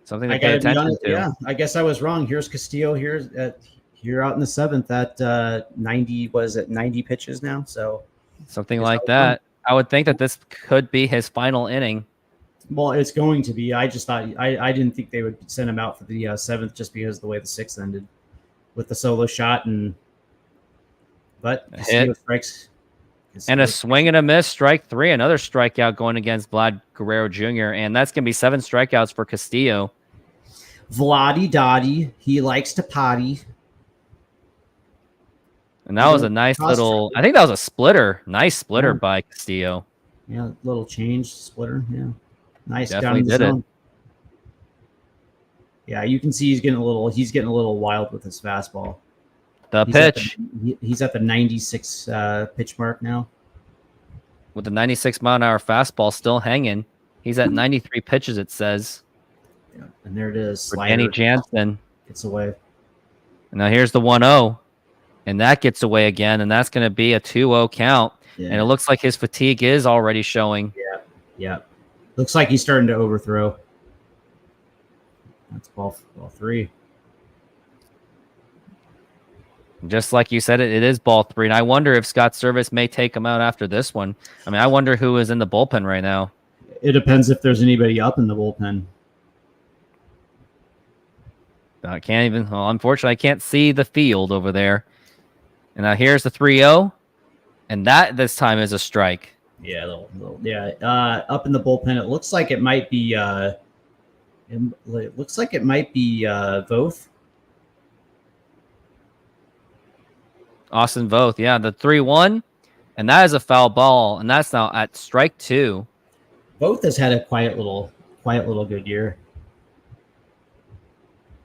Something to pay attention to. Yeah, I guess I was wrong. Here's Castillo here out in the 7th at 90. Was it 90 pitches now? So something like that. I would think that this could be his final inning. Well, it's going to be. I just thought I didn't think they would send him out for the 7th just because of the way the 6th ended with the solo shot but Castillo strikes. And a swing and a miss, strike 3. Another strikeout going against Vlad Guerrero Jr. And that's going to be 7 strikeouts for Castillo. Vladdy Dottie, he likes to potty. And that was a nice little. I think that was a splitter. Nice splitter by Castillo. Yeah, little change splitter. Yeah. Nice. Definitely did it. Yeah, you can see he's getting a little wild with his fastball. Pitch. He's at the 96 pitch mark now. With the 96 mile an hour fastball still hanging. He's at 93 pitches, it says. Yeah, and there it is. For Danny Jansen. Gets away. And now here's the 1-0. And that gets away again. And that's going to be a 2-0 count. Yeah. And it looks like his fatigue is already showing. Yeah. Looks like he's starting to overthrow. That's ball 3. Just like you said, it is ball 3. And I wonder if Scott Service may take him out after this one. I mean, I wonder who is in the bullpen right now. It depends if there's anybody up in the bullpen. I can't even. Well, unfortunately, I can't see the field over there. And now here's the 3-0. And that this time is a strike. Yeah, up in the bullpen, it looks like it might be. Voth. Austin Voth, yeah, the 3-1, and that is a foul ball, and that's now at strike 2. Voth has had a quiet little good year.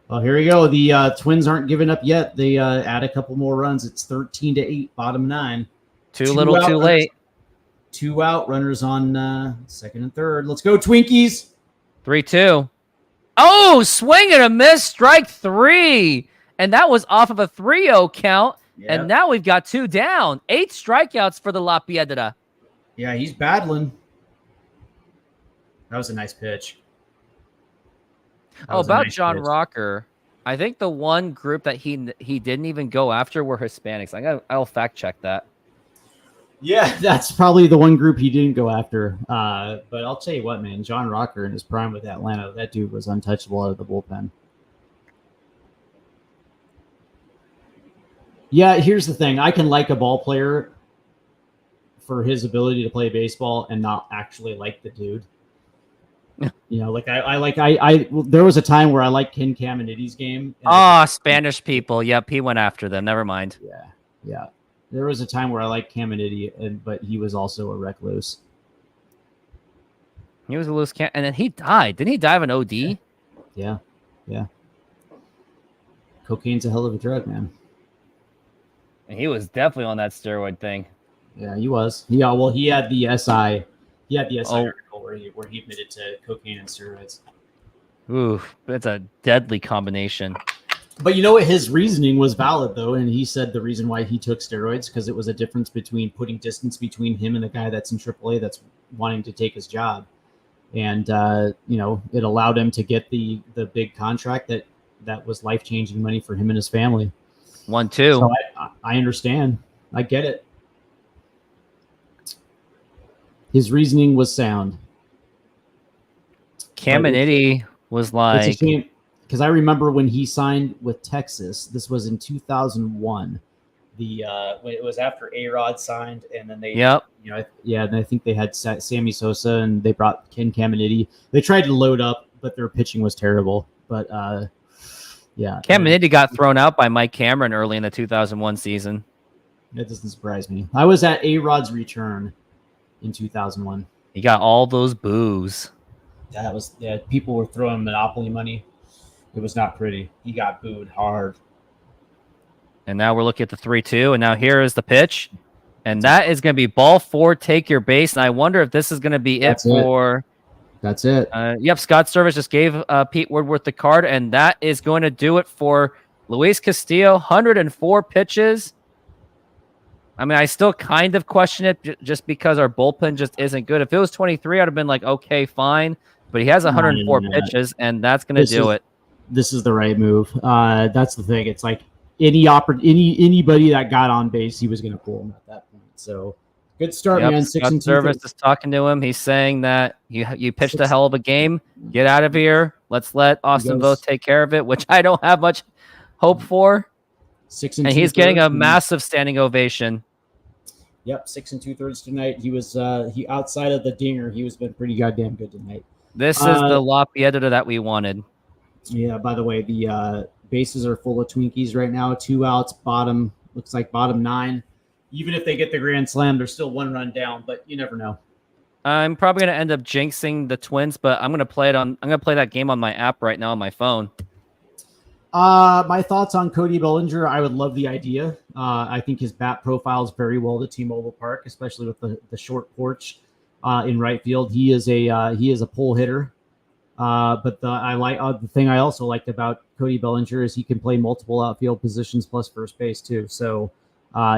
Well, here we go. The Twins aren't giving up yet. They add a couple more runs. It's 13-8, bottom 9. Too little, too late. 2 out, runners on second and third. Let's go, Twinkies. 3-2. Oh, swing and a miss, strike 3. And that was off of a 3-0 count. Yep. And now we've got 2 down. 8 strikeouts for the La Piedra. Yeah, he's battling. That was a nice pitch. About John Rocker, I think the one group that he didn't even go after were Hispanics. I'll fact check that. Yeah, that's probably the one group he didn't go after. But I'll tell you what, man, John Rocker in his prime with Atlanta, that dude was untouchable out of the bullpen. Yeah, here's the thing. I can like a ball player for his ability to play baseball and not actually like the dude. You know, like I there was a time where I liked Ken Caminiti's game. Spanish people. Yep, he went after them. Never mind. Yeah. There was a time where I liked Caminiti, but he was also a recluse. He was a loose and then he died. Didn't he die of an OD? Yeah. Cocaine's a hell of a drug, man. And he was definitely on that steroid thing. Yeah, he was. Yeah, well, he had the SI. He had the SI Oh. article where he admitted to cocaine and steroids. Ooh, that's a deadly combination. But you know what? His reasoning was valid, though, and he said the reason why he took steroids because it was a difference between putting distance between him and the guy that's in AAA that's wanting to take his job, and it allowed him to get the big contract that was life-changing money for him and his family. 1-2. So I understand. I get it. His reasoning was sound. Caminiti was like, It's a shame because I remember when he signed with Texas. This was in 2001. When it was after A-Rod signed, and then they, yep, and I think they had Sammy Sosa, and they brought Ken Caminiti. They tried to load up, but their pitching was terrible. But Caminiti got thrown out by Mike Cameron early in the 2001 season. That doesn't surprise me. I was at A-Rod's return in 2001. He got all those boos. People were throwing Monopoly money. It was not pretty. He got booed hard. And now we're looking at the 3-2, and now here is the pitch. And that is going to be ball 4, take your base. And I wonder if this is going to be That's it. Yep, Scott Service just gave Pete Woodworth the card, and that is going to do it for Luis Castillo. 104 pitches. I mean, I still kind of question it just because our bullpen just isn't good. If it was 23, I'd have been like, okay, fine. But he has 104 pitches, and that's going to do it. This is the right move. That's the thing. It's like anybody that got on base, he was going to pull him at that point. So good start, man. 6-2. Service is talking to him. He's saying that you pitched a hell of a game. Get out of here. Let's let Austin Voth take care of it, which I don't have much hope for. 6 and he's getting a massive standing ovation. Yep, 6 2/3 tonight. He was he outside of the dinger. He was been pretty goddamn good tonight. This is the Loppy editor that we wanted. Yeah. By the way, the bases are full of Twinkies right now. 2 outs. Looks like bottom 9. Even if they get the grand slam, they're still 1 run down. But you never know. I'm probably going to end up jinxing the Twins, but I'm going to play that game on my app right now on my phone. My thoughts on Cody Bellinger. I would love the idea. I think his bat profiles very well to T-Mobile Park, especially with the short porch in right field. He is a pull hitter. But the thing I also liked about Cody Bellinger is he can play multiple outfield positions plus first base too. So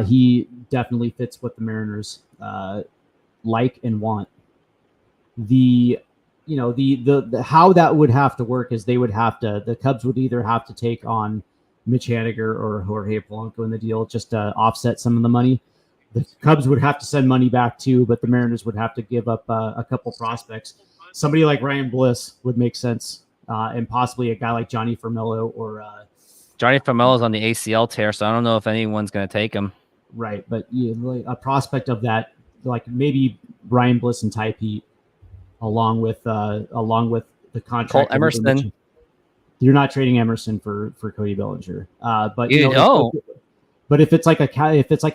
he definitely fits what the Mariners like and want. The how that would have to work is the Cubs would either have to take on Mitch Haniger or Jorge Polanco in the deal just to offset some of the money. The Cubs would have to send money back too, but the Mariners would have to give up a couple prospects. Somebody like Ryan Bliss would make sense, and possibly a guy like Johnny Formello or Johnny Formello's on the ACL tear, so I don't know if anyone's going to take him. Right, but a prospect of that, like maybe Ryan Bliss and Ty Pete. Along with the contract. Cole Emerson. You're not trading Emerson for Cody Bellinger. But but if it's like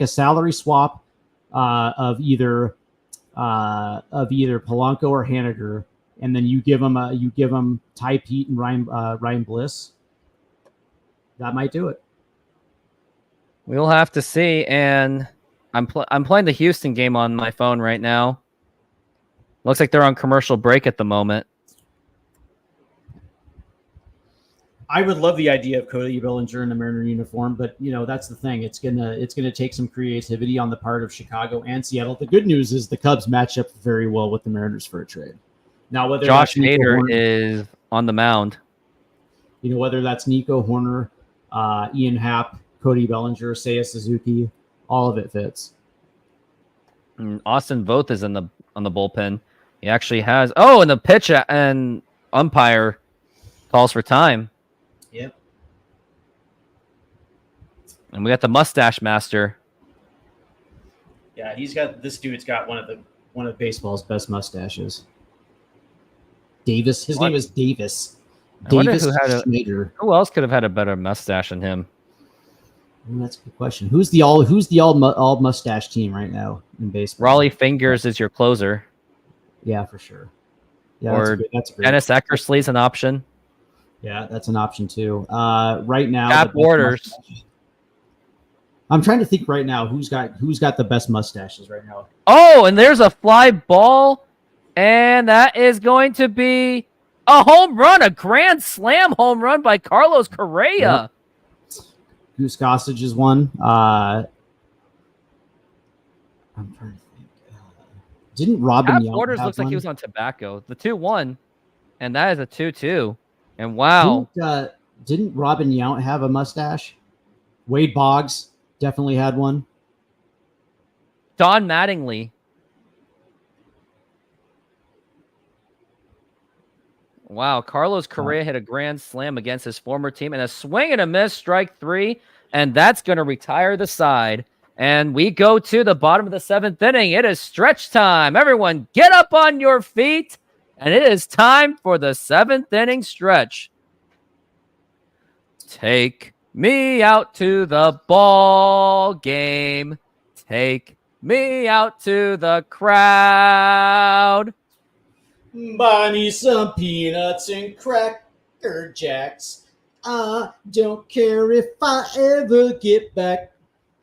a salary swap of either Polanco or Haniger, and then you give them Ty Pete and Ryan Bliss, that might do it. We'll have to see. And I'm playing the Houston game on my phone right now. Looks like they're on commercial break at the moment. I would love the idea of Cody Bellinger in a Mariner uniform, but that's the thing. It's gonna take some creativity on the part of Chicago and Seattle. The good news is the Cubs match up very well with the Mariners for a trade. Now, whether Josh Hader is on the mound. Whether that's Nico Horner, Ian Happ, Cody Bellinger, Seiya Suzuki, all of it fits. Austin Voth is on the bullpen. He actually has. Oh, and the pitch and umpire calls for time. Yep. And we got the mustache master. Yeah, this dude's got one of baseball's best mustaches. Davis. His name is Davis. Davis Schneider. Who else could have had a better mustache than him? That's a good question. Who's the all mustache team right now in baseball? Raleigh Fingers is your closer. Yeah, for sure. Yeah, or that's great. Dennis Eckersley's an option. Yeah, that's an option too. Right now, Cap Orders. I'm trying to think right now who's got the best mustaches right now. Oh, and there's a fly ball, and that is going to be a home run, a grand slam home run by Carlos Correa. Yep. Goose Gossage is one. I'm trying to think. Didn't Robin Cap Yount Orders have looks like he one? was on tobacco. The 2-1, and that is a 2-2. And wow. Didn't Robin Yount have a mustache? Wade Boggs definitely had one. Don Mattingly. Wow, Carlos Correa hit a grand slam against his former team and a swing and a miss, strike 3, and that's going to retire the side. And we go to the bottom of the 7th inning. It is stretch time. Everyone get up on your feet, and it is time for the 7th inning stretch. Take me out to the ball game. Take me out to the crowd. Buy me some peanuts and Cracker Jacks. I don't care if I ever get back.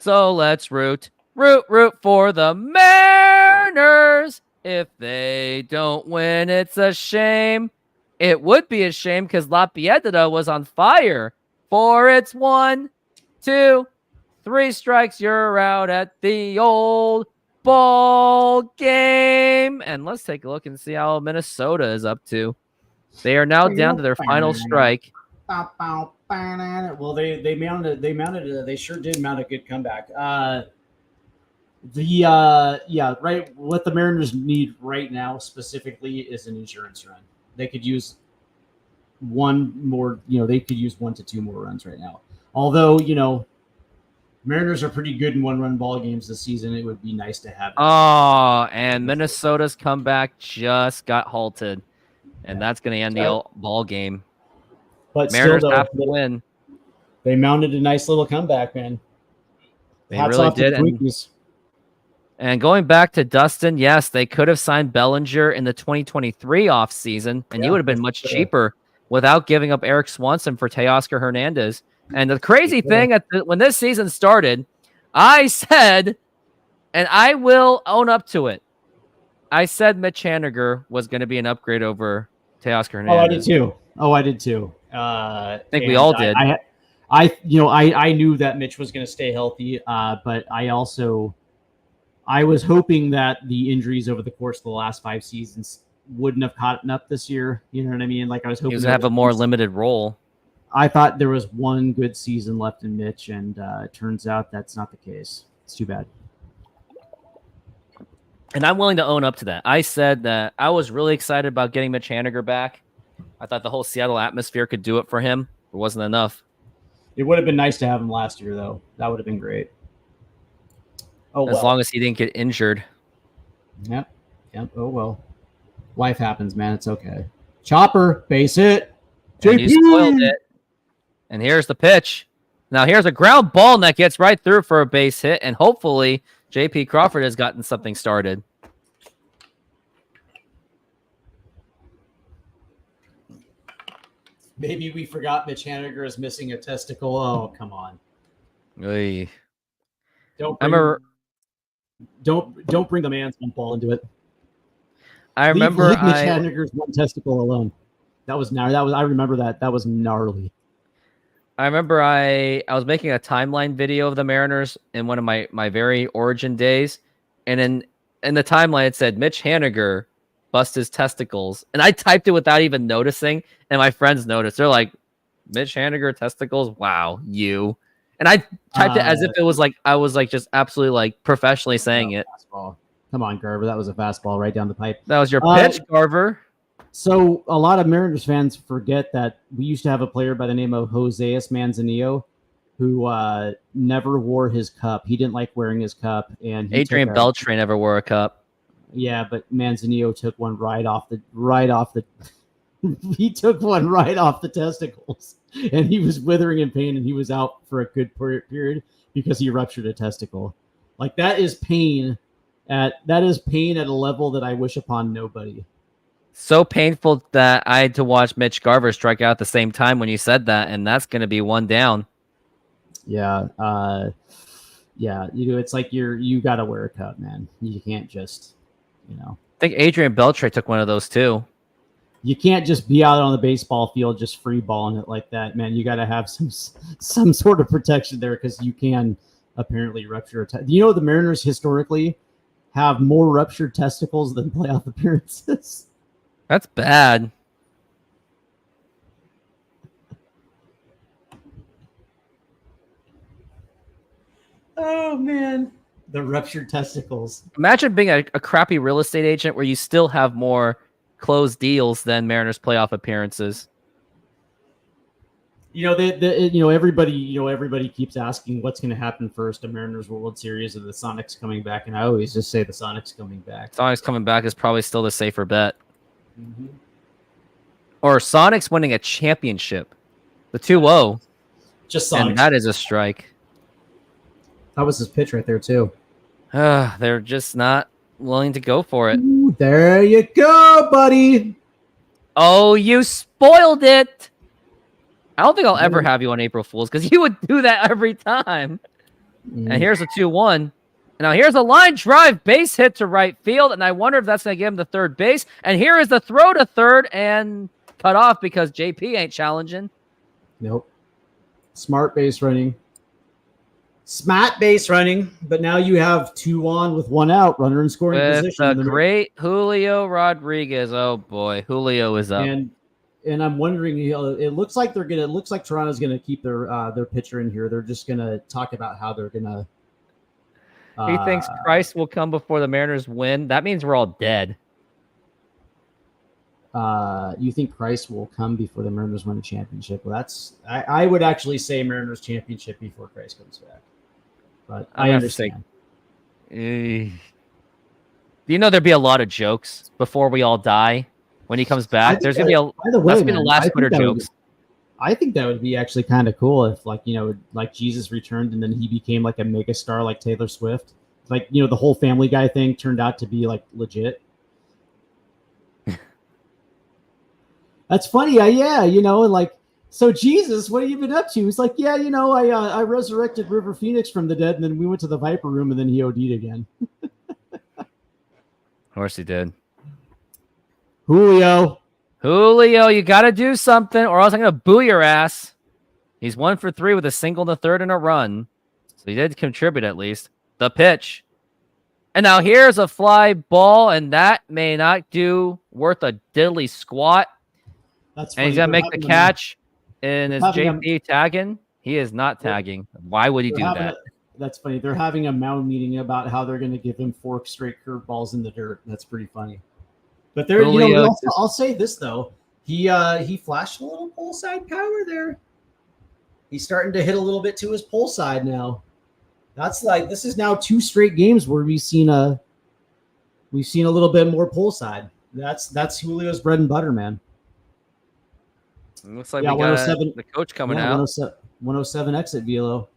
So let's root for the Mariners. If they don't win, it's a shame. It would be a shame because La Piedra was on fire. 4, it's 1, 2, 3 strikes. You're out at the old ball game. And let's take a look and see how Minnesota is up to. They are now down to their final strike. Well, they sure did mount a good comeback. Right. What the Mariners need right now specifically is an insurance run. They could use one more, they could use 1 to 2 more runs right now. Although, Mariners are pretty good in 1-run ball games this season. It would be nice to have. Oh, and Minnesota's comeback just got halted. And that's going to end the ball game. But Mariners still, though, have to win. They mounted a nice little comeback, man. They really did. And going back to Dustin, yes, they could have signed Bellinger in the 2023 offseason, and you would have been much cheaper without giving up Eric Swanson for Teoscar Hernandez. And the crazy thing, when this season started, I said, and I will own up to it, I said Mitch Haniger was going to be an upgrade over Teoscar Hernandez. I did too. I think we all did. I knew that Mitch was going to stay healthy, but I was hoping that the injuries over the course of the last 5 seasons wouldn't have caught up this year. You know what I mean? Like I was hoping he was going to have a more limited role. I thought there was one good season left in Mitch, and it turns out that's not the case. It's too bad. And I'm willing to own up to that. I said that I was really excited about getting Mitch Haniger back. I thought the whole Seattle atmosphere could do it for him. It wasn't enough. It would have been nice to have him last year, though. That would have been great. As long as he didn't get injured. Yep. Oh, well. Life happens, man. It's okay. Chopper, base hit. And you spoiled it. And here's the pitch. Now here's a ground ball that gets right through for a base hit. And hopefully J.P. Crawford has gotten something started. Maybe we forgot Mitch Haniger is missing a testicle. Oh, come on. Oy. Don't bring the man's one ball into it. I remember Leave Mitch Haniger's one testicle alone. I remember that. That was gnarly. I remember I was making a timeline video of the Mariners in one of my very origin days. And in the timeline, it said, Mitch Haniger bust his testicles. And I typed it without even noticing. And my friends noticed. They're like, Mitch Haniger testicles? Wow, you. And I typed it as if it was like, I was like just absolutely like professionally saying it. Fastball. Come on, Garver. That was a fastball right down the pipe. That was your pitch, Garver. So a lot of Mariners fans forget that we used to have a player by the name of Joseus Manzanillo who never wore his cup. He didn't like wearing his cup. And Adrian Beltre never wore a cup. Yeah, but Manzanillo took one right off the he took one right off the testicles. And he was withering in pain, and he was out for a good period because he ruptured a testicle. Like that is pain at a level that I wish upon nobody. So painful that I had to watch Mitch Garver strike out at the same time when you said that, and that's going to be one down. Yeah. Yeah. It's like you got to wear a cut, man. You can't just, I think Adrian Beltre took one of those too. You can't just be out on the baseball field just free balling it like that, man. You got to have some sort of protection there because you can apparently rupture the Mariners historically have more ruptured testicles than playoff appearances. That's bad. Oh man, the ruptured testicles. Imagine being a crappy real estate agent where you still have more closed deals than Mariners playoff appearances. Everybody keeps asking what's going to happen first, the Mariners World Series or the Sonics coming back, and I always just say the Sonics coming back. Sonics coming back is probably still the safer bet. Mm-hmm. Or Sonics winning a championship. The 2-0. Just Sonics. And that is a strike. That was his pitch right there, too. They're just not willing to go for it. Ooh, there you go, buddy. Oh, you spoiled it. I don't think I'll ever have you on April Fools because you would do that every time. And here's a 2-1. Now here's a line drive base hit to right field, and I wonder if that's going to give him the third base. And here is the throw to third and cut off because JP ain't challenging. Nope. Smart base running. Smart base running, but now you have 2 on with 1 out, runner in scoring position. The great Julio Rodriguez. Oh boy, Julio is up. And I'm wondering, it looks like Toronto's gonna keep their pitcher in here. They're just gonna talk about how they're gonna. He thinks Christ will come before the Mariners win. That means we're all dead. You think Christ will come before the Mariners win a championship? Well, I would actually say Mariners championship before Christ comes back. But I understand. Do you know there'd be a lot of jokes before we all die when he comes back? There's gonna be the last Twitter jokes. I think that would be actually kind of cool if, like Jesus returned and then he became like a mega star like Taylor Swift. Like, the whole Family Guy thing turned out to be like legit. That's funny. So Jesus, what have you been up to? He's like, yeah, I resurrected River Phoenix from the dead, and then we went to the Viper Room, and then he OD'd again. Of course he did. Julio, you got to do something, or else I'm going to boo your ass. He's 1 for 3 with a single in the third and a run. So he did contribute at least. The pitch. And now here's a fly ball, and that may not do worth a diddly squat. That's funny. And he's going to make the catch. And is JP tagging? He is not tagging. Why would he do that? That's funny. They're having a mound meeting about how they're going to give him 4 straight curveballs in the dirt. That's pretty funny. But there, I'll say this though. He flashed a little pull side power there. He's starting to hit a little bit to his pull side now. This is now 2 straight games where we've seen a little bit more pull side. That's Julio's bread and butter, man. It looks like we got the coach coming out. 107 exit velo.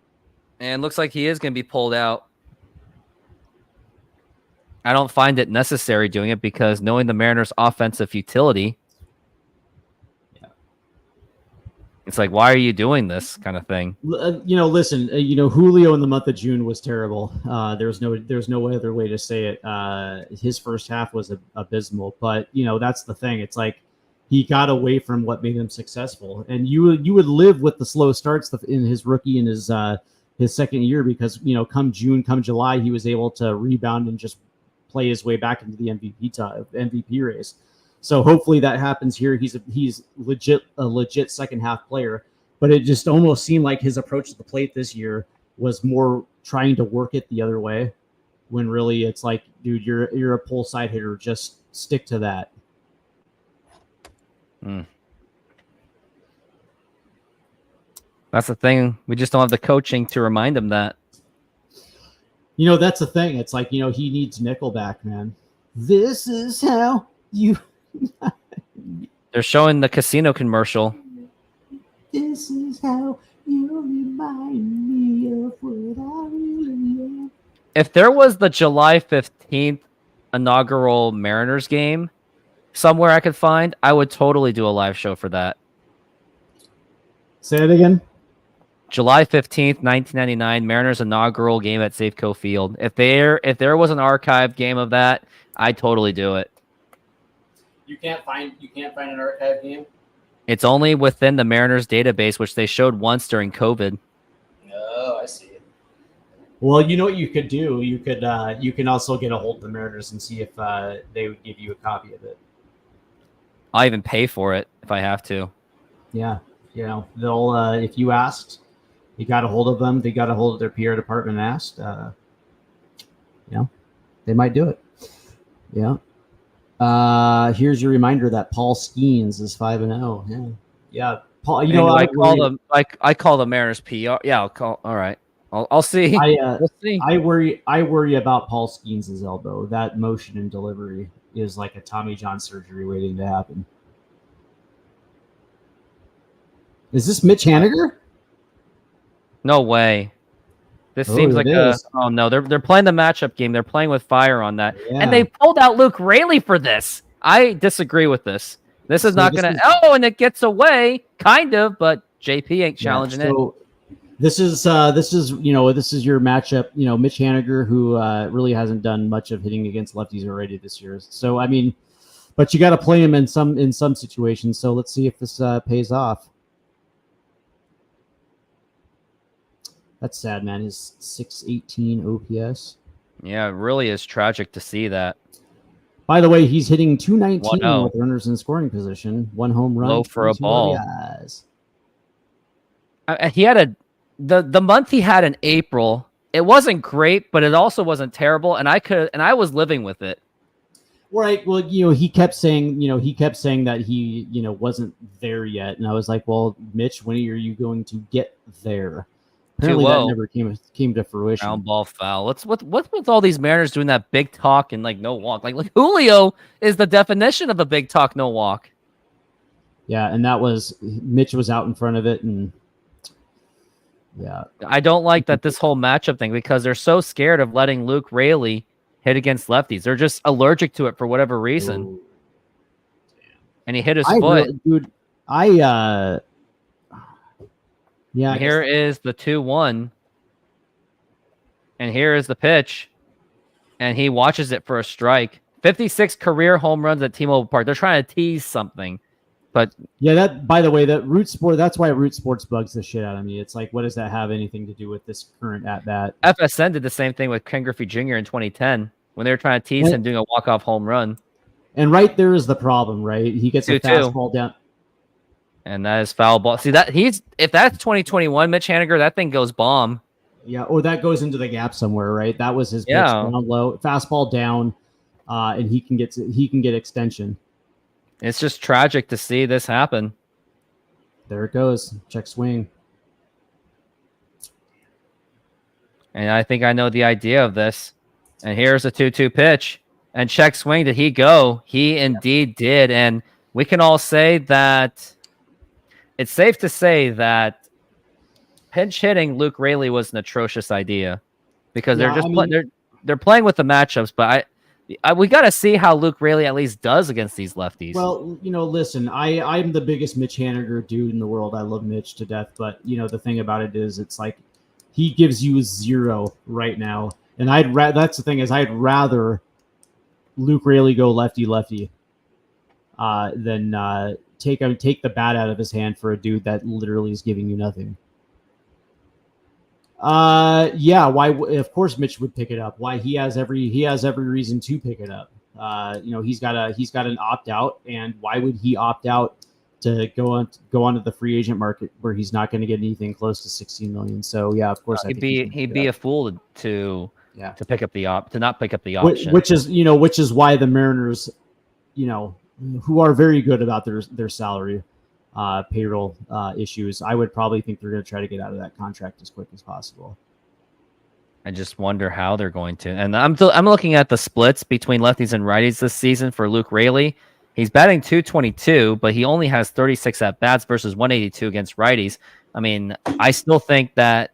And looks like he is going to be pulled out. I don't find it necessary doing it because knowing the Mariners' offensive futility, it's like, why are you doing this kind of thing? Listen, Julio in the month of June was terrible. There's no other way to say it. His first half was abysmal, but that's the thing. It's like he got away from what made him successful, and you would live with the slow starts in his rookie and his second year because come June, come July, he was able to rebound and just play his way back into the MVP race. So hopefully that happens here. He's a legit second half player, but it just almost seemed like his approach to the plate this year was more trying to work it the other way, when really it's like, dude, you're a pull side hitter. Just stick to that. That's the thing. We just don't have the coaching to remind him that. That's the thing. It's like, he needs Nickelback, man. This is how you. They're showing the casino commercial. This is how you remind me of what I really am. If there was the July 15th inaugural Mariners game, somewhere I could find, I would totally do a live show for that. Say it again. July 15th, 1999, Mariners inaugural game at Safeco Field. If there was an archive game of that, I'd totally do it. You can't find an archive game? It's only within the Mariners database, which they showed once during COVID. Oh, I see it. Well, you know what you could do? You can also get a hold of the Mariners and see if they would give you a copy of it. I'll even pay for it if I have to. Yeah. You know, they'll if you asked, you got a hold of them, they got a hold of their PR department and asked, you know, they might do it. Yeah. Here's your reminder that Paul Skeens is 5-0. Yeah. Yeah. Paul, you know, I call the Mariners PR. Yeah, I'll call. All right. I'll see. We'll see. I worry about Paul Skeens' elbow. That motion and delivery is like a Tommy John surgery waiting to happen. Is this Mitch Haniger? No way. This seems like oh no, they're playing the matchup game. They're playing with fire on that. Yeah. And they pulled out Luke Raley for this. I disagree with this. This is not going to and it gets away kind of, but JP ain't challenging it. This is your matchup, Mitch Haniger, who really hasn't done much of hitting against lefties already this year. So I mean, but you got to play him in some situations. So let's see if this pays off. That's sad, man. His 618 OPS. Yeah, it really is tragic to see that. By the way, he's hitting 219 with runners in scoring position. 1 home run. Low for a ball. He had the month he had in April. It wasn't great, but it also wasn't terrible, and I was living with it. Right. Well, he kept saying that he, wasn't there yet, and I was like, well, Mitch, when are you going to get there? Apparently that never came to fruition. Ground ball foul. What's with all these Mariners doing that big talk and no walk? Like Julio is the definition of a big talk, no walk. Yeah, and Mitch was out in front of it, and yeah. I don't like that this whole matchup thing because they're so scared of letting Luke Raley hit against lefties. They're just allergic to it for whatever reason. Ooh. And he hit his foot. Dude, yeah. Here is the 2-1. And here is the pitch. And he watches it for a strike. 56 career home runs at T-Mobile Park. They're trying to tease something. But yeah, by the way, that's why Root Sports bugs the shit out of me. It's like, what does that have anything to do with this current at-bat? FSN did the same thing with Ken Griffey Jr. in 2010 when they were trying to tease him doing a walk-off home run. And right there is the problem, right? He gets a fastball down. And that is foul ball. See that if that's 2021 Mitch Haniger, that thing goes bomb. Yeah, or that goes into the gap somewhere, right? That was his pitch down low, fastball down, and he can get extension. It's just tragic to see this happen. There it goes. Check swing. And I think I know the idea of this. And here's a 2-2 pitch. And check swing. Did he go? He indeed did. And we can all say that it's safe to say that pinch hitting Luke Raley was an atrocious idea because they're playing with the matchups. But we got to see how Luke Raley at least does against these lefties. Well, listen, I'm the biggest Mitch Haniger dude in the world. I love Mitch to death. But, the thing about it is it's like he gives you 0 right now. And that's the thing is I'd rather Luke Raley go lefty than take the bat out of his hand for a dude that literally is giving you nothing. Yeah. Why? Of course, Mitch would pick it up. Why? He has every reason to pick it up. He's got an opt out, and why would he opt out to go onto the free agent market where he's not going to get anything close to 16 million? So yeah, of course, he'd be a fool to pick up to not pick up the option, which is why the Mariners, who are very good about their salary payroll issues, I would probably think they're going to try to get out of that contract as quick as possible. I just wonder how they're going to. And I'm looking at the splits between lefties and righties this season for Luke Raley. He's batting .222, but he only has 36 at bats versus 182 against righties. I mean, I still think that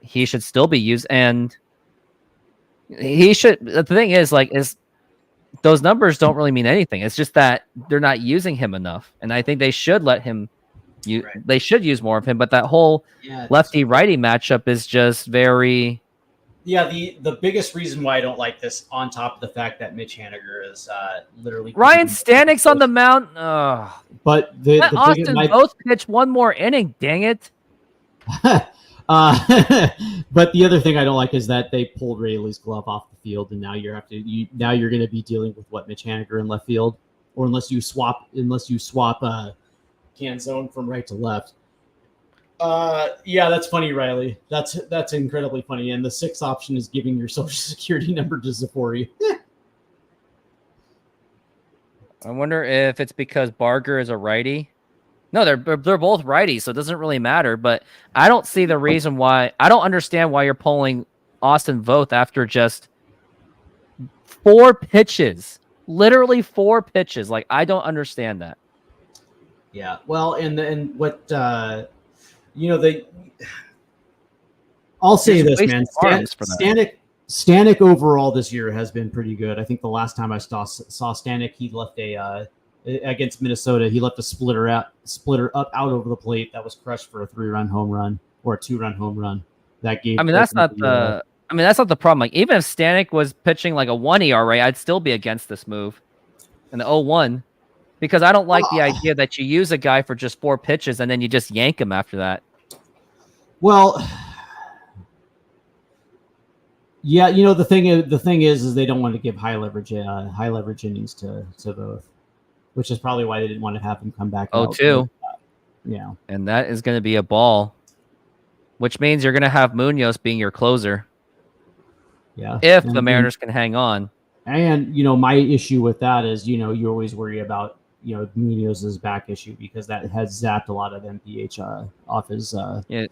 he should still be used, and he should. The thing is, those numbers don't really mean anything. It's just that they're not using him enough, and I think they should let him. They should use more of him. But that whole lefty righty matchup is just very. Yeah, the biggest reason why I don't like this, on top of the fact that Mitch Haniger is literally Ryan Stanek's on the mound. Ugh. But Let Austin both pitch one more inning. Dang it! But the other thing I don't like is that they pulled Rayleigh's glove off the field, and now you're going to be dealing with what, Mitch Haniger in left field, or unless you swap Canzone from right to left. Yeah, that's funny, Riley. That's incredibly funny. And the sixth option is giving your social security number to Zafori. I wonder if it's because Barger is a righty. No, they're both righties, so it doesn't really matter. But I don't see the reason why. I don't understand why you're pulling Austin Voth after just 4 pitches, literally 4 pitches. Like, I don't understand that. Yeah, well, and what I'll say this, man. Stanek overall this year has been pretty good. I think the last time I saw Stanek, he left against Minnesota. He left a splitter up out over the plate that was crushed for a 3-run home run or a 2-run home run. That gave. That's not the problem. Like, even if Stanek was pitching like a 1 ERA, I'd still be against this move. And the 0-1. Because I don't like the idea that you use a guy for just 4 pitches and then you just yank him after that. Well, yeah, the thing is they don't want to give high leverage innings to both, which is probably why they didn't want to have him come back. 0-2. Yeah, and that is going to be a ball, which means you're going to have Munoz being your closer. Yeah, if the Mariners can hang on. And my issue with that is you always worry about Munoz's back issue, because that has zapped a lot of MPH off his. Yeah.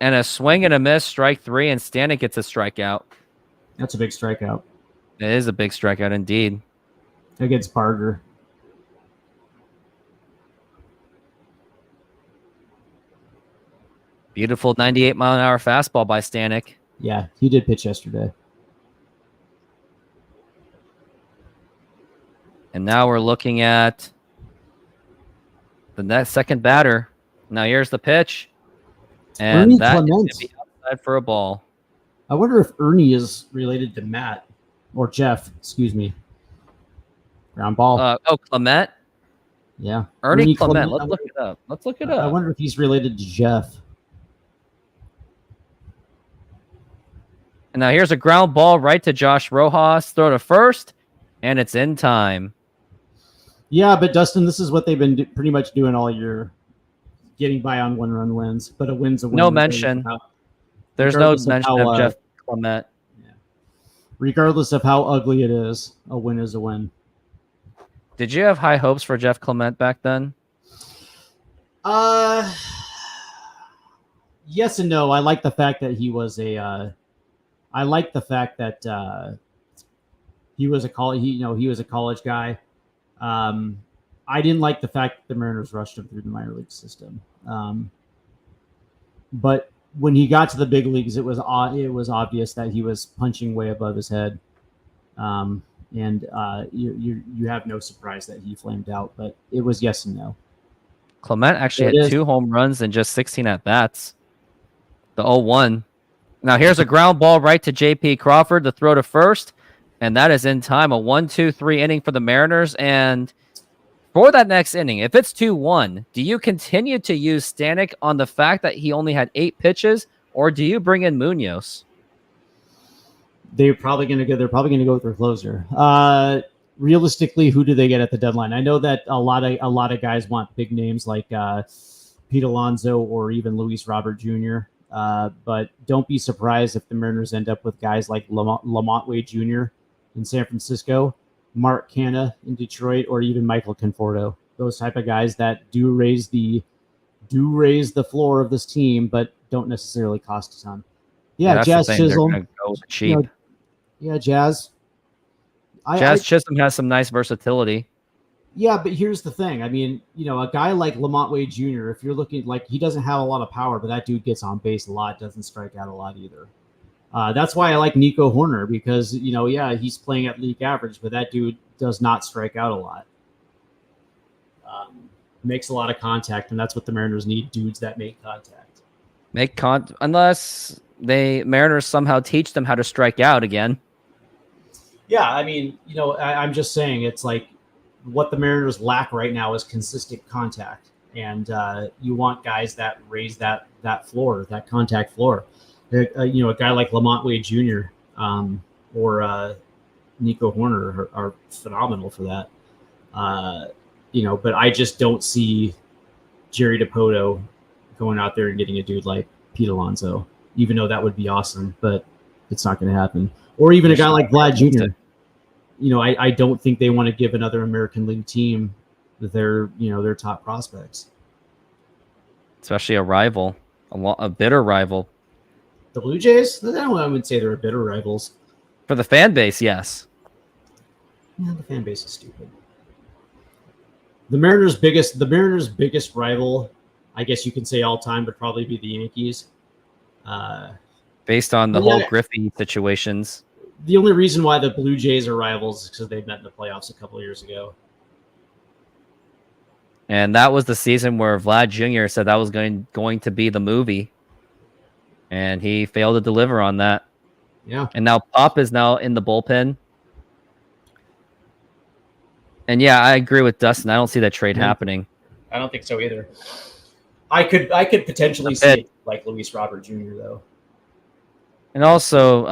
And a swing and a miss, strike 3, and Stanek gets a strikeout. That's a big strikeout. It is a big strikeout indeed. Against Barger. Beautiful 98-mile-an-hour fastball by Stanek. Yeah, he did pitch yesterday. And now we're looking at the next second batter. Now here's the pitch. And Ernie that Clement. is going to be outside for a ball. I wonder if Ernie is related to Matt or Jeff. Excuse me. Ground ball. Clement? Yeah. Ernie Clement. Let's look it up. I wonder if he's related to Jeff. And now here's a ground ball right to Josh Rojas. Throw to first, and it's in time. Yeah, but Dustin, this is what they've been pretty much doing all year. Getting by on 1-run wins, but a win's a win. No mention. There's no mention of Jeff Clement. Yeah. Regardless of how ugly it is, a win is a win. Did you have high hopes for Jeff Clement back then? Yes and no. I like the fact that he was a. I like the fact that he was a college. He was a college guy. I didn't like the fact that the Mariners rushed him through the minor league system. But when he got to the big leagues, it was obvious that he was punching way above his head. You have no surprise that he flamed out, but it was yes and no. Clement actually had 2 home runs and just 16 at-bats. The 0-1. Now here's a ground ball right to J.P. Crawford, the throw to first, and that is in time. A 1-2-3 inning for the Mariners, and for that next inning, if it's 2-1, do you continue to use Stanek on the fact that he only had 8 pitches, or do you bring in Munoz? They're probably going to go with their closer. Realistically, who do they get at the deadline? I know that a lot of guys want big names like Pete Alonso or even Luis Robert Jr. But don't be surprised if the Mariners end up with guys like Lamont Wade Jr. in San Francisco, Mark Canha in Detroit, or even Michael Conforto. Those type of guys that do raise the floor of this team, but don't necessarily cost a ton. Yeah, Jazz Chisholm. Go cheap. Jazz. Jazz Chisholm has some nice versatility. Yeah, but here's the thing. I mean, a guy like Lamont Wade Jr., if you're looking, like, he doesn't have a lot of power, but that dude gets on base a lot, doesn't strike out a lot either. That's why I like Nico Horner because, yeah, he's playing at league average, but that dude does not strike out a lot. Makes a lot of contact, and that's what the Mariners need, dudes that make contact. Unless Mariners somehow teach them how to strike out again. Yeah, I mean, I'm just saying it's like what the Mariners lack right now is consistent contact, and you want guys that raise that floor, that contact floor. A guy like Lamont Wade Jr. Or Nico Horner are phenomenal for that. But I just don't see Jerry Dipoto going out there and getting a dude like Pete Alonso, even though that would be awesome, but it's not going to happen. Or even a guy like Vlad Jr. I don't think they want to give another American League team their top prospects. Especially a rival, a bitter rival. The Blue Jays? I would say they're bitter rivals. For the fan base, yes. Yeah, the fan base is stupid. The Mariners' biggest rival, I guess you can say all time, would probably be the Yankees. Based on the whole Griffey situations. The only reason why the Blue Jays are rivals is because they met in the playoffs a couple of years ago. And that was the season where Vlad Jr. said that was going to be the movie. And he failed to deliver on that. Yeah. And now Pop is now in the bullpen. And yeah, I agree with Dustin. I don't see that trade happening. I don't think so either. I could potentially see it like Luis Robert Jr. though. And also,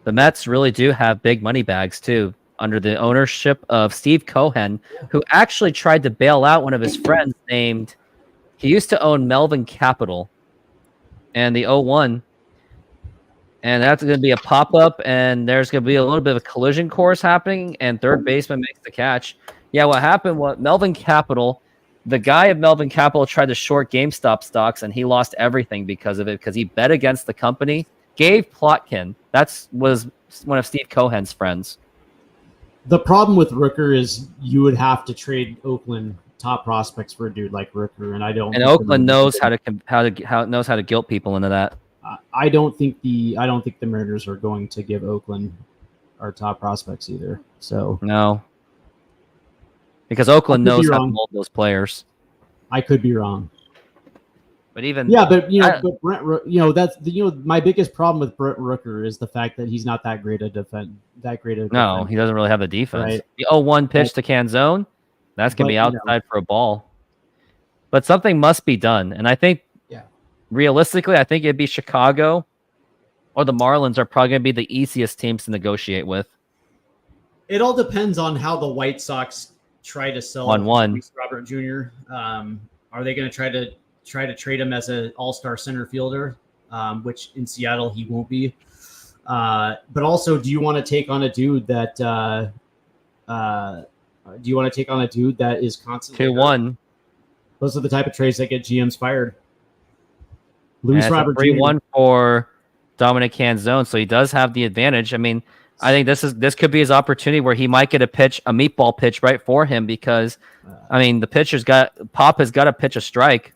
the Mets really do have big money bags too, under the ownership of Steve Cohen, who actually tried to bail out one of his friends he used to own Melvin Capital and the 0-1. And that's going to be a pop-up, and there's going to be a little bit of a collision course happening, and third baseman makes the catch. Yeah, what happened was Melvin Capital, the guy of Melvin Capital tried to short GameStop stocks, and he lost everything because of it, because he bet against the company. Gabe Plotkin, was one of Steve Cohen's friends. The problem with Rooker is you would have to trade Oakland top prospects for a dude like Rooker, and I don't. And Oakland knows how to guilt people into that. I don't think the Mariners are going to give Oakland our top prospects either. So no, because Oakland knows how to mold those players. I could be wrong, but even but Brent, that's my biggest problem with Brent Rooker is the fact that he's not that great a defense. No, he doesn't really have the defense. Right. The 0-1 pitch to Canzone, that's gonna be outside for a ball. But something must be done, and I think. Realistically, I think it'd be Chicago or the Marlins are probably going to be the easiest teams to negotiate with. It all depends on how the White Sox try to sell Robert Jr. Are they going to try to trade him as an all-star center fielder, which in Seattle he won't be? But also, do you want to take on a dude that is constantly 2-1? Those are the type of trades that get GMs fired. Luis Robert 3-1 for Dominic Canzone, so he does have the advantage. I mean, I think this could be his opportunity where he might get a meatball pitch right for him because, I mean, Pop has got to pitch a strike.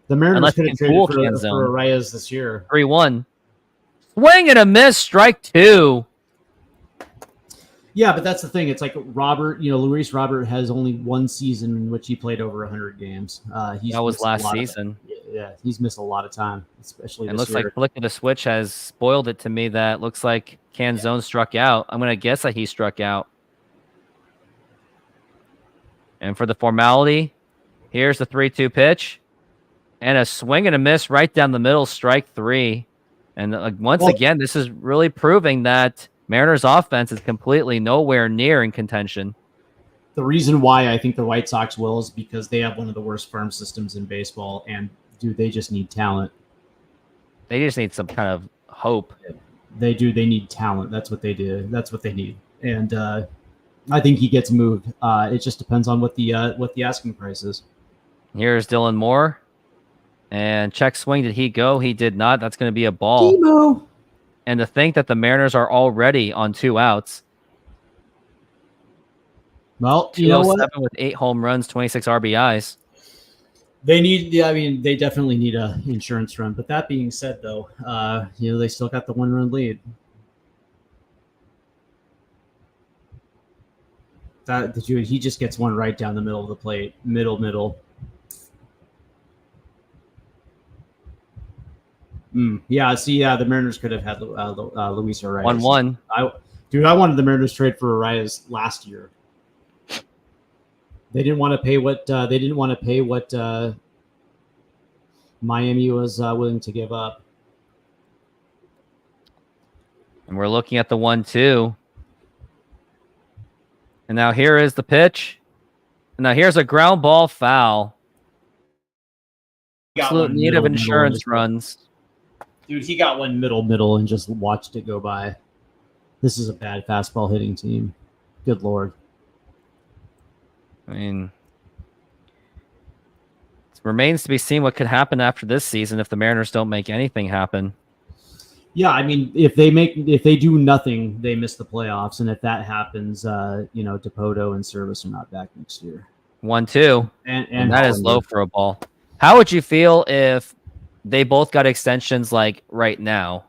The Mariners could have traded for Reyes this year. 3-1. Swing and a miss, strike 2. Yeah, but that's the thing. It's like Luis Robert has only one season in which he played over 100 games. That was last season. Yeah, he's missed a lot of time, especially this year. It looks like flick of the switch has spoiled it to me that looks like Canzone struck out. I'm going to guess that he struck out. And for the formality, here's the 3-2 pitch. And a swing and a miss right down the middle, strike 3. And once again, this is really proving that Mariners offense is completely nowhere near in contention. The reason why I think the White Sox will is because they have one of the worst farm systems in baseball, and they just need talent. They just need some kind of hope. They do. They need talent. That's what they do. That's what they need. And I think he gets moved. It just depends on what the asking price is. Here's Dylan Moore, and check swing. Did he go? He did not. That's going to be a ball. Demo. And to think that the Mariners are already on 2 outs. Well, you know what? With 8 home runs, 26 RBIs. They need. Yeah, I mean, they definitely need a insurance run. But that being said, though, they still got the 1-run lead. He just gets one right down the middle of the plate, middle. Yeah, see, the Mariners could have had Luis Arias. 1-1. I wanted the Mariners trade for Arias last year. They didn't want to pay what Miami was willing to give up. And we're looking at the 1-2. And now here is the pitch. And now here's a ground ball foul. Absolute need of insurance runs. Dude, he got one middle and just watched it go by. This is a bad fastball hitting team. Good Lord. I mean, it remains to be seen what could happen after this season if the Mariners don't make anything happen. Yeah, I mean, if they do nothing, they miss the playoffs, and if that happens, Dipoto and Service are not back next year. 1-2, and that is low for a ball. How would you feel if they both got extensions like right now?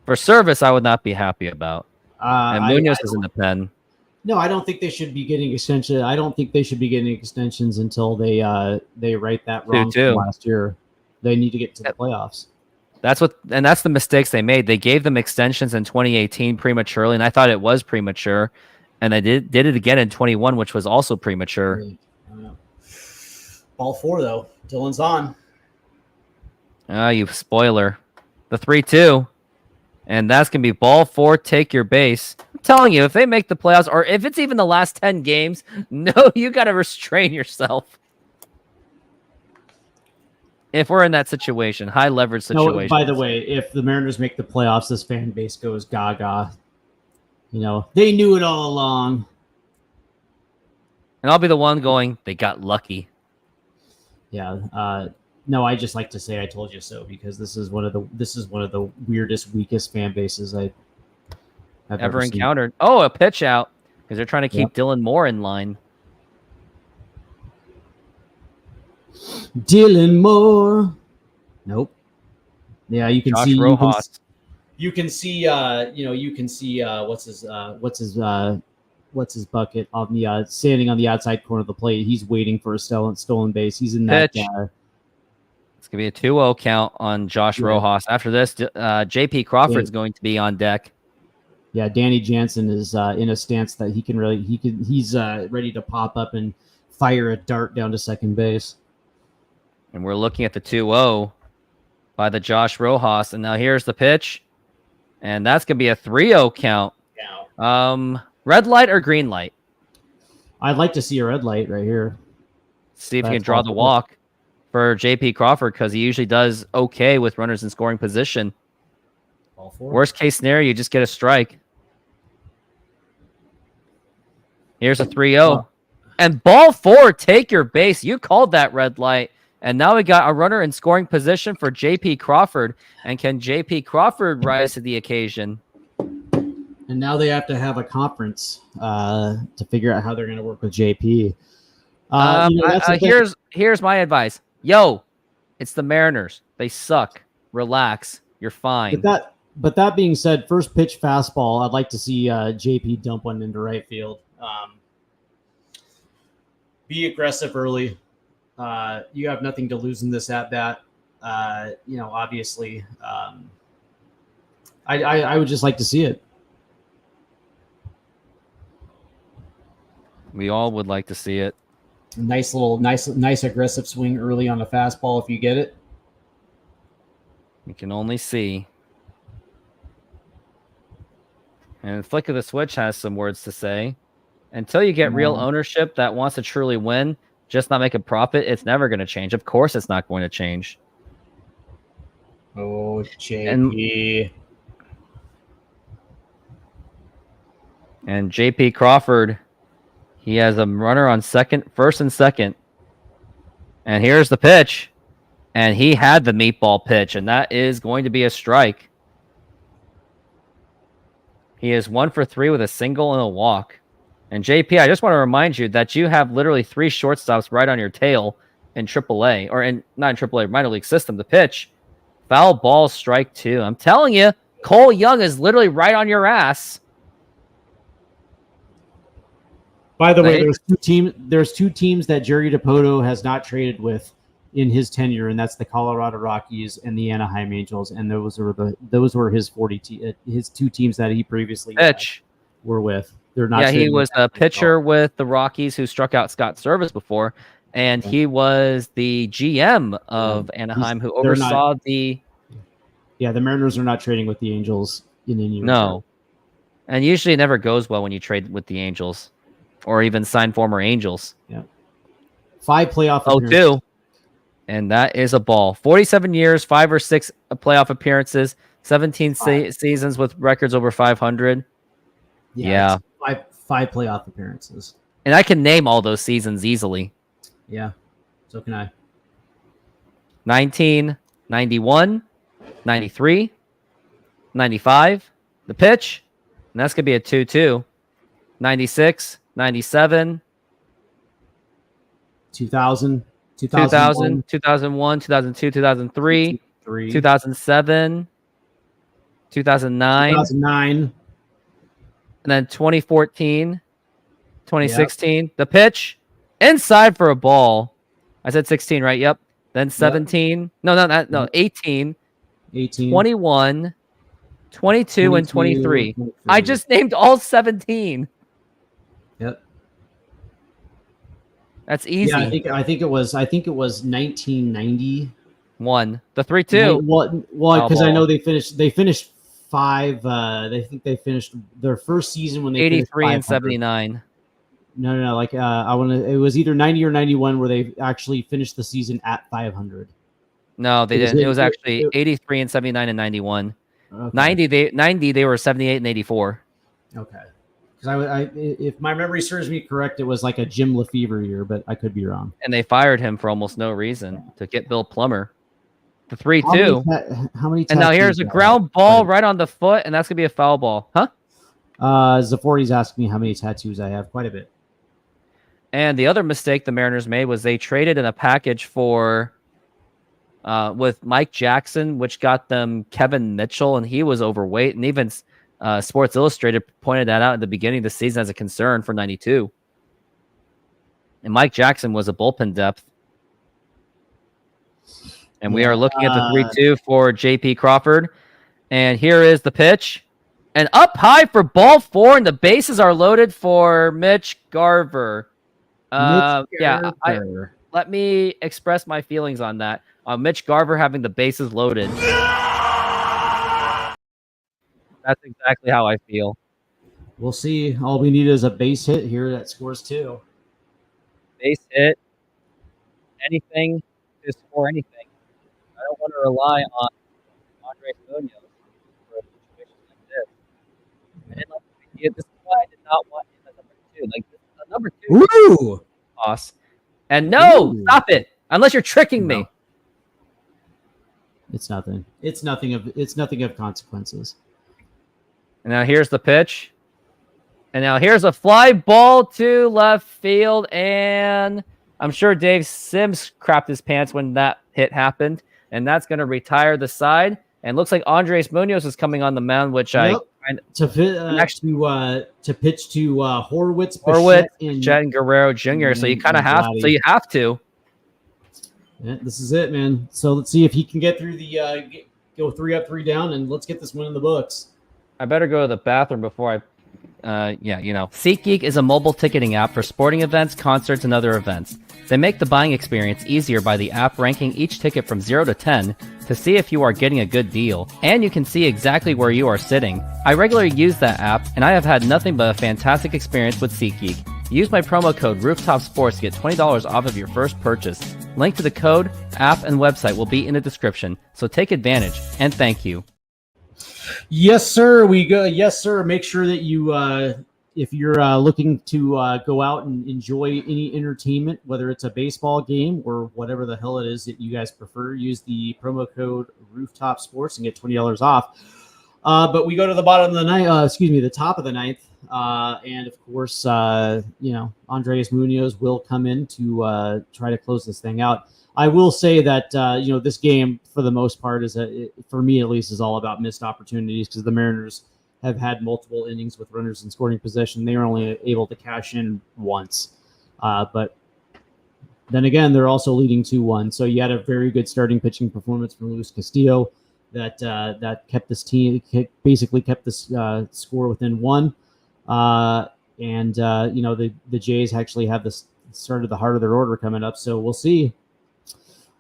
For Service, I would not be happy about. And Munoz is in the pen. No, I don't think they should be getting extensions. I don't think they should be getting extensions until they right that wrong from last year. They need to get to the playoffs. That's the mistakes they made. They gave them extensions in 2018 prematurely, and I thought it was premature. And they did it again in 21, which was also premature. Ball 4 though. Dylan's on. You spoiler. The 3-2. And that's going to be ball 4, take your base. I'm telling you, if they make the playoffs, or if it's even the last 10 games, no, you got to restrain yourself. If we're in that situation, high leverage situation. No, by the way, if the Mariners make the playoffs, this fan base goes gaga. They knew it all along. And I'll be the one going, they got lucky. Yeah. No, I just like to say I told you so, because this is one of the weirdest, weakest fan bases I've ever encountered. Oh, a pitch out, because they're trying to keep Dylan Moore in line. Dylan Moore. Nope. Yeah, you can Josh see Rojas. You can see what's his bucket on the standing on the outside corner of the plate. He's waiting for a stolen base. He's in that. It's going to be a 2-0 count on Josh Rojas. After this, JP Crawford's going to be on deck. Yeah, Danny Jansen is in a stance that he's ready to pop up and fire a dart down to second base. And we're looking at the 2-0 by the Josh Rojas. And now here's the pitch. And that's going to be a 3-0 count. Yeah. Red light or green light? I'd like to see a red light right here. See if you can draw the walk for JP Crawford, because he usually does okay with runners in scoring position. Worst case scenario, you just get a strike. Here's a 3-0. And ball 4, take your base. You called that red light. And now we got a runner in scoring position for JP Crawford. And can JP Crawford rise to the occasion? And now they have to have a conference to figure out how they're going to work with JP. Here's my advice. Yo, it's the Mariners. They suck. Relax. You're fine. But that being said, first pitch fastball, I'd like to see JP dump one into right field. Be aggressive early. You have nothing to lose in this at bat. Obviously, I would just like to see it. We all would like to see it. Nice aggressive swing early on a fastball if you get it. You can only see. And Flick of the Switch has some words to say. Until you get real ownership that wants to truly win, just not make a profit, it's never going to change. Of course it's not going to change. Oh, JP. And JP Crawford, he has a runner on first and second. And here's the pitch. And he had the meatball pitch, and that is going to be a strike. He is 1 for 3 with a single and a walk. And JP, I just want to remind you that you have literally 3 shortstops right on your tail, in AAA or not in AAA minor league system. The pitch, foul ball, strike 2. I'm telling you, Cole Young is literally right on your ass. By the way, there's two teams that Jerry DiPoto has not traded with in his tenure, and that's the Colorado Rockies and the Anaheim Angels, and those were his his 2 teams that he previously were with. They're not. Yeah, he was a pitcher with the Rockies who struck out Scott Service before, and he was the GM of Anaheim who oversaw the. Yeah, the Mariners are not trading with the Angels in any. No, and usually it never goes well when you trade with the Angels, or even sign former Angels. Yeah, 5 playoff. Oh, 2. And that is a ball. 47 years, 5 or 6 playoff appearances, 17 seasons with records over 500. Yeah. 5 playoff appearances. And I can name all those seasons easily. Yeah, so can I. 1991, 93, 95, the pitch, and that's going to be a 2-2. 96, 97, 2000. 2000, 2001, 2002, 2003, 2007, 2009, and then 2014, 2016. The pitch, inside for a ball. I said 16, right? Yep. Then 17. No, 18, 21, 22, and 23. I just named all 17. Yep. That's easy. Yeah, I think it was 1990. The 3-2. Well, because I know they finished 5. They finished their first season when they 83 and 79. No. Like it was either 90 or 91 where they actually finished the season at 500. No, they didn't. It was actually 83 and 79 and 91. Okay. 90 they were 78 and 84. Okay. Because if my memory serves me correct, it was like a Jim Lefevre year, but I could be wrong. And they fired him for almost no reason to get Bill Plummer. The 3-2. How many? And now here's a ground ball right on the foot, and that's gonna be a foul ball, huh? Zafori's asking me how many tattoos I have. Quite a bit. And the other mistake the Mariners made was they traded in a package for with Mike Jackson, which got them Kevin Mitchell, and he was overweight, and even Sports Illustrated pointed that out at the beginning of the season as a concern for 92. And Mike Jackson was a bullpen depth. And we are looking at the 3-2 for J.P. Crawford. And here is the pitch. And up high for ball 4, and the bases are loaded for Mitch Garver. Yeah, let me express my feelings on that. Mitch Garver having the bases loaded. That's exactly how I feel. We'll see. All we need is a base hit here that scores 2. Base hit. Anything to score anything. I don't want to rely on Andres Munoz for a situation like this. And this is why I did not want him at number 2. Like, number 2. Ooh! Boss. And no! Ooh. Stop it! Unless you're tricking me. It's nothing. It's nothing of consequences. And now here's the pitch. And now here's a fly ball to left field. And I'm sure Dave Sims crapped his pants when that hit happened. And that's going to retire the side. And looks like Andres Munoz is coming on the mound, which to pitch to Horwitz, Bichette, and Guerrero Jr. So you kind of have. So you have to. Yeah, this is it, man. So let's see if he can get through the go 3 up, 3 down, and let's get this one in the books. I better go to the bathroom before I. SeatGeek is a mobile ticketing app for sporting events, concerts, and other events. They make the buying experience easier by the app ranking each ticket from 0 to 10 to see if you are getting a good deal, and you can see exactly where you are sitting. I regularly use that app, and I have had nothing but a fantastic experience with SeatGeek. Use my promo code RooftopSports to get $20 off of your first purchase. Link to the code, app, and website will be in the description, so take advantage, and thank you. Yes, sir. Yes, sir. Make sure that you, if you're looking to go out and enjoy any entertainment, whether it's a baseball game or whatever the hell it is that you guys prefer, use the promo code Rooftop Sports and get $20 off. But we go to the bottom of the ninth. The top of the ninth. and of course, Andres Munoz will come in to try to close this thing out. I will say that this game, for the most part, for me at least, is all about missed opportunities because the Mariners have had multiple innings with runners in scoring position. They were only able to cash in once, but then again, they're also leading 2-1. So you had a very good starting pitching performance from Luis Castillo that kept this team basically kept this score within one. The Jays actually have this started the heart of their order coming up. So we'll see.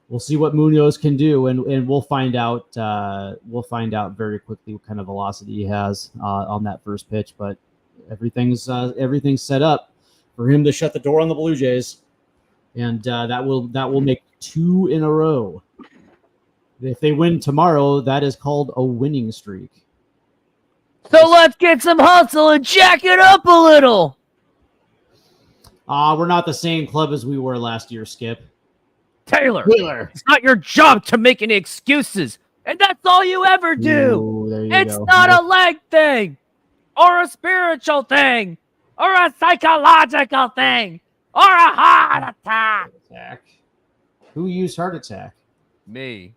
We'll see what Munoz can do, and we'll find out. We'll find out very quickly what kind of velocity he has on that first pitch. But everything's set up for him to shut the door on the Blue Jays, and that will make 2 in a row. If they win tomorrow, that is called a winning streak. So let's get some hustle and jack it up a little. We're not the same club as we were last year, Skip. Taylor, it's not your job to make any excuses, and that's all you ever do. It's not a leg thing, or a spiritual thing, or a psychological thing, or a heart attack. Who used heart attack? Me.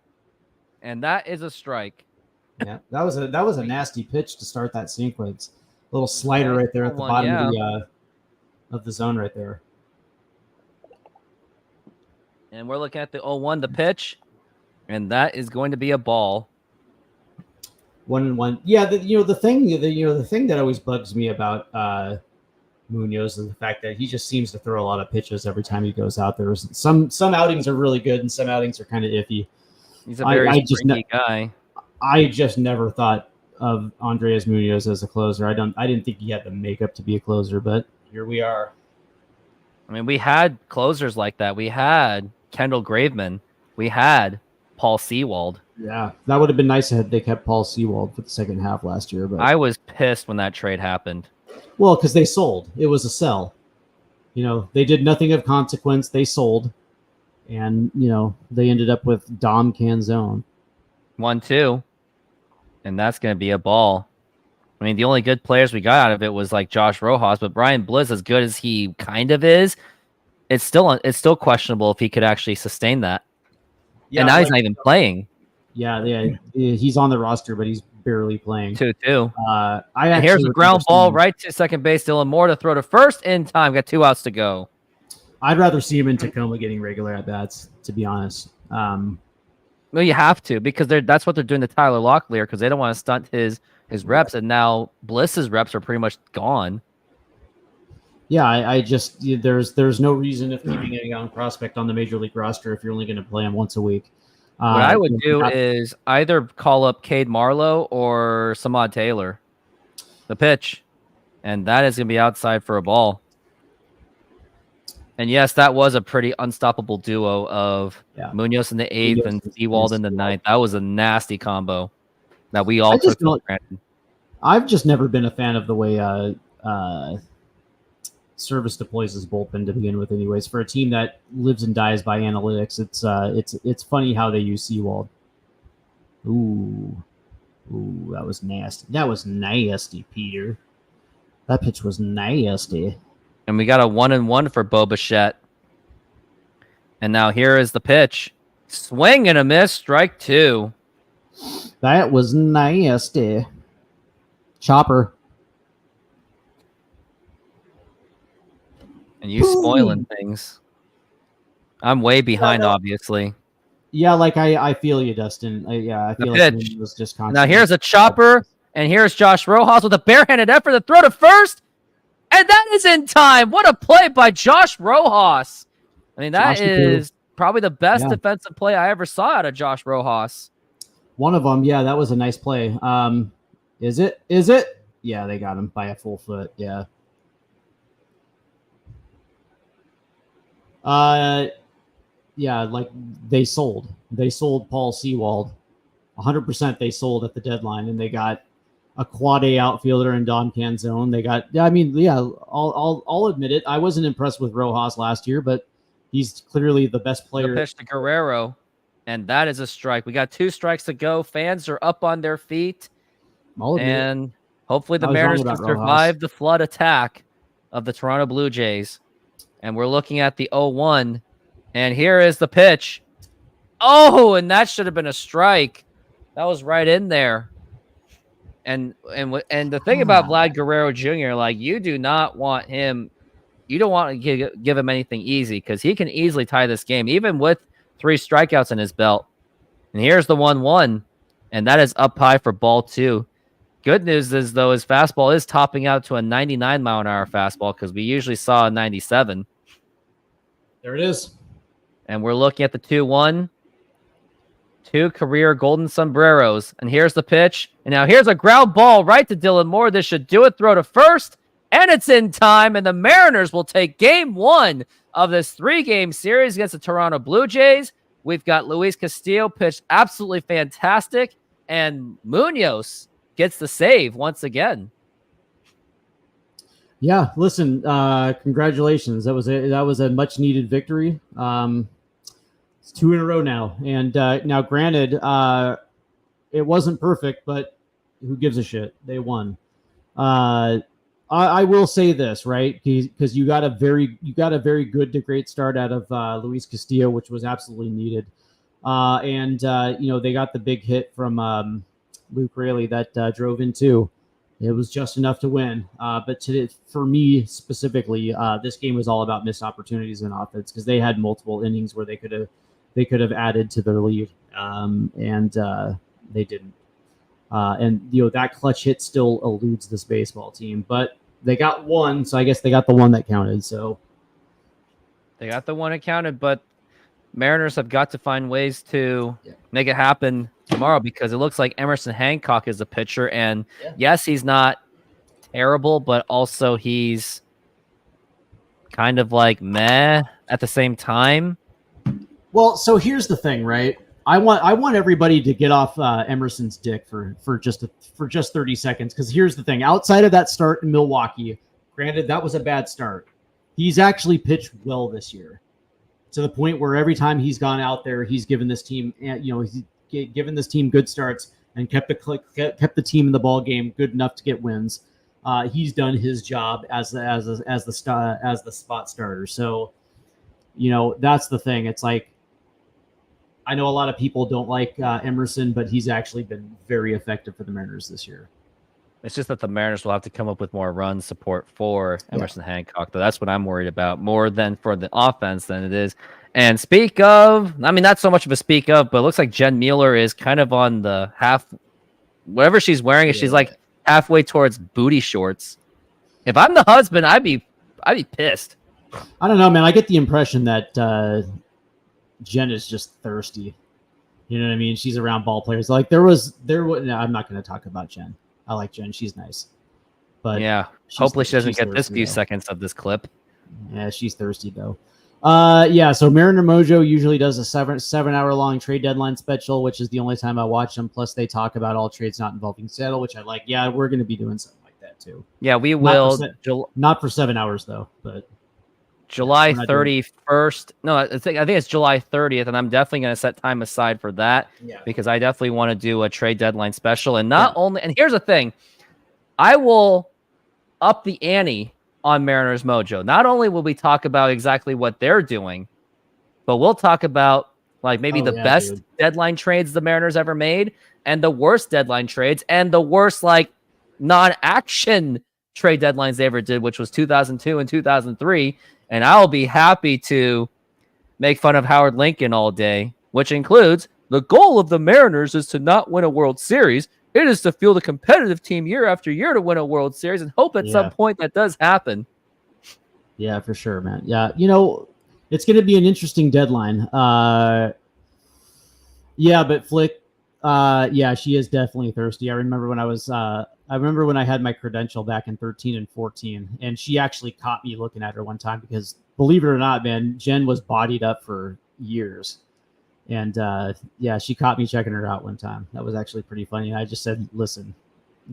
And that is a strike. Yeah, that was a nasty pitch to start that sequence. Little slider right there at the bottom of the zone right there. And we're looking at the 0-1, the pitch, and that is going to be a ball. 1-1. Yeah, the thing that always bugs me about Munoz is the fact that he just seems to throw a lot of pitches every time he goes out there. Some outings are really good, and some outings are kind of iffy. He's a very springy guy. I just never thought of Andres Munoz as a closer. I didn't think he had the makeup to be a closer, but here we are. I mean, we had closers like that. We had Kendall Graveman. We had Paul Sewald. Yeah, that would have been nice had they kept Paul Sewald for the second half last year. But I was pissed when that trade happened. Well, because they sold. It was a sell. They did nothing of consequence. They sold. And, they ended up with Dom Canzone. 1-2. And that's going to be a ball. I mean, the only good players we got out of it was like Josh Rojas, but Brian Bliss, as good as he kind of is, it's still questionable if he could actually sustain that. Yeah, and now he's not even playing. Yeah, he's on the roster, but he's barely playing. 2-2. Here's a ground ball right to second base. Dylan Moore to throw to first in time. Got 2 outs to go. I'd rather see him in Tacoma getting regular at bats, to be honest. Well, you have to because that's what they're doing to Tyler Locklear because they don't want to stunt his reps, and now Bliss's reps are pretty much gone. Yeah, I just there's no reason of keeping a young prospect on the major league roster if you're only going to play him once a week. What I would do is either call up Cade Marlowe or Samad Taylor, the pitch, and that is going to be outside for a ball. And yes, that was a pretty unstoppable duo of Munoz in the 8th and Sewald in the 9th. That was a nasty combo that we all took for granted. I've just never been a fan of the way Service deploys his bullpen to begin with. Anyways, for a team that lives and dies by analytics, it's funny how they use Sewald. Ooh, that was nasty. That was nasty, Peter. That pitch was nasty. And we got a 1-1 for Bo Bichette. And now here is the pitch. Swing and a miss, strike 2. That was nasty. Chopper. And you spoiling things. I'm way behind, obviously. Yeah, like I feel you, Dustin. I feel like it was just constant. Now here's a chopper, and here's Josh Rojas with a barehanded effort to throw to first. And that is in time. What a play by Josh Rojas. I mean, that is probably the best defensive play I ever saw out of Josh Rojas. One of them, that was a nice play. Is it? Yeah, they got him by a full foot. Yeah. Like they sold Paul Sewald. 100% they sold at the deadline, and they got a quad A outfielder in Dom Canzone. They got, I'll admit it. I wasn't impressed with Rojas last year, but he's clearly the best player. The pitch to Guerrero, and that is a strike. We got 2 strikes to go. Fans are up on their feet, and Hopefully the I was wrong Mariners can about Rojas. survive the flood attack of the Toronto Blue Jays. And we're looking at the 0-1. And here is the pitch. Oh, and that should have been a strike. That was right in there. And the thing about Vlad Guerrero Jr., like, you do not want him. You don't want to give him anything easy because he can easily tie this game, even with 3 strikeouts in his belt. And here's the 1-1, and that is up high for ball 2. Good news is, though, his fastball is topping out to a 99-mile-an-hour fastball because we usually saw a 97. There it is. And we're looking at the 2-1. 2 career golden sombreros. And here's the pitch. And now here's a ground ball right to Dylan Moore. This should do it. Throw to first. And it's in time. And the Mariners will take game 1 of this 3-game series against the Toronto Blue Jays. We've got Luis Castillo pitched absolutely fantastic. And Munoz gets the save once again. Yeah, listen, congratulations. That was a much needed victory. It's 2 in a row now. And now, granted, it wasn't perfect, but who gives a shit? They won. I will say this, right? Because you got a very good to great start out of Luis Castillo, which was absolutely needed. And they got the big hit from Luke Raley that drove in too. It was just enough to win. But for me specifically, this game was all about missed opportunities in offense because they had multiple innings where they could have added to their lead, and they didn't. And that clutch hit still eludes this baseball team, but they got one, so I guess they got the one that counted. So they got the one that counted, but Mariners have got to find ways to make it happen tomorrow because it looks like Emerson Hancock is a pitcher, and yes, he's not terrible, but also he's kind of like meh at the same time. Well, so here's the thing, right? I want everybody to get off Emerson's dick for just 30 seconds, because here's the thing. Outside of that start in Milwaukee, granted that was a bad start, he's actually pitched well this year, to the point where every time he's gone out there, he's given this team, he's given this team good starts and kept the team in the ball game good enough to get wins. He's done his job as the spot starter. So, that's the thing. It's like, I know a lot of people don't like Emerson, but he's actually been very effective for the Mariners this year. It's just that the Mariners will have to come up with more run support for Emerson Hancock. Though that's what I'm worried about more than for the offense than it is. And speak of, I mean, not so much of a speak of, but it looks like Jen Mueller is kind of on the whatever she's wearing, she's like halfway towards booty shorts. If I'm the husband, I'd be pissed. I don't know, man. I get the impression that Jen is just thirsty. You know what I mean? She's around ball players. Like there was. No, I'm not going to talk about Jen. I like Jen. She's nice. But yeah, hopefully she doesn't get this few seconds of this clip. Yeah, she's thirsty though. So Mariner Mojo usually does a 7-hour long trade deadline special, which is the only time I watch them. Plus they talk about all trades not involving Seattle, which I like. Yeah, we're going to be doing something like that too. Yeah, we will. Not for 7 hours though, but July 31st. No, I think it's July 30th, and I'm definitely going to set time aside for that because I definitely want to do a trade deadline special. And not only, and here's the thing, I will up the ante on Mariners Mojo. Not only will we talk about exactly what they're doing, but we'll talk about like maybe the best deadline trades the Mariners ever made and the worst deadline trades and the worst like non-action trade deadlines they ever did, which was 2002 and 2003. And I'll be happy to make fun of Howard Lincoln all day, which includes the goal of the Mariners is to not win a World Series. It is to field a competitive team year after year to win a World Series and hope at some point that does happen. Yeah, for sure, man. Yeah, it's going to be an interesting deadline. But Flick, she is definitely thirsty. I remember when when I had my credential back in 13 and 14, and she actually caught me looking at her one time because, believe it or not, man, Jen was bodied up for years. And, she caught me checking her out one time. That was actually pretty funny. I just said, listen,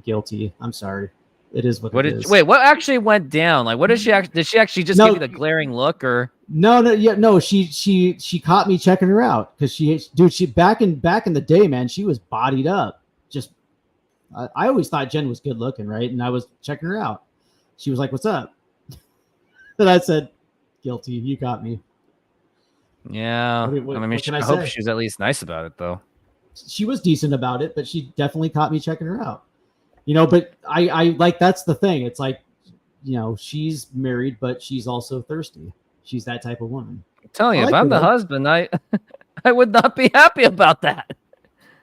guilty. I'm sorry. It is what it is. Wait, what actually went down? Like, what did she actually just give you the glaring look or? No. She caught me checking her out because she back in the day, man, she was bodied up. Just I always thought Jen was good looking, right? And I was checking her out. She was like, "What's up?" And I said, "Guilty. You got me." Yeah. I hope she's at least nice about it, though. She was decent about it, but she definitely caught me checking her out. But I like, that's the thing. It's like, she's married, but she's also thirsty. She's that type of woman. I'm telling you, if I'm the husband, I would not be happy about that.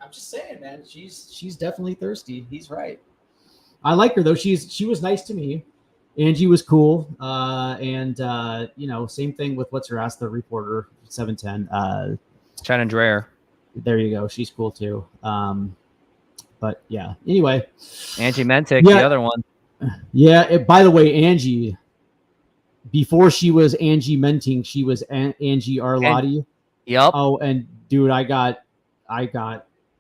I'm just saying, man. She's definitely thirsty. He's right. I like her though. She was nice to me. Angie was cool. Same thing with what's her ass, the reporter, 710. Shannon Dreyer. There you go. She's cool too. But yeah. Anyway, Angie Mentic, the other one. Yeah. By the way, Angie, before she was Angie Menting, she was Angie Arlotti. Yep. Oh, and dude, I got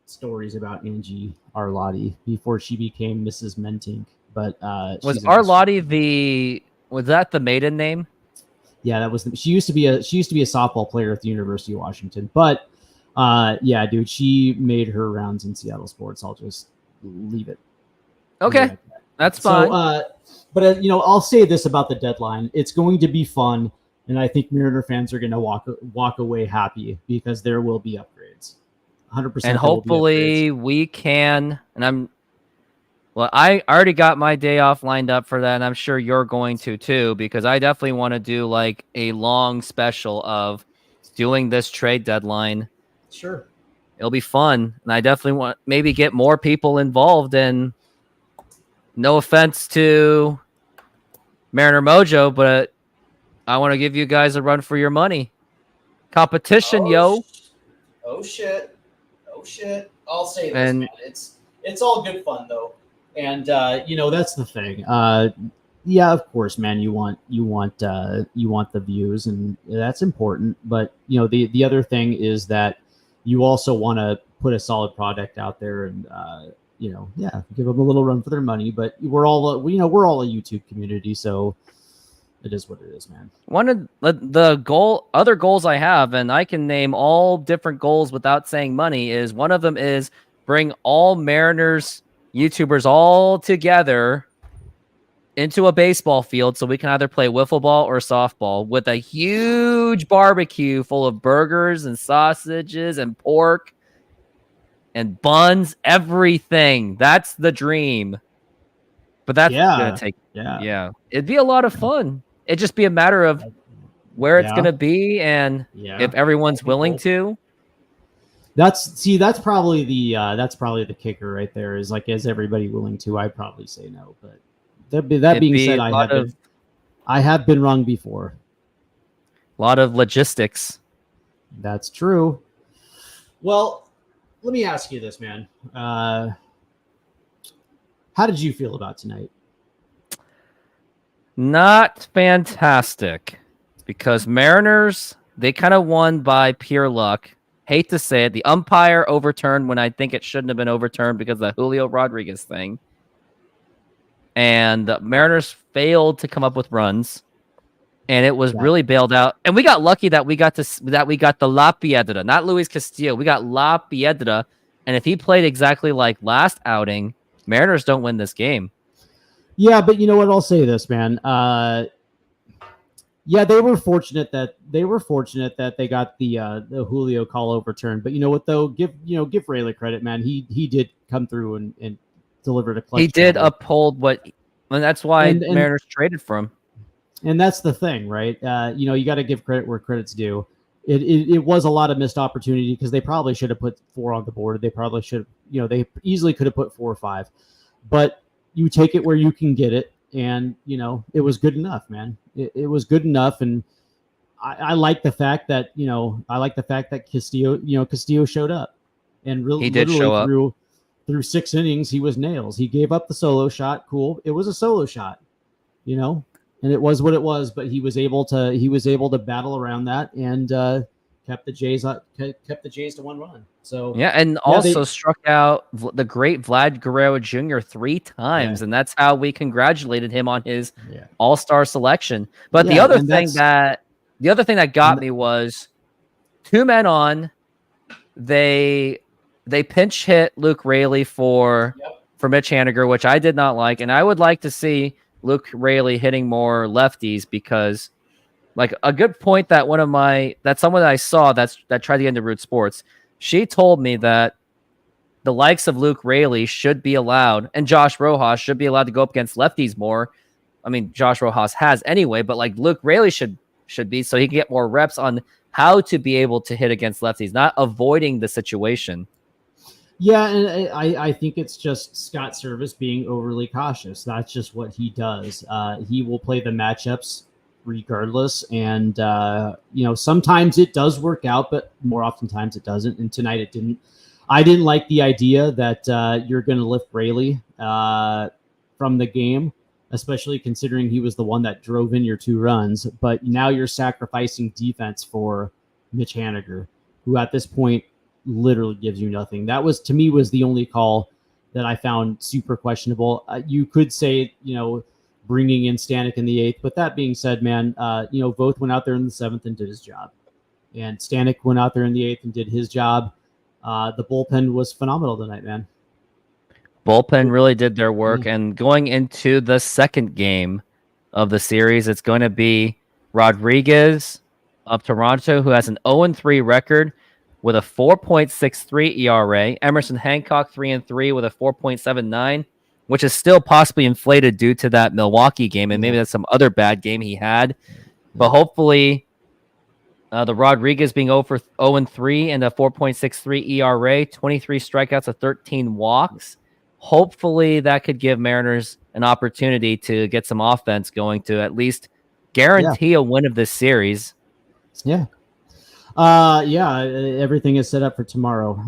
stories about Angie Arlotti before she became Mrs. Menting. But was Arlotti was that the maiden name? Yeah, that was. She used to be a softball player at the University of Washington. But yeah, dude, she made her rounds in Seattle sports. I'll just leave it. Okay, that's fine. But I'll say this about the deadline: it's going to be fun, and I think Mariner fans are going to walk away happy because there will be upgrades. 100%. And hopefully we can. And I already got my day off lined up for that, and I'm sure you're going to too, because I definitely want to do like a long special of doing this trade deadline. Sure. It'll be fun, and I definitely want maybe get more people involved. And no offense to Mariner Mojo, but I want to give you guys a run for your money. Competition, yo. Oh shit. I'll say this, man. It's all good fun though. And that's the thing. Yeah, of course, man. You want the views, and that's important. But the other thing is that you also want to put a solid product out there, and give them a little run for their money. But we're all a YouTube community, so it is what it is, man. One of the other goals I have, and I can name all different goals without saying money, is one of them is bring all Mariners YouTubers all together into a baseball field so we can either play wiffle ball or softball with a huge barbecue full of burgers and sausages and pork and buns, everything. That's the dream. But that's going to take... Yeah. It'd be a lot of fun. It'd just be a matter of where it's going to be and if everyone's willing to. That's probably the kicker right there. Is like, is everybody willing to? I'd probably say no, but that being said, I have been wrong before. A lot of logistics. That's true. Well, let me ask you this, man. How did you feel about tonight? Not fantastic, because Mariners, they kind of won by pure luck. Hate to say it, the umpire overturned when I think it shouldn't have been overturned because of the Julio Rodriguez thing. And the Mariners failed to come up with runs, and it was really bailed out. And we got lucky that we got the La Piedra, not Luis Castillo. We got La Piedra, and if he played exactly like last outing, Mariners don't win this game. Yeah, but you know what? I'll say this, man. Yeah, they were fortunate that they got the Julio call overturned. But you know what though? Give Rayleigh credit, man. He did come through and delivered a clutch. He did uphold and that's why Mariners traded for him. And that's the thing, right? You got to give credit where credit's due. It was a lot of missed opportunity because they probably should have put 4 on the board. They probably should, they easily could have put 4 or 5. But you take it where you can get it. And, it was good enough, man. It was good enough. And I like the fact that, Castillo showed up. And really, he did show up. Through 6 innings, he was nails. He gave up the solo shot. Cool. It was a solo shot, and it was what it was, but he was able to battle around that and kept the Jays to 1 run. So and also struck out the great Vlad Guerrero Jr. 3 times, and that's how we congratulated him on his All-Star selection. But the other thing that got me was 2 men on. They pinch hit Luke Raley for for Mitch Haniger, which I did not like. And I would like to see Luke Raley hitting more lefties because, like, a good point that someone that I saw that tried to get into Root Sports, she told me that the likes of Luke Raley should be allowed, and Josh Rojas should be allowed to go up against lefties more. I mean, Josh Rojas has anyway, but like Luke Raley should be, so he can get more reps on how to be able to hit against lefties, not avoiding the situation. Yeah, and I think it's just Scott Service being overly cautious. That's just what he does. He will play the matchups regardless, and sometimes it does work out, but more oftentimes it doesn't. And tonight it didn't. I didn't like the idea that you're going to lift Raley from the game, especially considering he was the one that drove in your 2 runs. But now you're sacrificing defense for Mitch Haniger, who at this point literally gives you nothing. That was, to me, was the only call that I found super questionable. You could say, bringing in Stanek in the 8th, but that being said, man, Voth went out there in the 7th and did his job, and Stanek went out there in the 8th and did his job. The bullpen was phenomenal tonight, man. Bullpen really did their work, and going into the second game of the series, it's going to be Rodriguez of Toronto, who has an 0-3 record with a 4.63 ERA. Emerson Hancock 3-3 with a 4.79, which is still possibly inflated due to that Milwaukee game, and maybe that's some other bad game he had. But hopefully, the Rodriguez being 0-3 and a 4.63 ERA, 23 strikeouts, of 13 walks. Hopefully, that could give Mariners an opportunity to get some offense going to at least guarantee a win of this series. Yeah. Everything is set up for tomorrow.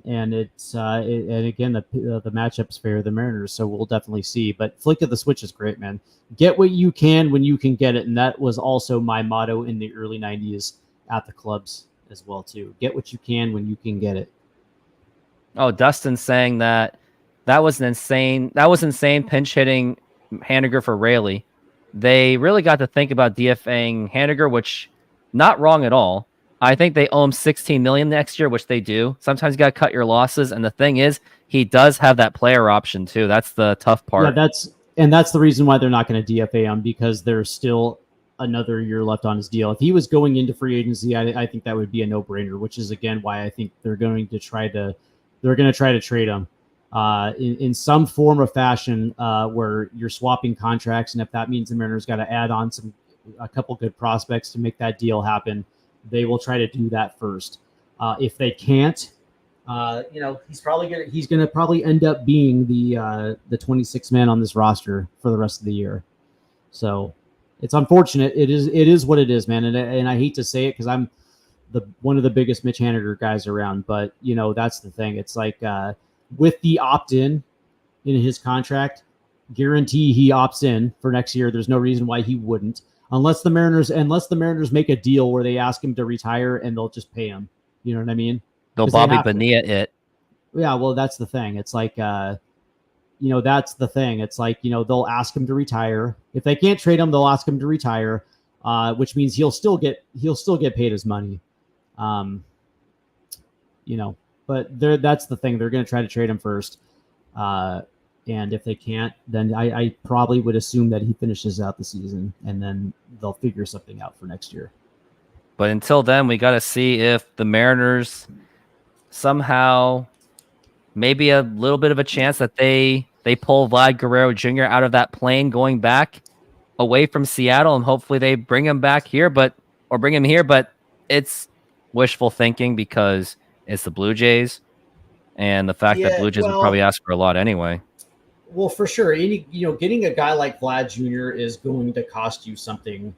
And it's and again, the matchups favor the Mariners, so we'll definitely see. But flick of the switch is great, man. Get what you can when you can get it, and that was also my motto in the early 90s at the clubs as well too. Get what you can when you can get it. Oh, Dustin saying that was insane pinch hitting Haniger for Raley. They really got to think about DFAing Haniger, which not wrong at all. I think they owe him $16 million next year, which they do. Sometimes you got to cut your losses, and the thing is, he does have that player option too. That's the tough part. Yeah, that's the reason why they're not going to DFA him, because there's still another year left on his deal. If he was going into free agency, I think that would be a no-brainer. Which is again why I think they're going to try to trade him in some form or fashion, where you're swapping contracts, and if that means the Mariners got to add on a couple good prospects to make that deal happen, they will try to do that first. If they can't, he's going to probably end up being the 26th man on this roster for the rest of the year. So it's unfortunate. It is what it is, man. And I hate to say it because I'm one of the biggest Mitch Haniger guys around, but that's the thing. It's like with the opt-in in his contract, guarantee he opts in for next year. There's no reason why he wouldn't. Unless the Mariners make a deal where they ask him to retire and they'll just pay him. You know what I mean? They'll Bobby Bonilla it. Yeah, well, that's the thing. It's like, that's the thing. It's like, they'll ask him to retire. If they can't trade him, they'll ask him to retire, which means he'll still get paid his money. But that's the thing. They're going to try to trade him first. And if they can't, then I probably would assume that he finishes out the season, and then they'll figure something out for next year. But until then, we got to see if the Mariners somehow, maybe a little bit of a chance that they pull Vlad Guerrero Jr. out of that plane going back away from Seattle, and hopefully they bring him back here, but it's wishful thinking because it's the Blue Jays, and the fact that Blue Jays would probably ask for a lot anyway. Well, for sure, getting a guy like Vlad Jr. is going to cost you something.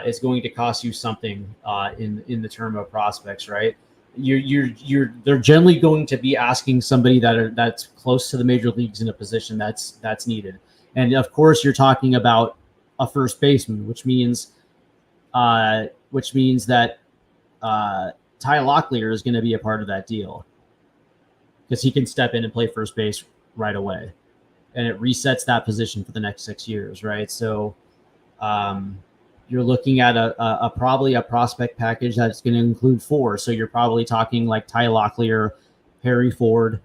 Is going to cost you something in the term of prospects, right? They're generally going to be asking somebody that's close to the major leagues in a position that's needed, and of course you're talking about a first baseman, which means that Ty Locklear is going to be a part of that deal because he can step in and play first base right away. And it resets that position for the next 6 years, right? So you're looking at a probably a prospect package that's going to include 4. So you're probably talking like Ty Locklear, Harry Ford,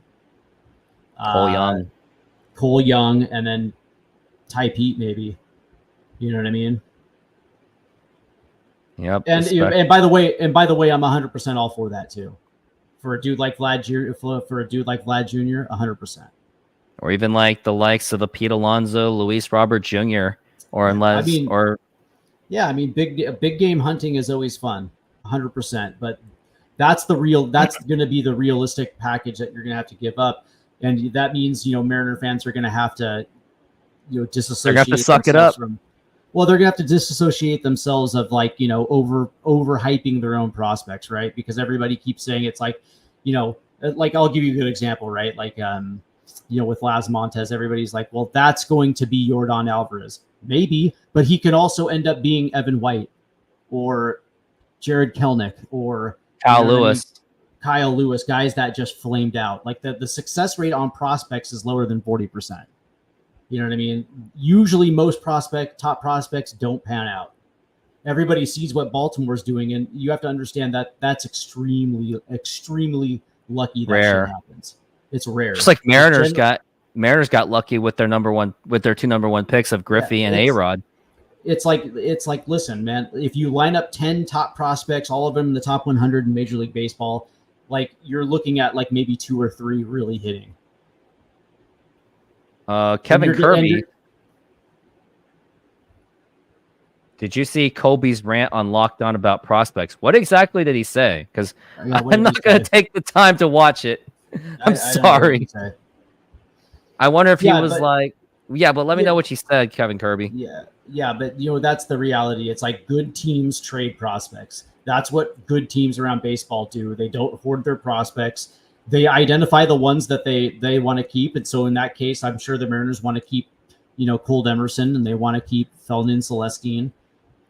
Cole Young, and then Ty Pete maybe. You know what I mean? Yep. And by the way, I'm 100% all for that too. For a dude like Vlad Jr., 100%. Or even like the likes of the Pete Alonso, Luis Robert Jr. Big game hunting is always fun, 100%. But that's going to be the realistic package that you're going to have to give up, and that means Mariner fans are going to have to disassociate. They're going to have to suck it up. They're going to have to disassociate themselves of overhyping their own prospects, right? Because everybody keeps saying it's like I'll give you a good example, right? With Laz Montez, everybody's like, well, that's going to be Yordan Alvarez. Maybe, but he could also end up being Evan White or Jared Kelnick or Kyle Lewis, guys that just flamed out. Like the success rate on prospects is lower than 40%. You know what I mean? Usually most top prospects don't pan out. Everybody sees what Baltimore's doing, and you have to understand that that's extremely, extremely lucky that shit happens. It's rare. Just like Mariners got lucky with their two number one picks of Griffey and A-Rod. It's like, listen, man, if you line up 10 top prospects, all of them in the top 100 in Major League Baseball, like you're looking at like maybe 2 or 3 really hitting. Kevin Kirby. Did you see Colby's rant on Locked On about prospects? What exactly did he say? Because I'm not going to take the time to watch it. I'm sorry. I wonder if he was but let me know what you said, Kevin Kirby. Yeah, but that's the reality. It's like good teams trade prospects. That's what good teams around baseball do. They don't hoard their prospects. They identify the ones that they want to keep. And so in that case, I'm sure the Mariners want to keep, Cole Emerson, and they want to keep Felnin Celestine,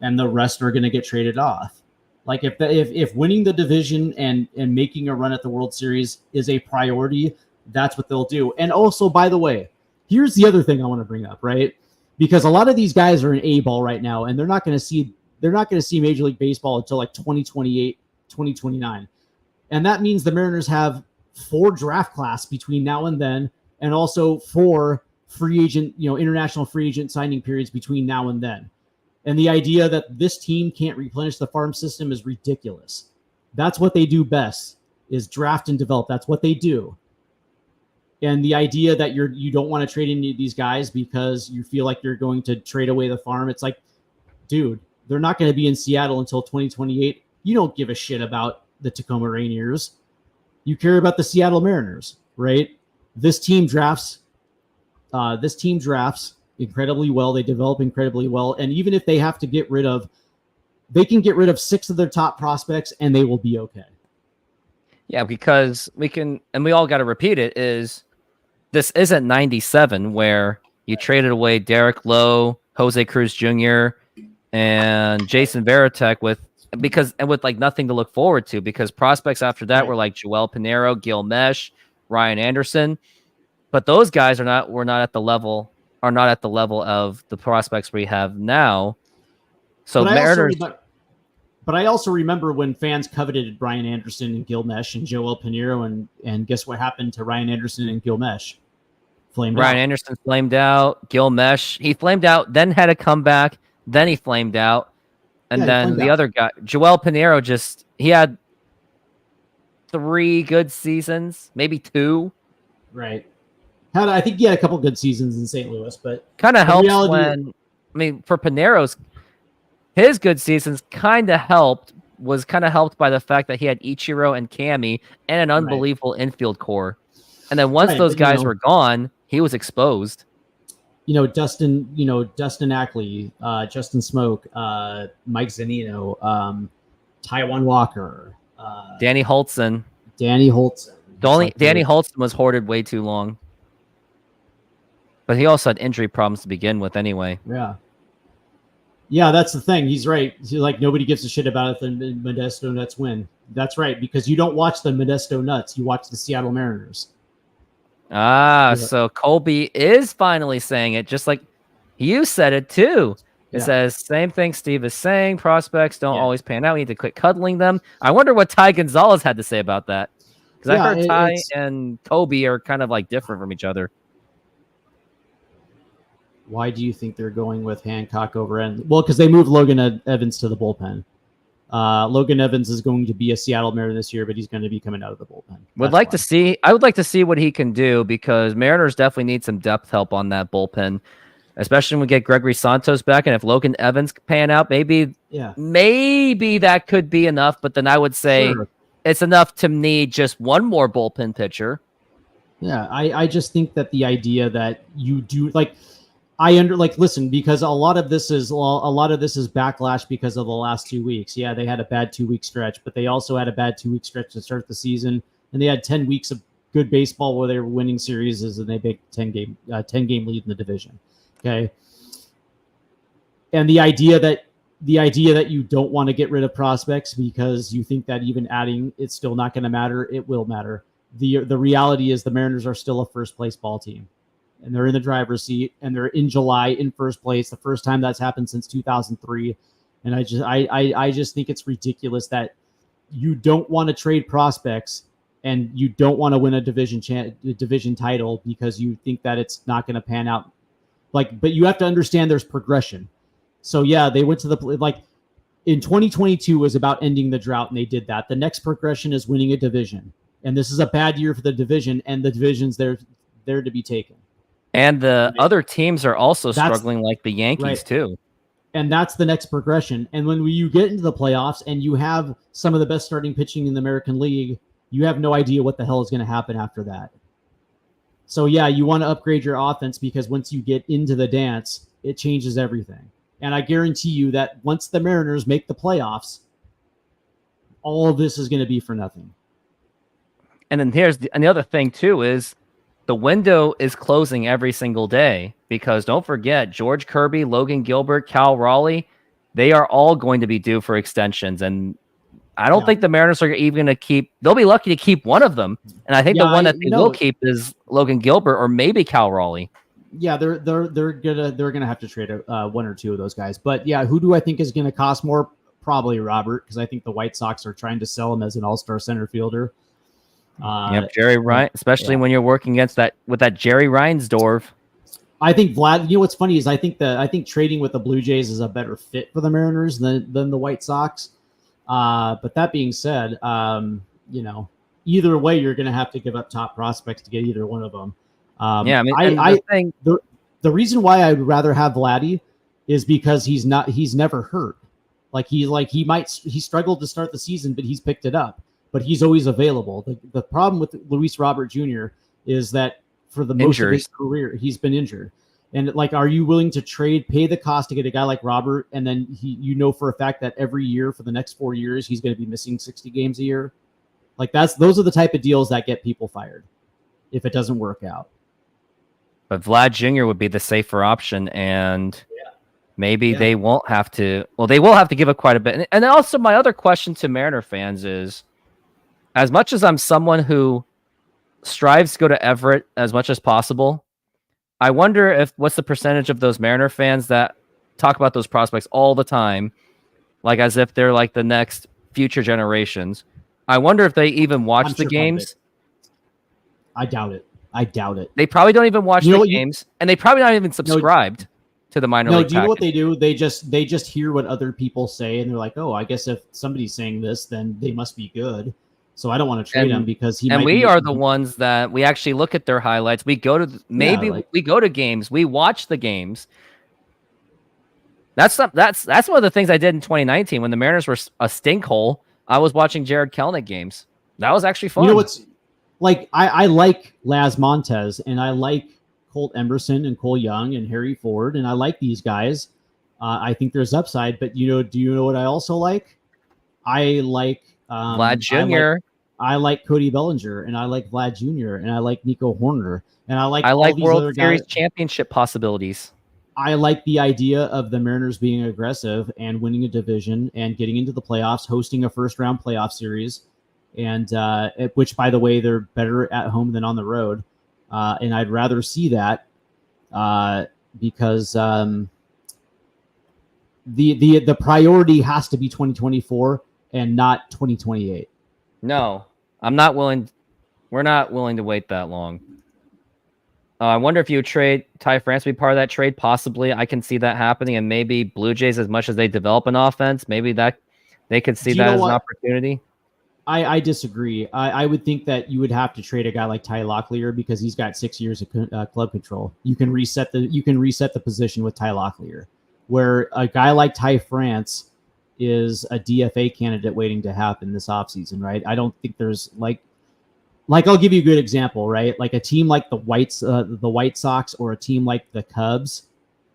and the rest are going to get traded off. Like if winning the division and making a run at the World Series is a priority, that's what they'll do. And also, by the way, here's the other thing I want to bring up, right? Because a lot of these guys are in A-ball right now, and they're not going to see Major League Baseball until like 2028, 2029. And that means the Mariners have 4 draft class between now and then, and also 4 free agent, international free agent signing periods between now and then. And the idea that this team can't replenish the farm system is ridiculous. That's what they do best, is draft and develop. That's what they do. And the idea that you don't want to trade any of these guys because you feel like you're going to trade away the farm, it's like, dude, they're not going to be in Seattle until 2028. You don't give a shit about the Tacoma Rainiers. You care about the Seattle Mariners, right? This team drafts incredibly well. They develop incredibly well. And even if they have to they can get rid of 6 of their top prospects and they will be okay. Yeah, because we all got to repeat it, this isn't 97 where you traded away Derek Lowe, Jose Cruz Jr., and Jason Varitek with like nothing to look forward to, because prospects after that were like Joel Pinheiro, Gil Mesh, Ryan Anderson. But those guys are not at the level of the prospects we have now. So Mariners. But I also remember when fans coveted Ryan Anderson and Gil Mesh and Joel Pinheiro, and guess what happened to Ryan Anderson and Gil Mesh? Anderson flamed out. Gil Mesh, he flamed out, then had a comeback, then he flamed out. And then the other guy, Joel Pinheiro, he had 3 good seasons, maybe 2. Right. I think he had a couple good seasons in St. Louis, but kind of helps for Pinheiro's, his good seasons was kind of helped by the fact that he had Ichiro and Cammy and an unbelievable infield core. And then once those guys were gone, he was exposed. Dustin Ackley, Justin Smoke, Mike Zunino, Taijuan Walker, Danny Holtzen. Danny Holtzen was hoarded way too long. But he also had injury problems to begin with anyway. Yeah, that's the thing. He's right. Like, nobody gives a shit about it. The Modesto Nuts win. That's right, because you don't watch the Modesto Nuts. You watch the Seattle Mariners. So Colby is finally saying it, just like you said it too. It says, same thing Steve is saying. Prospects don't always pan out. We need to quit cuddling them. I wonder what Ty Gonzalez had to say about that. Because I heard Ty and Kobe are kind of like different from each other. Why do you think they're going with Hancock over end? Well, because they moved Logan Evans to the bullpen. Logan Evans is going to be a Seattle Mariner this year, but he's going to be coming out of the bullpen. I would like to see what he can do, because Mariners definitely need some depth help on that bullpen, especially when we get Gregory Santos back. And if Logan Evans pan out, maybe that could be enough. But then I would say it's enough to need just one more bullpen pitcher. Yeah, I just think that the idea that you do listen, because a lot of this is backlash because of the last 2 weeks. Yeah, they had a bad 2-week stretch, but they also had a bad 2-week stretch to start the season, and they had 10 weeks of good baseball where they were winning series, and they make 10 game lead in the division. Okay, and the idea that you don't want to get rid of prospects because you think that even adding it's still not going to matter. It will matter. The reality is the Mariners are still a first place ball team. And they're in the driver's seat, and they're in July in first place. The first time that's happened since 2003. And I just think it's ridiculous that you don't want to trade prospects and you don't want to win a division title because you think that it's not going to pan out. But you have to understand there's progression. So yeah, they went to in 2022 was about ending the drought, and they did that. The next progression is winning a division, and this is a bad year for the division, and the division's there to be taken. And the other teams are also struggling, like the Yankees, too. And that's the next progression. And when you get into the playoffs and you have some of the best starting pitching in the American League, you have no idea what the hell is going to happen after that. So, yeah, you want to upgrade your offense because once you get into the dance, it changes everything. And I guarantee you that once the Mariners make the playoffs, all of this is going to be for nothing. And then the other thing, too, is the window is closing every single day, because don't forget, George Kirby, Logan Gilbert, Cal Raleigh, they are all going to be due for extensions. And I don't think the Mariners are even going to keep, they'll be lucky to keep one of them. And I think the one that they will keep is Logan Gilbert or maybe Cal Raleigh. Yeah, they're gonna have to trade one or two of those guys. But yeah, who do I think is going to cost more? Probably Robert, because I think the White Sox are trying to sell him as an all-star center fielder. Jerry Ryan, especially when you're working against that Jerry Reinsdorf. I think Vlad. You know what's funny is I think trading with the Blue Jays is a better fit for the Mariners than the White Sox. But that being said, either way, you're going to have to give up top prospects to get either one of them. The reason why I would rather have Vladdy is because he's never hurt. He struggled to start the season, but he's picked it up. But he's always available. The problem with Luis Robert Jr. is that for the most of his career, he's been injured. And are you willing to pay the cost to get a guy like Robert, and then for a fact that every year for the next 4 years he's going to be missing 60 games a year? Those are the type of deals that get people fired if it doesn't work out. But Vlad Jr. would be the safer option, and maybe they won't have to. Well, they will have to give up quite a bit. And also, my other question to Mariner fans is, as much as I'm someone who strives to go to Everett as much as possible, I wonder what's the percentage of those Mariner fans that talk about those prospects all the time, like as if they're like the next future generations. I wonder if they even watch the games. I doubt it. They probably don't even watch the games, and they probably not even subscribed to the minor league. No, do you know what they do? They just hear what other people say, and they're like, "Oh, I guess if somebody's saying this, then they must be good." So I don't want to trade him because he. And we are the ones that we actually look at their highlights. We go to we go to games. We watch the games. That's one of the things I did in 2019 when the Mariners were a stink hole. I was watching Jared Kelenic games. That was actually fun. You know what's I like Laz Montez, and I like Colt Emerson and Cole Young and Harry Ford, and I like these guys. I think there's upside, but do you know what I also like? I like Vlad Jr. I like Cody Bellinger, and I like Vlad Jr., and I like Nico Horner, and I like all these World other Series guys. championship possibilities. I like the idea of the Mariners being aggressive and winning a division and getting into the playoffs, hosting a first-round playoff series, and which, by the way, they're better at home than on the road. And I'd rather see that because the priority has to be 2024 and not 2028. No, I'm not willing. We're not willing to wait that long. I wonder if you would trade Ty France to be part of that trade. Possibly, I can see that happening, and maybe Blue Jays, as much as they develop an offense, maybe that they could see that as an opportunity. I disagree. I would think that you would have to trade a guy like Ty Locklear because he's got 6 years of club control. You can reset the position with Ty Locklear, where a guy like Ty France is a DFA candidate waiting to happen this offseason, right? I don't think there's like I'll give you a good example, right? Like a team like the White Sox or a team like the Cubs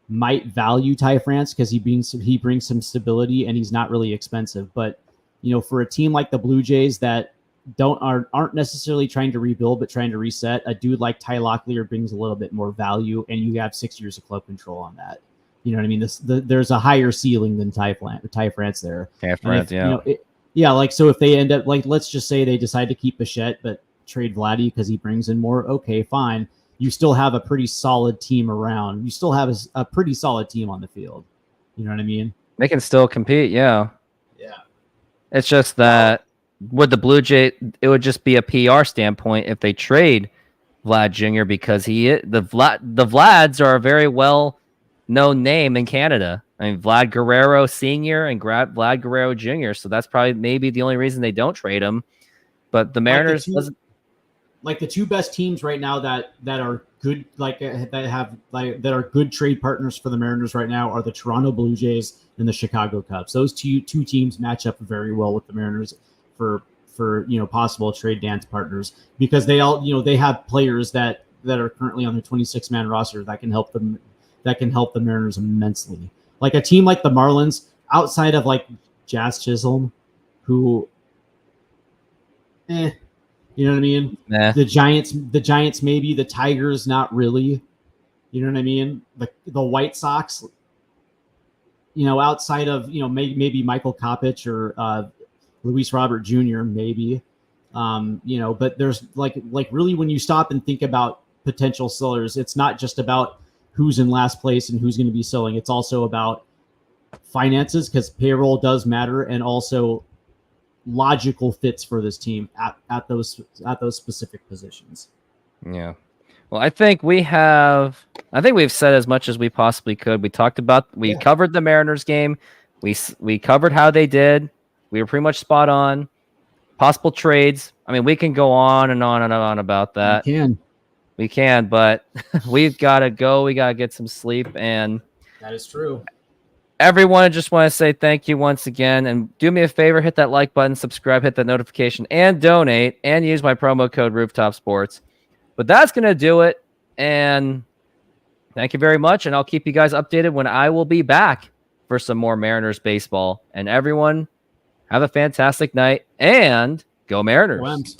might value Ty France because he brings some stability and he's not really expensive. But for a team like the Blue Jays that aren't necessarily trying to rebuild but trying to reset, a dude like Ty Locklear brings a little bit more value, and you have 6 years of club control on that. You know what I mean? There's a higher ceiling than Ty France there. Ty France, so if they end up let's just say they decide to keep Bichette but trade Vladdy because he brings in more, okay, fine. You still have a pretty solid team around. You still have a pretty solid team on the field. You know what I mean? They can still compete, yeah. Yeah. It's just that with the Blue Jay, it would just be a PR standpoint if they trade Vlad Jr. because the Vlads are a very well known name in Canada. I mean, Vlad Guerrero Sr. and Vlad Guerrero Jr. So that's probably maybe the only reason they don't trade him. But the Mariners the two best teams right now that are good, that are good trade partners for the Mariners right now are the Toronto Blue Jays and the Chicago Cubs. Those two teams match up very well with the Mariners for possible trade dance partners because they all they have players that are currently on the 26-man roster that can help them. That can help the Mariners immensely. Like a team like the Marlins, outside of Jazz Chisholm, who, you know what I mean? Nah. The Giants maybe, the Tigers not really. You know what I mean? The White Sox, outside of maybe Michael Kopech or Luis Robert Jr. maybe, but there's really when you stop and think about potential sellers, it's not just about who's in last place and who's going to be selling. It's also about finances because payroll does matter, and also logical fits for this team at those specific positions. Yeah. Well, I think we've said as much as we possibly could. We covered the Mariners game. We covered how they did. We were pretty much spot on. Possible trades. I mean, we can go on and on and on about that. We can, but we've got to go. We got to get some sleep. And that is true. Everyone, I just want to say thank you once again. And do me a favor, hit that like button, subscribe, hit that notification, and donate, and use my promo code Rooftop Sports. But that's going to do it. And thank you very much. And I'll keep you guys updated when I will be back for some more Mariners baseball. And everyone, have a fantastic night and go Mariners.